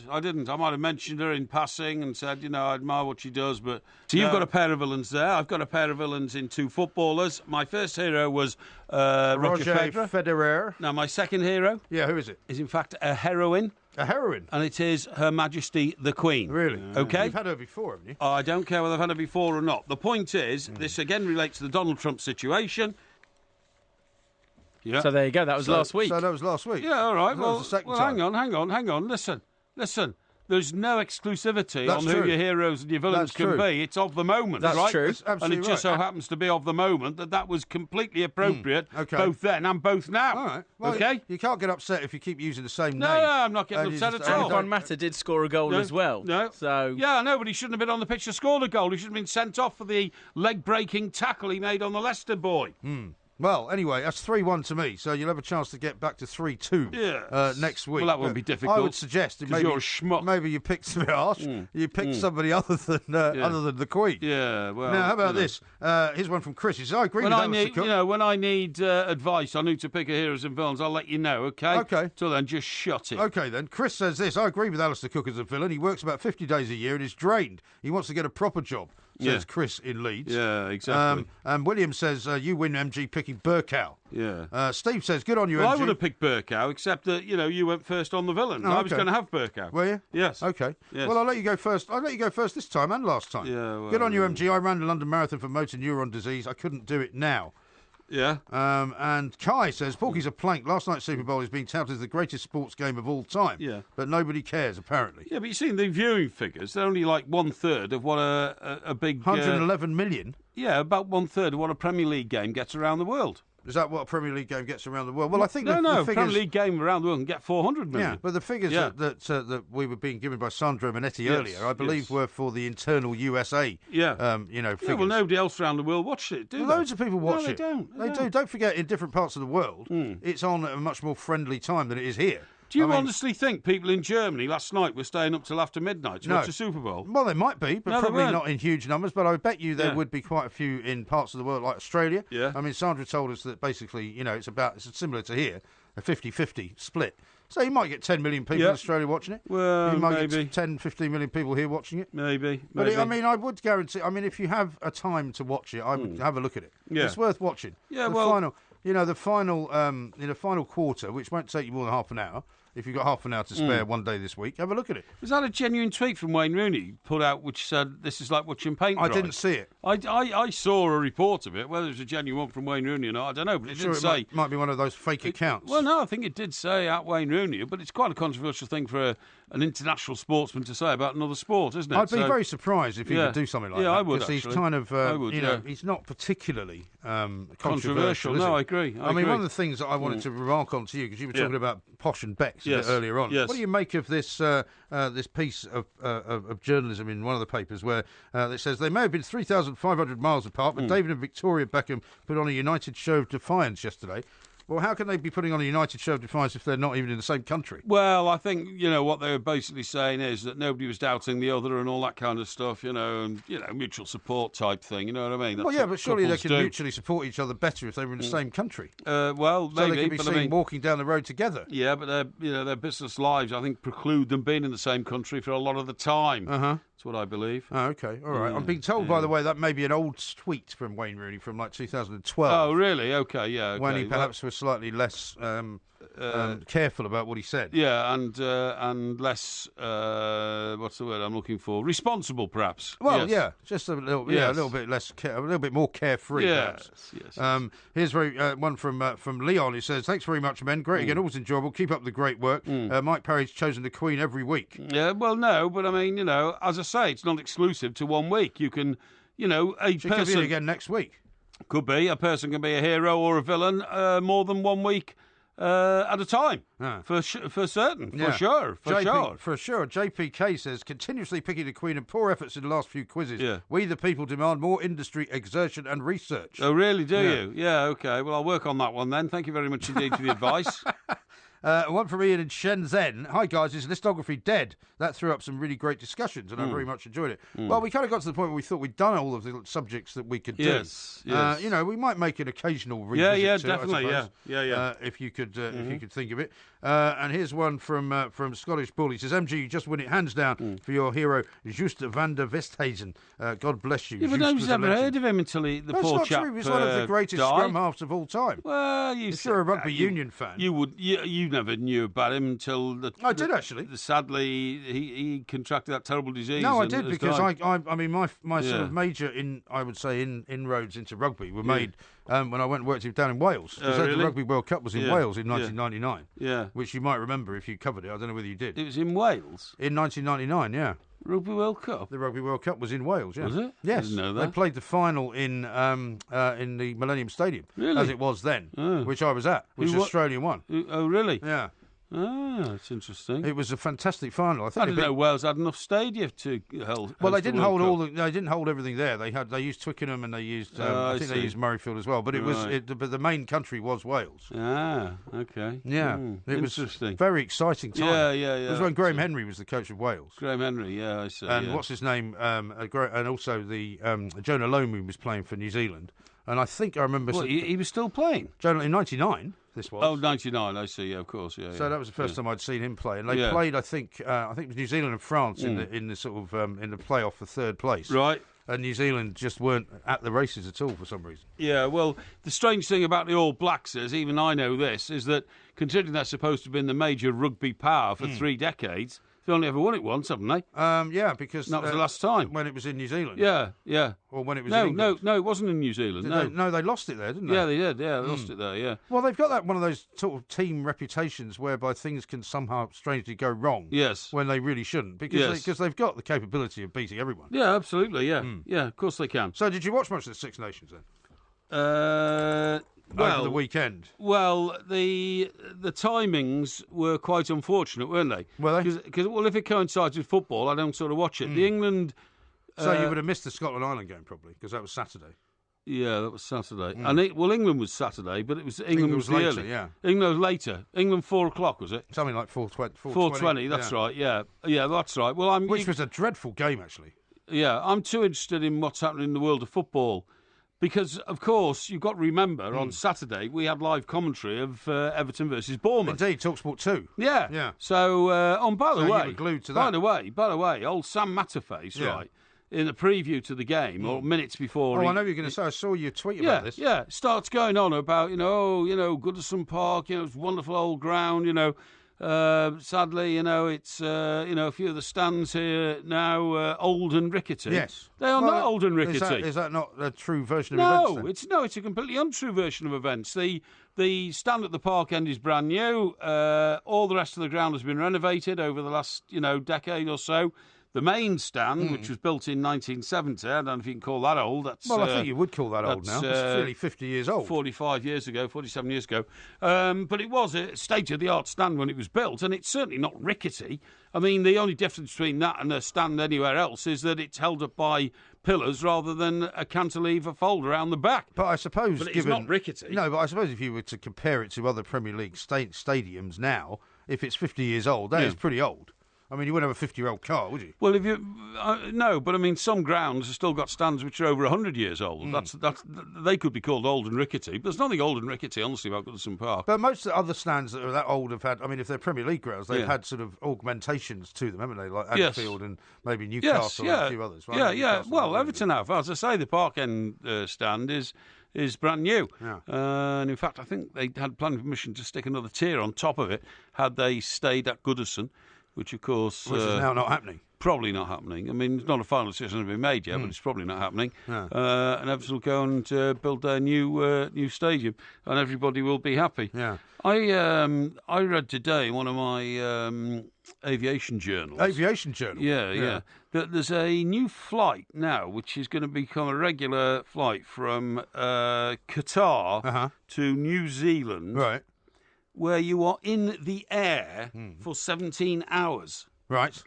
I didn't. I might have mentioned her in passing and said, I admire what she does, but... So you've got a pair of villains there. I've got a pair of villains in 2 footballers. My first hero was Roger Federer. Now, my second hero... Yeah, who is it? Is in fact a heroine. A heroine? And it is Her Majesty the Queen. Really? Okay. You've had her before, haven't you? I don't care whether I've had her before or not. The point is, this again relates to the Donald Trump situation. Yeah. So there you go. That was last week. So that was last week. Yeah, all right. That was the second hang time. on. Listen. There's no exclusivity That's on true. who your heroes and your villains That's can true. be. It's of the moment, That's right? true. That's absolutely and it just so happens to be of the moment that was completely appropriate, Okay. both then and both now. All right. Well, okay? You can't get upset if you keep using the same No, name. I'm not getting upset at all. Juan Mata did score a goal as well. No. So Yeah, no, but he shouldn't have been on the pitch to score the goal. He should have been sent off for the leg-breaking tackle he made on the Leicester boy. Well, anyway, that's 3-1 to me, so you'll have a chance to get back to 3-2 next week. Well, that won't be difficult. I would suggest Because you're a schmuck. Maybe you picked some harsh. You picked somebody other than the Queen. Yeah, well... Now, how about this? Here's one from Chris. He says, I agree When with I Alistair need, Cook. when I need advice on who to pick a heroes and villains, I'll let you know, okay? Okay. Till then, just shut it. Okay, then. Chris says this. I agree with Alistair Cook as a villain. He works about 50 days a year and is drained. He wants to get a proper job, says Chris in Leeds. Yeah, exactly. And William says, you win, MG, picking Burkow. Yeah. Steve says, good on you, Well, MG. I would have picked Burkow, except that, you went first on the villain. Oh, I was okay. going to have Burkow. Were you? Yes. Okay. Yes. Well, I'll let you go first. I'll let you go first this time and last time. Yeah, well, good on you, MG. I ran the London Marathon for motor neuron disease. I couldn't do it now. Yeah. And Kai says, Porky's a plank. Last night's Super Bowl is being touted as the greatest sports game of all time. Yeah. But nobody cares, apparently. Yeah, but you've seen the viewing figures. They're only like 1/3 of what a big... 111 million? Yeah, about 1/3 of what a Premier League game gets around the world. Is that what a Premier League game gets around the world? Well, I think the figures... Premier League game around the world can get 400 million. Yeah, but the figures that we were being given by Sandro Manetti earlier, I believe, were for the internal USA. Figures. Yeah, well, nobody else around the world watched it, do they? Loads of people watch they it. Don't. They do. Don't forget, in different parts of the world, it's on at a much more friendly time than it is here. Do you honestly think people in Germany last night were staying up till after midnight to watch the Super Bowl? Well, they might be, but No, probably not in huge numbers. But I bet you there Yeah. would be quite a few in parts of the world like Australia. Yeah. I mean, Sandra told us that basically, it's similar to here, a 50-50 split. So you might get 10 million people in Australia watching it. Well, you might maybe. get 10, 15 million people here watching it. Maybe. But I would guarantee. I mean, if you have a time to watch it, I would have a look at it. Yeah. It's worth watching. Yeah, the final quarter, which won't take you more than half an hour. If you've got half an hour to spare one day this week, have a look at it. Was that a genuine tweet from Wayne Rooney put out which said this is like watching paint dry? I didn't see it. I saw a report of it. Whether it was a genuine one from Wayne Rooney or not, I don't know. But it did say... might be one of those fake accounts. Well, no, I think it did say at Wayne Rooney, but it's quite a controversial thing for an international sportsman to say about another sport, isn't it? I'd be very surprised if he would do something like that. Yeah, I would, because he's actually. kind of, I would, he's not particularly controversial. is No, he? I agree. I mean, one of the things that I wanted to remark on to you, because you were talking about Posh and Becks a bit earlier on. Yes. What do you make of this this piece of journalism in one of the papers where it says they may have been 3,500 miles apart, but David and Victoria Beckham put on a united show of defiance yesterday. Well, how can they be putting on a united show of defiance if they're not even in the same country? Well, I think, what they were basically saying is that nobody was doubting the other and all that kind of stuff, and, mutual support type thing, you know what I mean? That's well, yeah, but surely they couples can do. mutually support each other better if they were in the same country. Well, so maybe, they could be but seen walking down the road together. Yeah, but their business lives, I think, preclude them being in the same country for a lot of the time. Uh-huh. That's what I believe. Oh, okay, all right. I'm being told, by the way, that may be an old tweet from Wayne Rooney from like 2012. Oh, really? Okay, yeah. Okay. When he perhaps was slightly less careful about what he said. Yeah, and less, what's the word I'm looking for? Responsible, perhaps. Well, yes. yeah, just a little bit less, a little bit more carefree. Yes, perhaps. Yes. Here's one from Leon. He says, "Thanks very much, men. Great again. Always enjoyable. Keep up the great work." Mike Parry's chosen the Queen every week. Yeah, well, no, but I mean, as I say, it's not exclusive to 1 week. You can, a She person could be in again next week. Could be a person can be a hero or a villain more than 1 week at a time. For certain, for sure. JPK says, continuously picking the Queen and poor efforts in the last few quizzes. Yeah. We the people demand more industry exertion and research. Oh, really? Do you? Yeah. Okay. Well, I'll work on that one then. Thank you very much indeed for the advice. One from Ian in Shenzhen. Hi, guys. Is listography dead? That threw up some really great discussions, and I very much enjoyed it. Well, we kind of got to the point where we thought we'd done all of the subjects that we could do. Yes. We might make an occasional revisit. Yeah, to definitely. it, I suppose, Yeah. if you could think of it. And here's one from Scottish Bull. He says, "MG, you just win it hands down for your hero, Just van der Westhuizen. God bless you." Yeah, but nobody's ever heard of him until the poor chap True. He was one of the greatest scrum halves of all time. Well, if you're a rugby union fan, you never knew about him until I did actually. Sadly, he contracted that terrible disease. No, I did because I mean my sort of major inroads into rugby were made when I went and worked down in Wales. Because the Rugby World Cup was in Wales in 1999. Yeah. Which you might remember if you covered it. I don't know whether you did. It was in Wales? In 1999, yeah. Rugby World Cup? The Rugby World Cup was in Wales, yeah. Was it? Yes. I didn't know that. They played the final in the Millennium Stadium, really? as it was then, which I was at, which Australia won. Oh, really? Yeah. Ah, that's interesting. It was a fantastic final. I didn't know Wales had enough stadia to hold. Well, they didn't hold they didn't hold everything there. They used Twickenham and they used I think they used Murrayfield as well. But it was but the main country was Wales. Ah, okay. Yeah, it was interesting. Very exciting time. Yeah. It was when Graham Henry was the coach of Wales. Graham Henry, yeah, I see. And what's his name? And also the Jonah Lomu was playing for New Zealand. And I think I remember. Well, he was still playing. Jonah in '99. This was. Oh, 99, I see, yeah, of course, yeah. So that was the first time I'd seen him play. And they played, I think it was New Zealand and France in the sort of, in the playoff for third place. Right. And New Zealand just weren't at the races at all for some reason. Yeah, well, the strange thing about the All Blacks is, even I know this, is that considering they're supposed to have been the major rugby power for 3 decades, they've only ever won it once, haven't they? Yeah, because... that was the last time. When it was in New Zealand. Yeah. Or when it was in England. No, it wasn't in New Zealand. No, they lost it there, didn't they? Yeah, they did. Yeah, they lost it there, yeah. Well, they've got one of those sort of team reputations whereby things can somehow strangely go wrong. Yes. When they really shouldn't. Because they've got the capability of beating everyone. Yeah, absolutely, yeah. Yeah, of course they can. So did you watch much of the Six Nations then? Over the weekend. Well, the timings were quite unfortunate, weren't they? Were they? Because if it coincides with football, I don't sort of watch it. The England... So you would have missed the Scotland Island game probably because that was Saturday. Yeah, that was Saturday. And England was Saturday, but it was England was later, early. Yeah. England was later. England 4:00 was it? Something like 4:20. 4:20. That's right. Yeah, that's right. Well, which was a dreadful game actually. Yeah, I'm too interested in what's happening in the world of football. Because, of course, you've got to remember, on Saturday, we had live commentary of Everton versus Bournemouth. Indeed, TalkSport 2. Yeah. So, by the way... you were glued to that. By the way, old Sam Matterface, right, in the preview to the game, or minutes before... I know you're going to say, I saw you tweet about this. Yeah, starts going on about, Goodison Park, it's wonderful old ground, sadly, it's a few of the stands here now old and rickety. Yes, they are not old and rickety. Is that not a true version of events? It's a completely untrue version of events. The stand at the park end is brand new. All the rest of the ground has been renovated over the last decade or so. The main stand, which was built in 1970, I don't know if you can call that old. I think you would call that old now. It's nearly 50 years old. 47 years ago. But it was a state-of-the-art stand when it was built, and it's certainly not rickety. I mean, the only difference between that and a stand anywhere else is that it's held up by pillars rather than a cantilever fold around the back. But I suppose... it's not rickety. No, but I suppose if you were to compare it to other Premier League stadiums now, if it's 50 years old, that is pretty old. I mean, you wouldn't have a 50-year-old car, would you? Well, if you no, but I mean, some grounds have still got stands which are over 100 years old. That's they could be called old and rickety, but there's nothing old and rickety, honestly, about Goodison Park. But most of the other stands that are that old have had. I mean, if they're Premier League grounds, they've had sort of augmentations to them, haven't they? Like Anfield and maybe Newcastle and a few others. Right? Yeah. Well, Everton have. As I say, the Park End stand is brand new. Yeah. And in fact, I think they had planning permission to stick another tier on top of it had they stayed at Goodison, which of course... Which is now not happening. Probably not happening. I mean, it's not a final decision been made yet, but it's probably not happening. Yeah. And Everton will go and build their new stadium, and everybody will be happy. Yeah. I read today in one of my aviation journals. Aviation journal? Yeah. That there's a new flight now, which is going to become a regular flight from Qatar to New Zealand. Right. Where you are in the air for 17 hours. Right.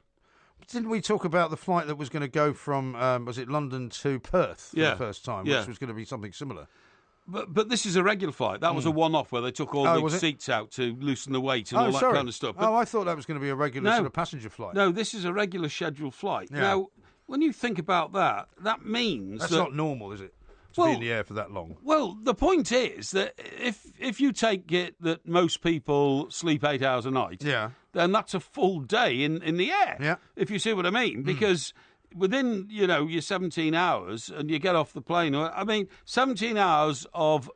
Didn't we talk about the flight that was going to go from, was it London to Perth for the first time, which was going to be something similar? But this is a regular flight. That was a one-off where they took all the seats out to loosen the weight and all that kind of stuff. But I thought that was going to be a regular sort of passenger flight. No, this is a regular scheduled flight. Yeah. Now, when you think about that, that means that's not normal, is it? To be in the air for that long. Well, the point is that if you take it that most people sleep 8 hours a night, then that's a full day in the air. Yeah. If you see what I mean, because within your 17 hours and you get off the plane. I mean, 17 hours of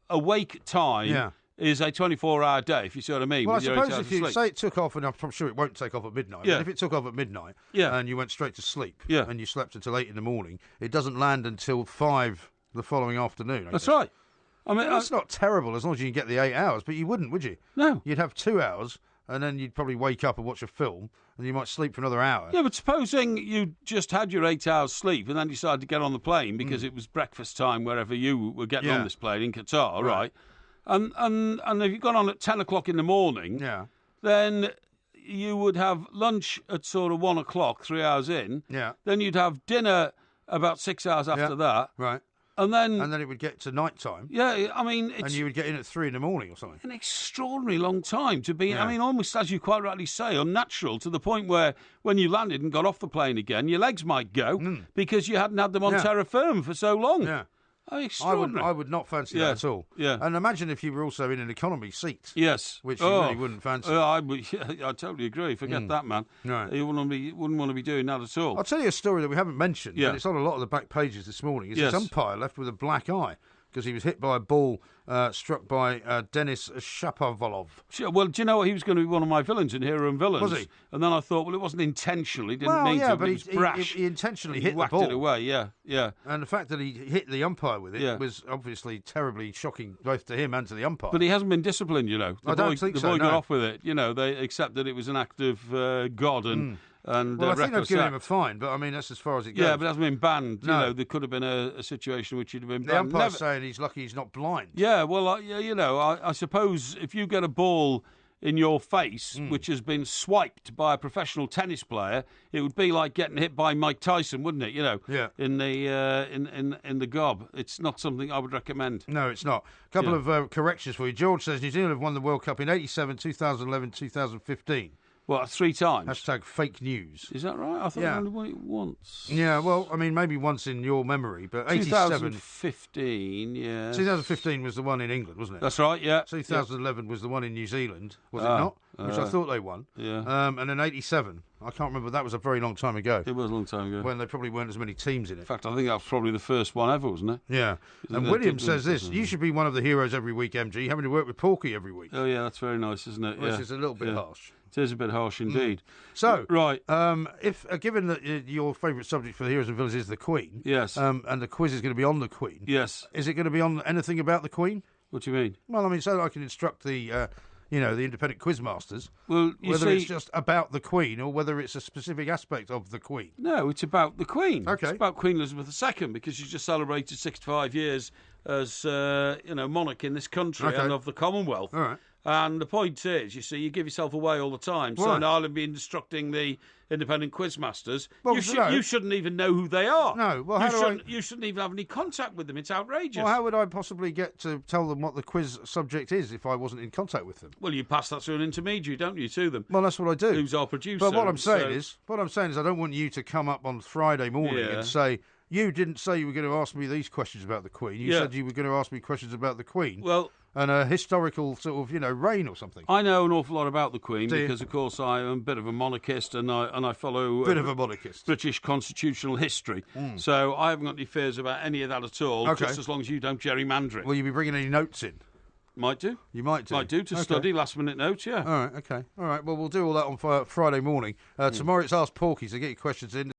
awake time. Is a 24-hour day, if you see what I mean. Well, I suppose if you say it took off, and I'm sure it won't take off at midnight, but if it took off at midnight and you went straight to sleep and you slept until 8 in the morning, it doesn't land until 5 the following afternoon. That's right. I mean, that's not terrible as long as you can get the 8 hours, but you wouldn't, would you? No. You'd have 2 hours, and then you'd probably wake up and watch a film, and you might sleep for another hour. Yeah, but supposing you just had your 8 hours sleep and then decided to get on the plane because it was breakfast time wherever you were getting on this plane in Qatar, right? And if you got on at 10 o'clock in the morning, then you would have lunch at sort of 1 o'clock, 3 hours in. Yeah. Then you'd have dinner about 6 hours after that. Right. And then it would get to night time. Yeah, I mean... and you would get in at 3 in the morning or something. An extraordinary long time to be... I mean, almost, as you quite rightly say, unnatural, to the point where when you landed and got off the plane again, your legs might go because you hadn't had them on terra firma for so long. Yeah. Oh, extraordinary. I would not fancy that at all. Yeah. And imagine if you were also in an economy seat. Yes. Which you really wouldn't fancy. I totally agree. Forget that, man. Right. You wouldn't want to be doing that at all. I'll tell you a story that we haven't mentioned, but it's on a lot of the back pages this morning. It's this umpire left with a black eye because he was hit by a ball struck by Denis Shapovalov. Sure. Well, do you know what? He was going to be one of my villains in Hero and Villains. Was he? And then I thought, well, it wasn't intentional. He didn't mean to, but he was brash. He intentionally hit the whacked ball. It away, yeah. And the fact that he hit the umpire with it was obviously terribly shocking both to him and to the umpire. But he hasn't been disciplined, I don't think so. The boy got off with it. They accept that it was an act of God and... I think they've given him a fine, but I mean that's as far as it goes. Yeah, but it hasn't been banned. No. There could have been a situation which he'd have been banned. The umpire's saying he's lucky he's not blind. Yeah, well, I suppose if you get a ball in your face which has been swiped by a professional tennis player, it would be like getting hit by Mike Tyson, wouldn't it? In the gob. It's not something I would recommend. No, it's not. A couple of corrections for you. George says New Zealand have won the World Cup in 87, 2011, 2015. What, 3 times? Hashtag fake news. Is that right? I thought they only won it once. Yeah, well, I mean, maybe once in your memory, but 87... 2015, yeah. 2015 was the one in England, wasn't it? That's right, yeah. 2011 was the one in New Zealand, was it not? Which I thought they won. Yeah. And then 87, I can't remember, that was a very long time ago. It was a long time ago. When there probably weren't as many teams in it. In fact, I think that was probably the first one ever, wasn't it? Yeah. And William says this, you should be one of the heroes every week, MG, having to work with Porky every week. Oh, yeah, that's very nice, isn't it? Which is a little bit harsh. It is a bit harsh indeed. So, right, if given that your favourite subject for the Heroes and Villains is the Queen, yes, and the quiz is going to be on the Queen, yes, is it going to be on anything about the Queen? What do you mean? Well, I mean, so that I can instruct the the independent quizmasters, whether it's just about the Queen or whether it's a specific aspect of the Queen. No, it's about the Queen. Okay, it's about Queen Elizabeth II because she's just celebrated 65 years as monarch in this country and of the Commonwealth. All right. And the point is, you see, you give yourself away all the time. So Right. I'll be instructing the independent quizmasters. Well, You shouldn't even know who they are. No, well, how you shouldn't even have any contact with them. It's outrageous. Well, how would I possibly get to tell them what the quiz subject is if I wasn't in contact with them? Well, you pass that through an intermediary, don't you, to them? Well, that's what I do. Who's our producer? But what I'm saying is, I don't want you to come up on Friday morning Yeah. and say, you didn't say you were going to ask me these questions about the Queen. You said you were going to ask me questions about the Queen. Well, and a historical sort of, reign or something. I know an awful lot about the Queen because, of course, I am a bit of a monarchist and I follow British constitutional history. So I haven't got any fears about any of that at all, just as long as you don't gerrymander it. Will you be bringing any notes in? Might do. You might do. Might do to study last-minute notes, yeah. All right, okay. All right, well, we'll do all that on Friday morning. Tomorrow it's Ask Porky, so get your questions in.